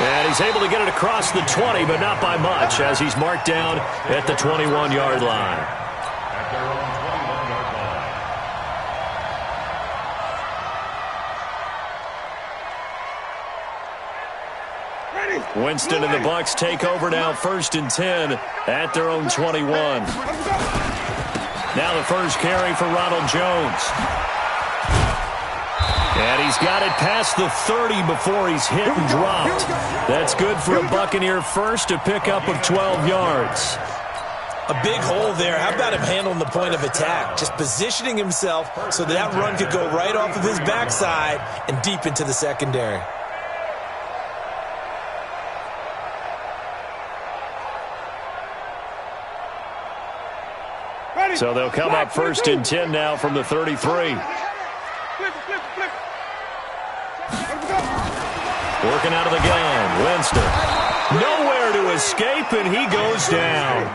And he's able to get it across the 20, but not by much, as he's marked down at the 21-yard line. Winston and the Bucs take over now, first and 10 at their own 21. Now the first carry for Ronald Jones. And he's got it past the 30 before he's hit and dropped. That's good for a Buccaneer first, a pickup of 12 yards. A big hole there. How about him handling the point of attack? Just positioning himself so that run could go right off of his backside and deep into the secondary. So they'll come up first and 10 now from the 33. Working out of the gun, Winston. Nowhere to escape, and he goes down.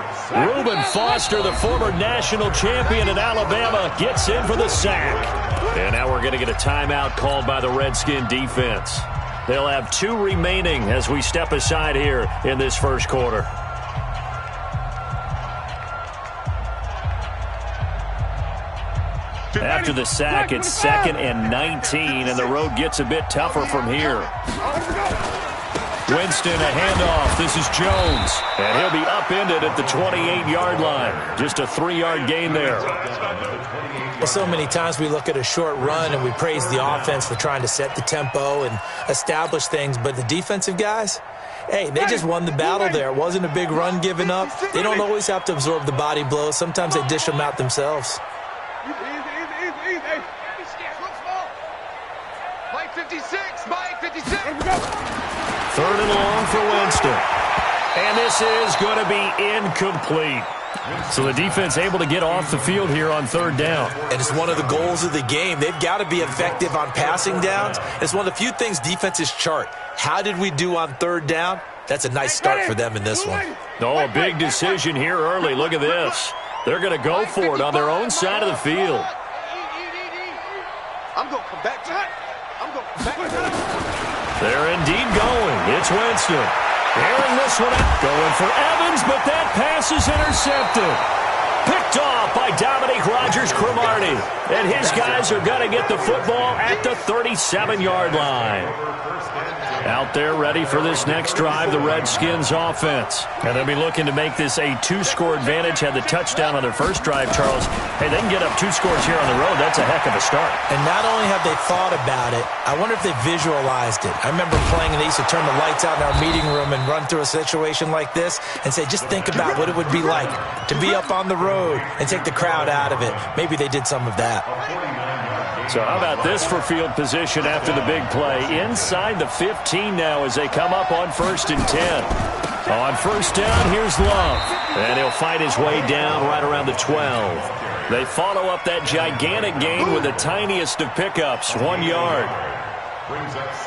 Reuben Foster, the former national champion in Alabama, gets in for the sack. And now we're going to get a timeout called by the Redskin defense. They'll have 2 remaining as we step aside here in this first quarter. After the sack, it's second and 19, and the road gets a bit tougher from here. Winston, a handoff. This is Jones, and he'll be upended at the 28-yard line. Just a 3-yard gain there. Well, so many times we look at a short run and we praise the offense for trying to set the tempo and establish things, but the defensive guys, hey, they just won the battle there. It wasn't a big run given up. They don't always have to absorb the body blows. Sometimes they dish them out themselves. Mike 56, Mike 56. Third and long for Winston. And this is going to be incomplete. So the defense able to get off the field here on third down. And it's one of the goals of the game. They've got to be effective on passing downs. It's one of the few things defenses chart. How did we do on third down? That's a nice start for them in this one. Oh, a big decision here early. Look at this. They're going to go for it on their own side of the field. I'm going to come back to it. I'm going to come back to it. They're indeed going. It's Winston. Airing this one out. Going for Evans, but that pass is intercepted. Picked off by Dominique Rodgers-Cromartie. And his guys are going to get the football at the 37-yard line. Out there ready for this next drive, the Redskins offense. And they'll be looking to make this a 2-score advantage. Had the touchdown on their first drive, Charles. Hey, they can get up 2 scores here on the road. That's a heck of a start. And not only have they thought about it, I wonder if they visualized it. I remember playing and they used to turn the lights out in our meeting room and run through a situation like this and say, just think about what it would be like to be up on the road and take the crowd out of it. Maybe they did some of that. So how about this for field position after the big play? Inside the 15 now as they come up on 1st and 10. On first down, here's Love. And he'll fight his way down right around the 12. They follow up that gigantic gain with the tiniest of pickups, 1 yard.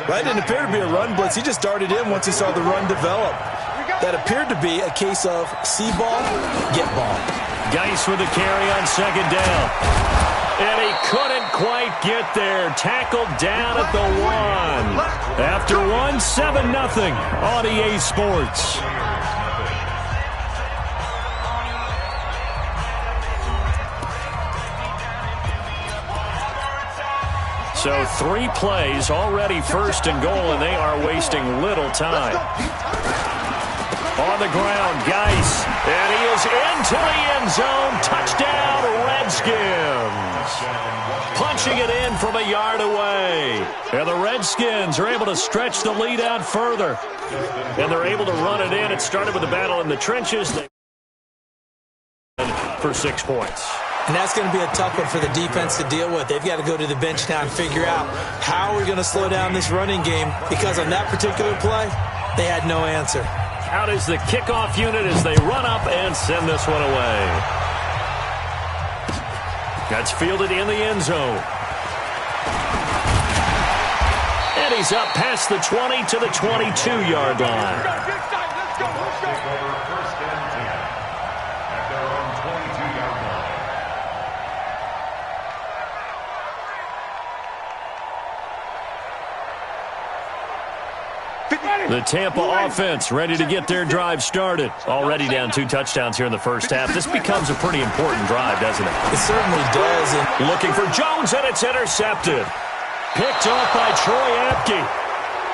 That didn't appear to be a run blitz. He just darted in once he saw the run develop. That appeared to be a case of see ball, get ball. Geis with the carry on 2nd down. And he couldn't quite get there. Tackled down at the 1. After 1, 7-0 on EA Sports. So 3 plays, already 1st and goal, and they are wasting little time. On the ground, Geis, and he is into the end zone. Touchdown, Redskins. Punching it in from a yard away. And the Redskins are able to stretch the lead out further. And they're able to run it in. It started with a battle in the trenches. For 6 points. And that's going to be a tough one for the defense to deal with. They've got to go to the bench now and figure out how we're going to slow down this running game, because on that particular play, they had no answer. Out is the kickoff unit as they run up and send this one away. That's fielded in the end zone. And he's up past the 20 to the 22-yard line. The Tampa offense ready to get their drive started. Already down 2 touchdowns here in the first half. This becomes a pretty important drive, doesn't it? It certainly does. And looking for Jones, and it's intercepted. Picked off by Troy Apke.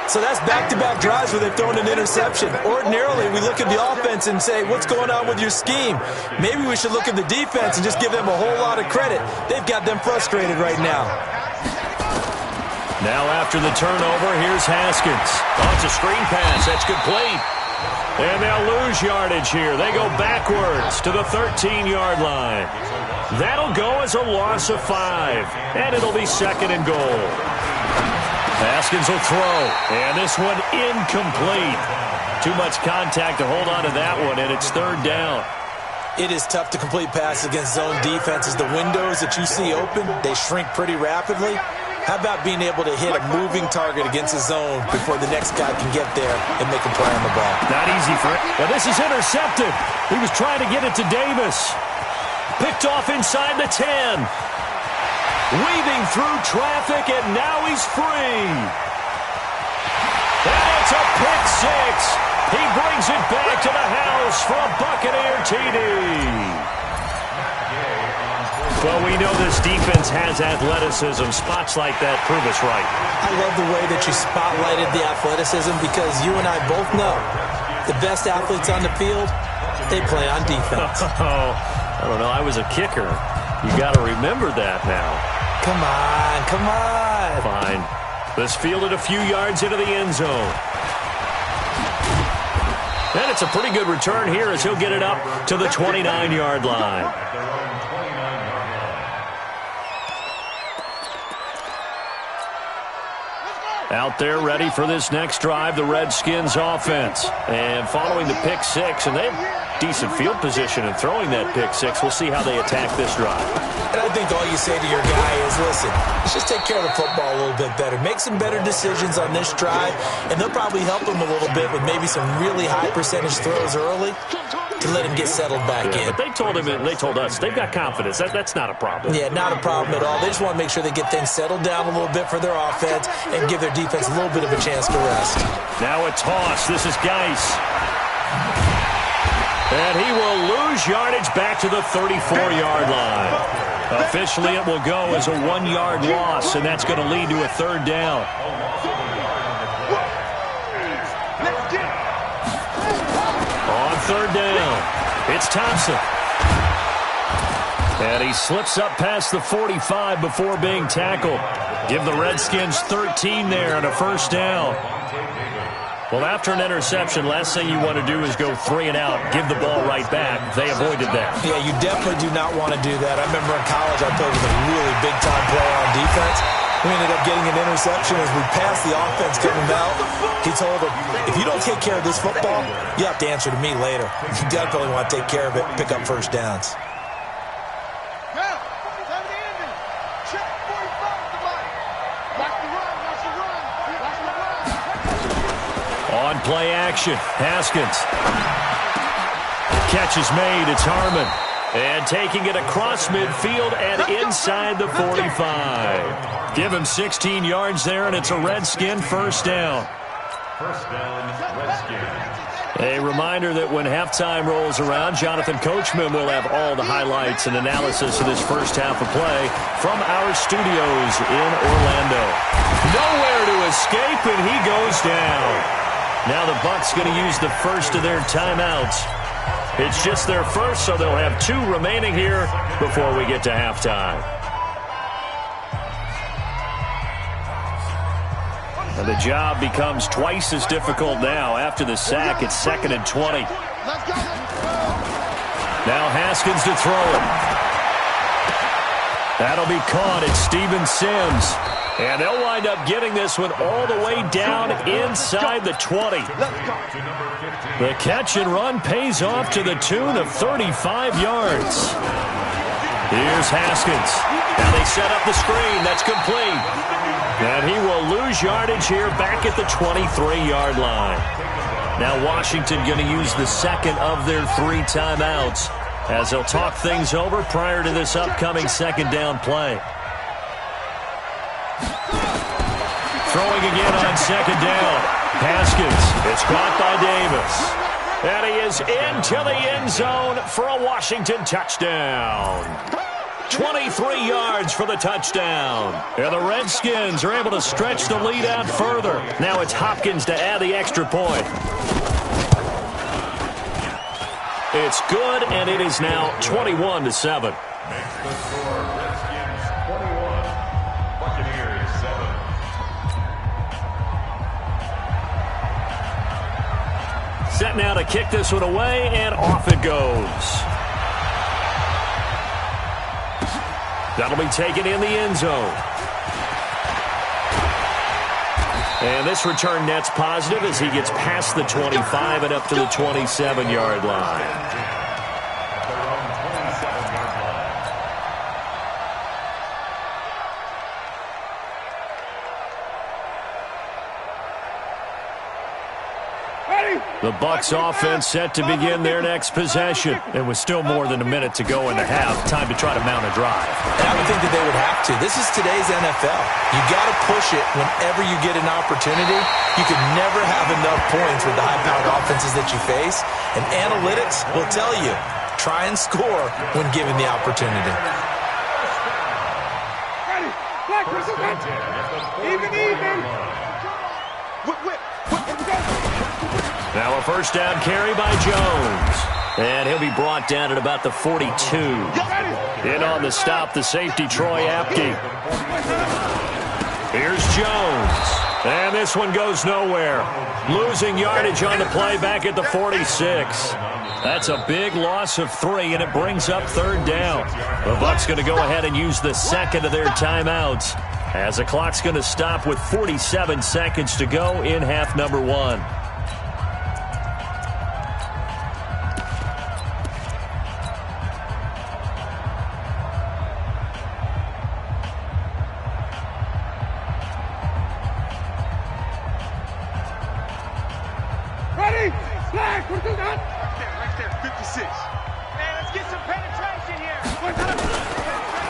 So that's back-to-back drives where they've thrown an interception. Ordinarily, we look at the offense and say, what's going on with your scheme? Maybe we should look at the defense and just give them a whole lot of credit. They've got them frustrated right now. Now after the turnover, here's Haskins. Oh, it's a screen pass. That's complete. And they'll lose yardage here. They go backwards to the 13-yard line. That'll go as a loss of 5. And it'll be 2nd and goal. Haskins will throw. And this one incomplete. Too much contact to hold on to that one, and it's 3rd down. It is tough to complete passes against zone defenses. The windows that you see open, they shrink pretty rapidly. How about being able to hit a moving target against a zone before the next guy can get there and make a play on the ball? Not easy for it. Well, this is intercepted. He was trying to get it to Davis. Picked off inside the 10. Weaving through traffic, and now he's free. And it's a pick 6. He brings it back to the house for a Buccaneer TD. Well, we know this defense has athleticism. Spots like that prove us right. I love the way that you spotlighted the athleticism, because you and I both know the best athletes on the field, they play on defense. Oh, I don't know. I was a kicker. You got to remember that now. Come on, come on. Fine. This fielded a few yards into the end zone. And it's a pretty good return here as he'll get it up to the 29-yard line. Out there ready for this next drive, the Redskins offense. And following the pick 6, and they have decent field position in throwing that pick 6. We'll see how they attack this drive. And I think all you say to your guy is, listen, let's just take care of the football a little bit better. Make some better decisions on this drive, and they'll probably help him a little bit with maybe some really high percentage throws early to let him get settled back in. But they told us they've got confidence. That's not a problem. Yeah, not a problem at all. They just want to make sure they get things settled down a little bit for their offense and give their defense a little bit of a chance to rest. Now a toss. This is Geis. And he will lose yardage back to the 34-yard line. Officially, it will go as a 1-yard loss, and that's going to lead to a 3rd down. third down. It's Thompson. And he slips up past the 45 before being tackled. Give the Redskins 13 there and a first down. Well, after an interception, last thing you want to do is go 3 and out, give the ball right back. They avoided that. Yeah, you definitely do not want to do that. I remember in college I played with a really big-time player on defense. We ended up getting an interception as we passed the offense coming out. He told him, if you don't take care of this football, you have to answer to me later. You definitely want to take care of it and pick up first downs. On play action, Haskins. Catch is made, it's Harmon. And taking it across midfield and inside the 45. Give him 16 yards there, and it's a Redskin first down. First down, Redskins. A reminder that when halftime rolls around, Jonathan Coachman will have all the highlights and analysis of this first half of play from our studios in Orlando. Nowhere to escape, and he goes down. Now the Bucs going to use the first of their timeouts. It's just their first, so they'll have 2 remaining here before we get to halftime. And the job becomes twice as difficult now. After the sack, it's 2nd and 20. Now Haskins to throw it. That'll be caught. It's Steven Sims. And they'll wind up getting this one all the way down inside the 20. The catch and run pays off to the tune of 35 yards. Here's Haskins. Now they set up the screen. That's complete. And he will lose yardage here back at the 23-yard line. Now Washington going to use the second of their 3 timeouts as they'll talk things over prior to this upcoming second down play. Throwing again on second down. Haskins. It's caught by Davis. And he is into the end zone for a Washington touchdown. 23 yards for the touchdown. And the Redskins are able to stretch the lead out further. Now it's Hopkins to add the extra point. It's good, and it is now 21-7. Makes the score Redskins 21, Buccaneers 7. Set now to kick this one away, and off it goes. That'll be taken in the end zone. And this return net's positive as he gets past the 25 and up to the 27-yard line. The Bucs offense set to begin their next possession. And with still more than a minute to go in the half, time to try to mount a drive. And I would think that they would have to. This is today's NFL. You got to push it whenever you get an opportunity. You can never have enough points with the high-powered offenses that you face. And analytics will tell you, try and score when given the opportunity. Even. Now a first down carry by Jones. And he'll be brought down at about the 42. In on the stop, the safety, Troy Apke. Here's Jones. And this one goes nowhere. Losing yardage on the play back at the 46. That's a big loss of 3, and it brings up third down. The Bucs going to go ahead and use the second of their timeouts as the clock's going to stop with 47 seconds to go in half number 1.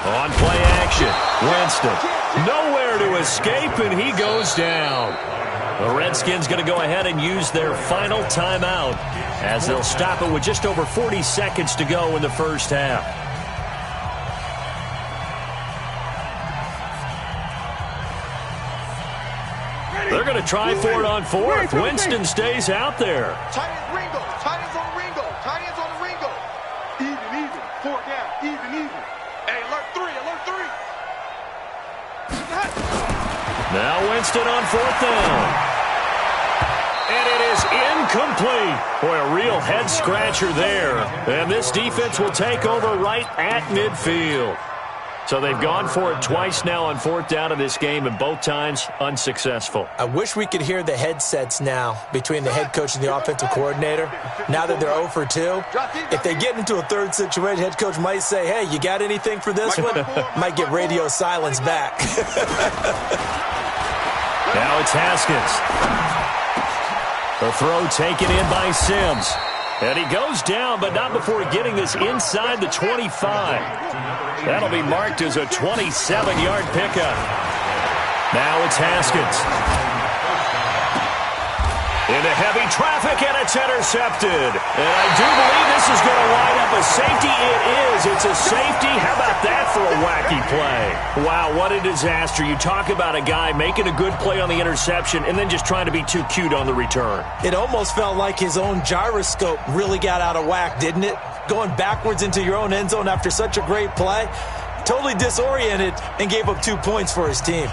On play action, Winston. Nowhere to escape, and he goes down. The Redskins going to go ahead and use their final timeout as they'll stop it with just over 40 seconds to go in the first half. They're going to try for it on fourth. Winston stays out there. Tight end Ringo. Tight end's on Ringo. 4 down. Even. Hey, alert 3. Now Winston on 4th down. And it is incomplete. Boy, a real head-scratcher there. And this defense will take over right at midfield. So they've gone for it twice now on 4th down in this game, and both times unsuccessful. I wish we could hear the headsets now between the head coach and the offensive coordinator. Now that they're 0 for 2, if they get into a third situation, head coach might say, hey, you got anything for this one? Might get radio silence back. Now it's Haskins. The throw taken in by Sims. And he goes down, but not before getting this inside the 25. That'll be marked as a 27-yard pickup. Now it's Haskins. Into heavy traffic, and it's intercepted. And I do believe this is going to wind up a safety. It is. It's a safety. How about that for a wacky play? Wow, what a disaster. You talk about a guy making a good play on the interception and then just trying to be too cute on the return. It almost felt like his own gyroscope really got out of whack, didn't it? Going backwards into your own end zone after such a great play. Totally disoriented and gave up 2 points for his team.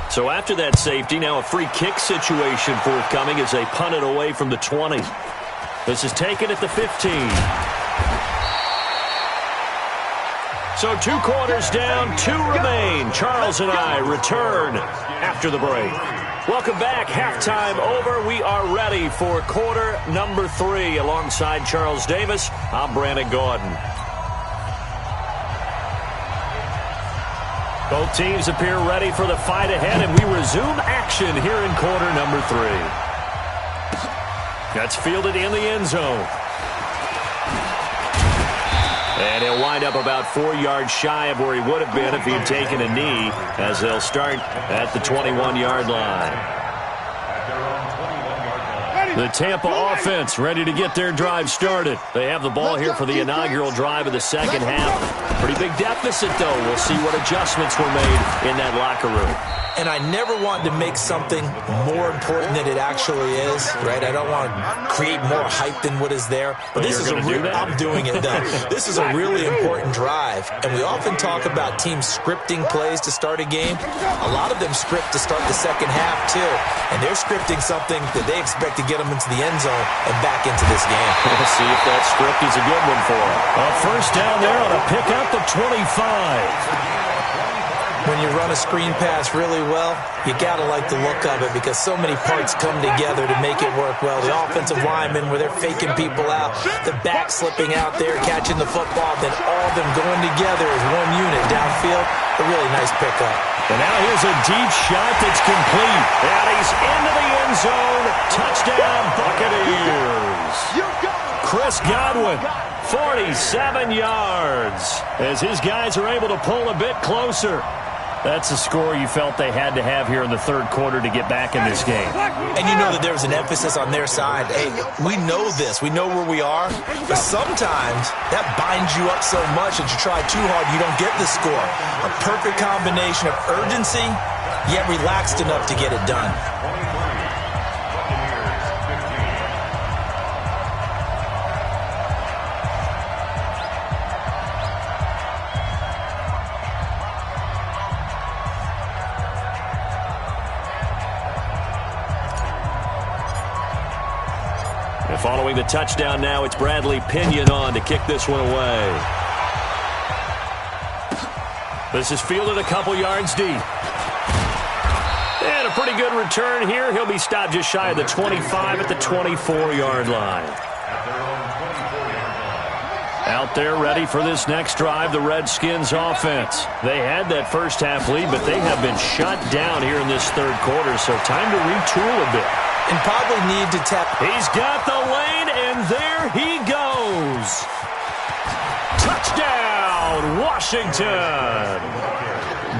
So after that safety, now a free kick situation forthcoming as they punt it away from the 20. This is taken at the 15. So 2 quarters down, 2 remain. Charles and I return after the break. Welcome back. Halftime over. We are ready for quarter number 3. Alongside Charles Davis, I'm Brandon Gordon. Both teams appear ready for the fight ahead, and we resume action here in quarter number 3. That's fielded in the end zone. And he'll wind up about 4 yards shy of where he would have been if he had taken a knee, as they'll start at the 21-yard line. The Tampa offense ready to get their drive started. They have the ball here for the inaugural drive of the second half. Pretty big deficit, though. We'll see what adjustments were made in that locker room. And I never want to make something more important than it actually is, right? I don't want to create more hype than what is there. But this is I'm doing it, though. This is a really important drive. And we often talk about teams scripting plays to start a game. A lot of them script to start the second half, too. And they're scripting something that they expect to get them into the end zone and back into this game. We'll see if that script is a good one for them. A first down there on a pickup of 25. When you run a screen pass really well, you got to like the look of it because so many parts come together to make it work well. The offensive linemen, where they're faking people out, the back slipping out there, catching the football, then all of them going together as one unit downfield. A really nice pickup. And now here's a deep shot that's complete. And he's into the end zone. Touchdown, Buccaneers. Chris Godwin, 47 yards, as his guys are able to pull a bit closer. That's a score you felt they had to have here in the third quarter to get back in this game. And you know that there was an emphasis on their side. Hey, we know this. We know where we are. But sometimes that binds you up so much that you try too hard, you don't get the score. A perfect combination of urgency, yet relaxed enough to get it done. Following the touchdown now, it's Bradley Pinion on to kick this one away. This is fielded a couple yards deep. And a pretty good return here. He'll be stopped just shy of the 25 at the 24-yard line. Out there ready for this next drive, the Redskins offense. They had that first half lead, but they have been shut down here in this third quarter, so time to retool a bit. And probably need to tap. He's got the lane, and there he goes. Touchdown, Washington.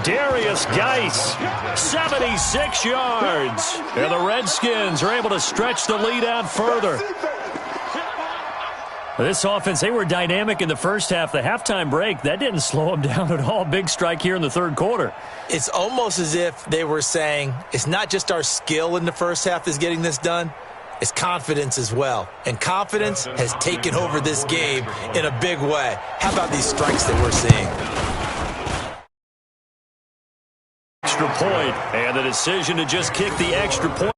Darius Geis, 76 yards. And the Redskins are able to stretch the lead out further. This offense, they were dynamic in the first half. The halftime break, that didn't slow them down at all. Big strike here in the third quarter. It's almost as if they were saying, it's not just our skill in the first half that's getting this done, it's confidence as well. And confidence has taken over this game in a big way. How about these strikes that we're seeing? Extra point, and the decision to just kick the extra point.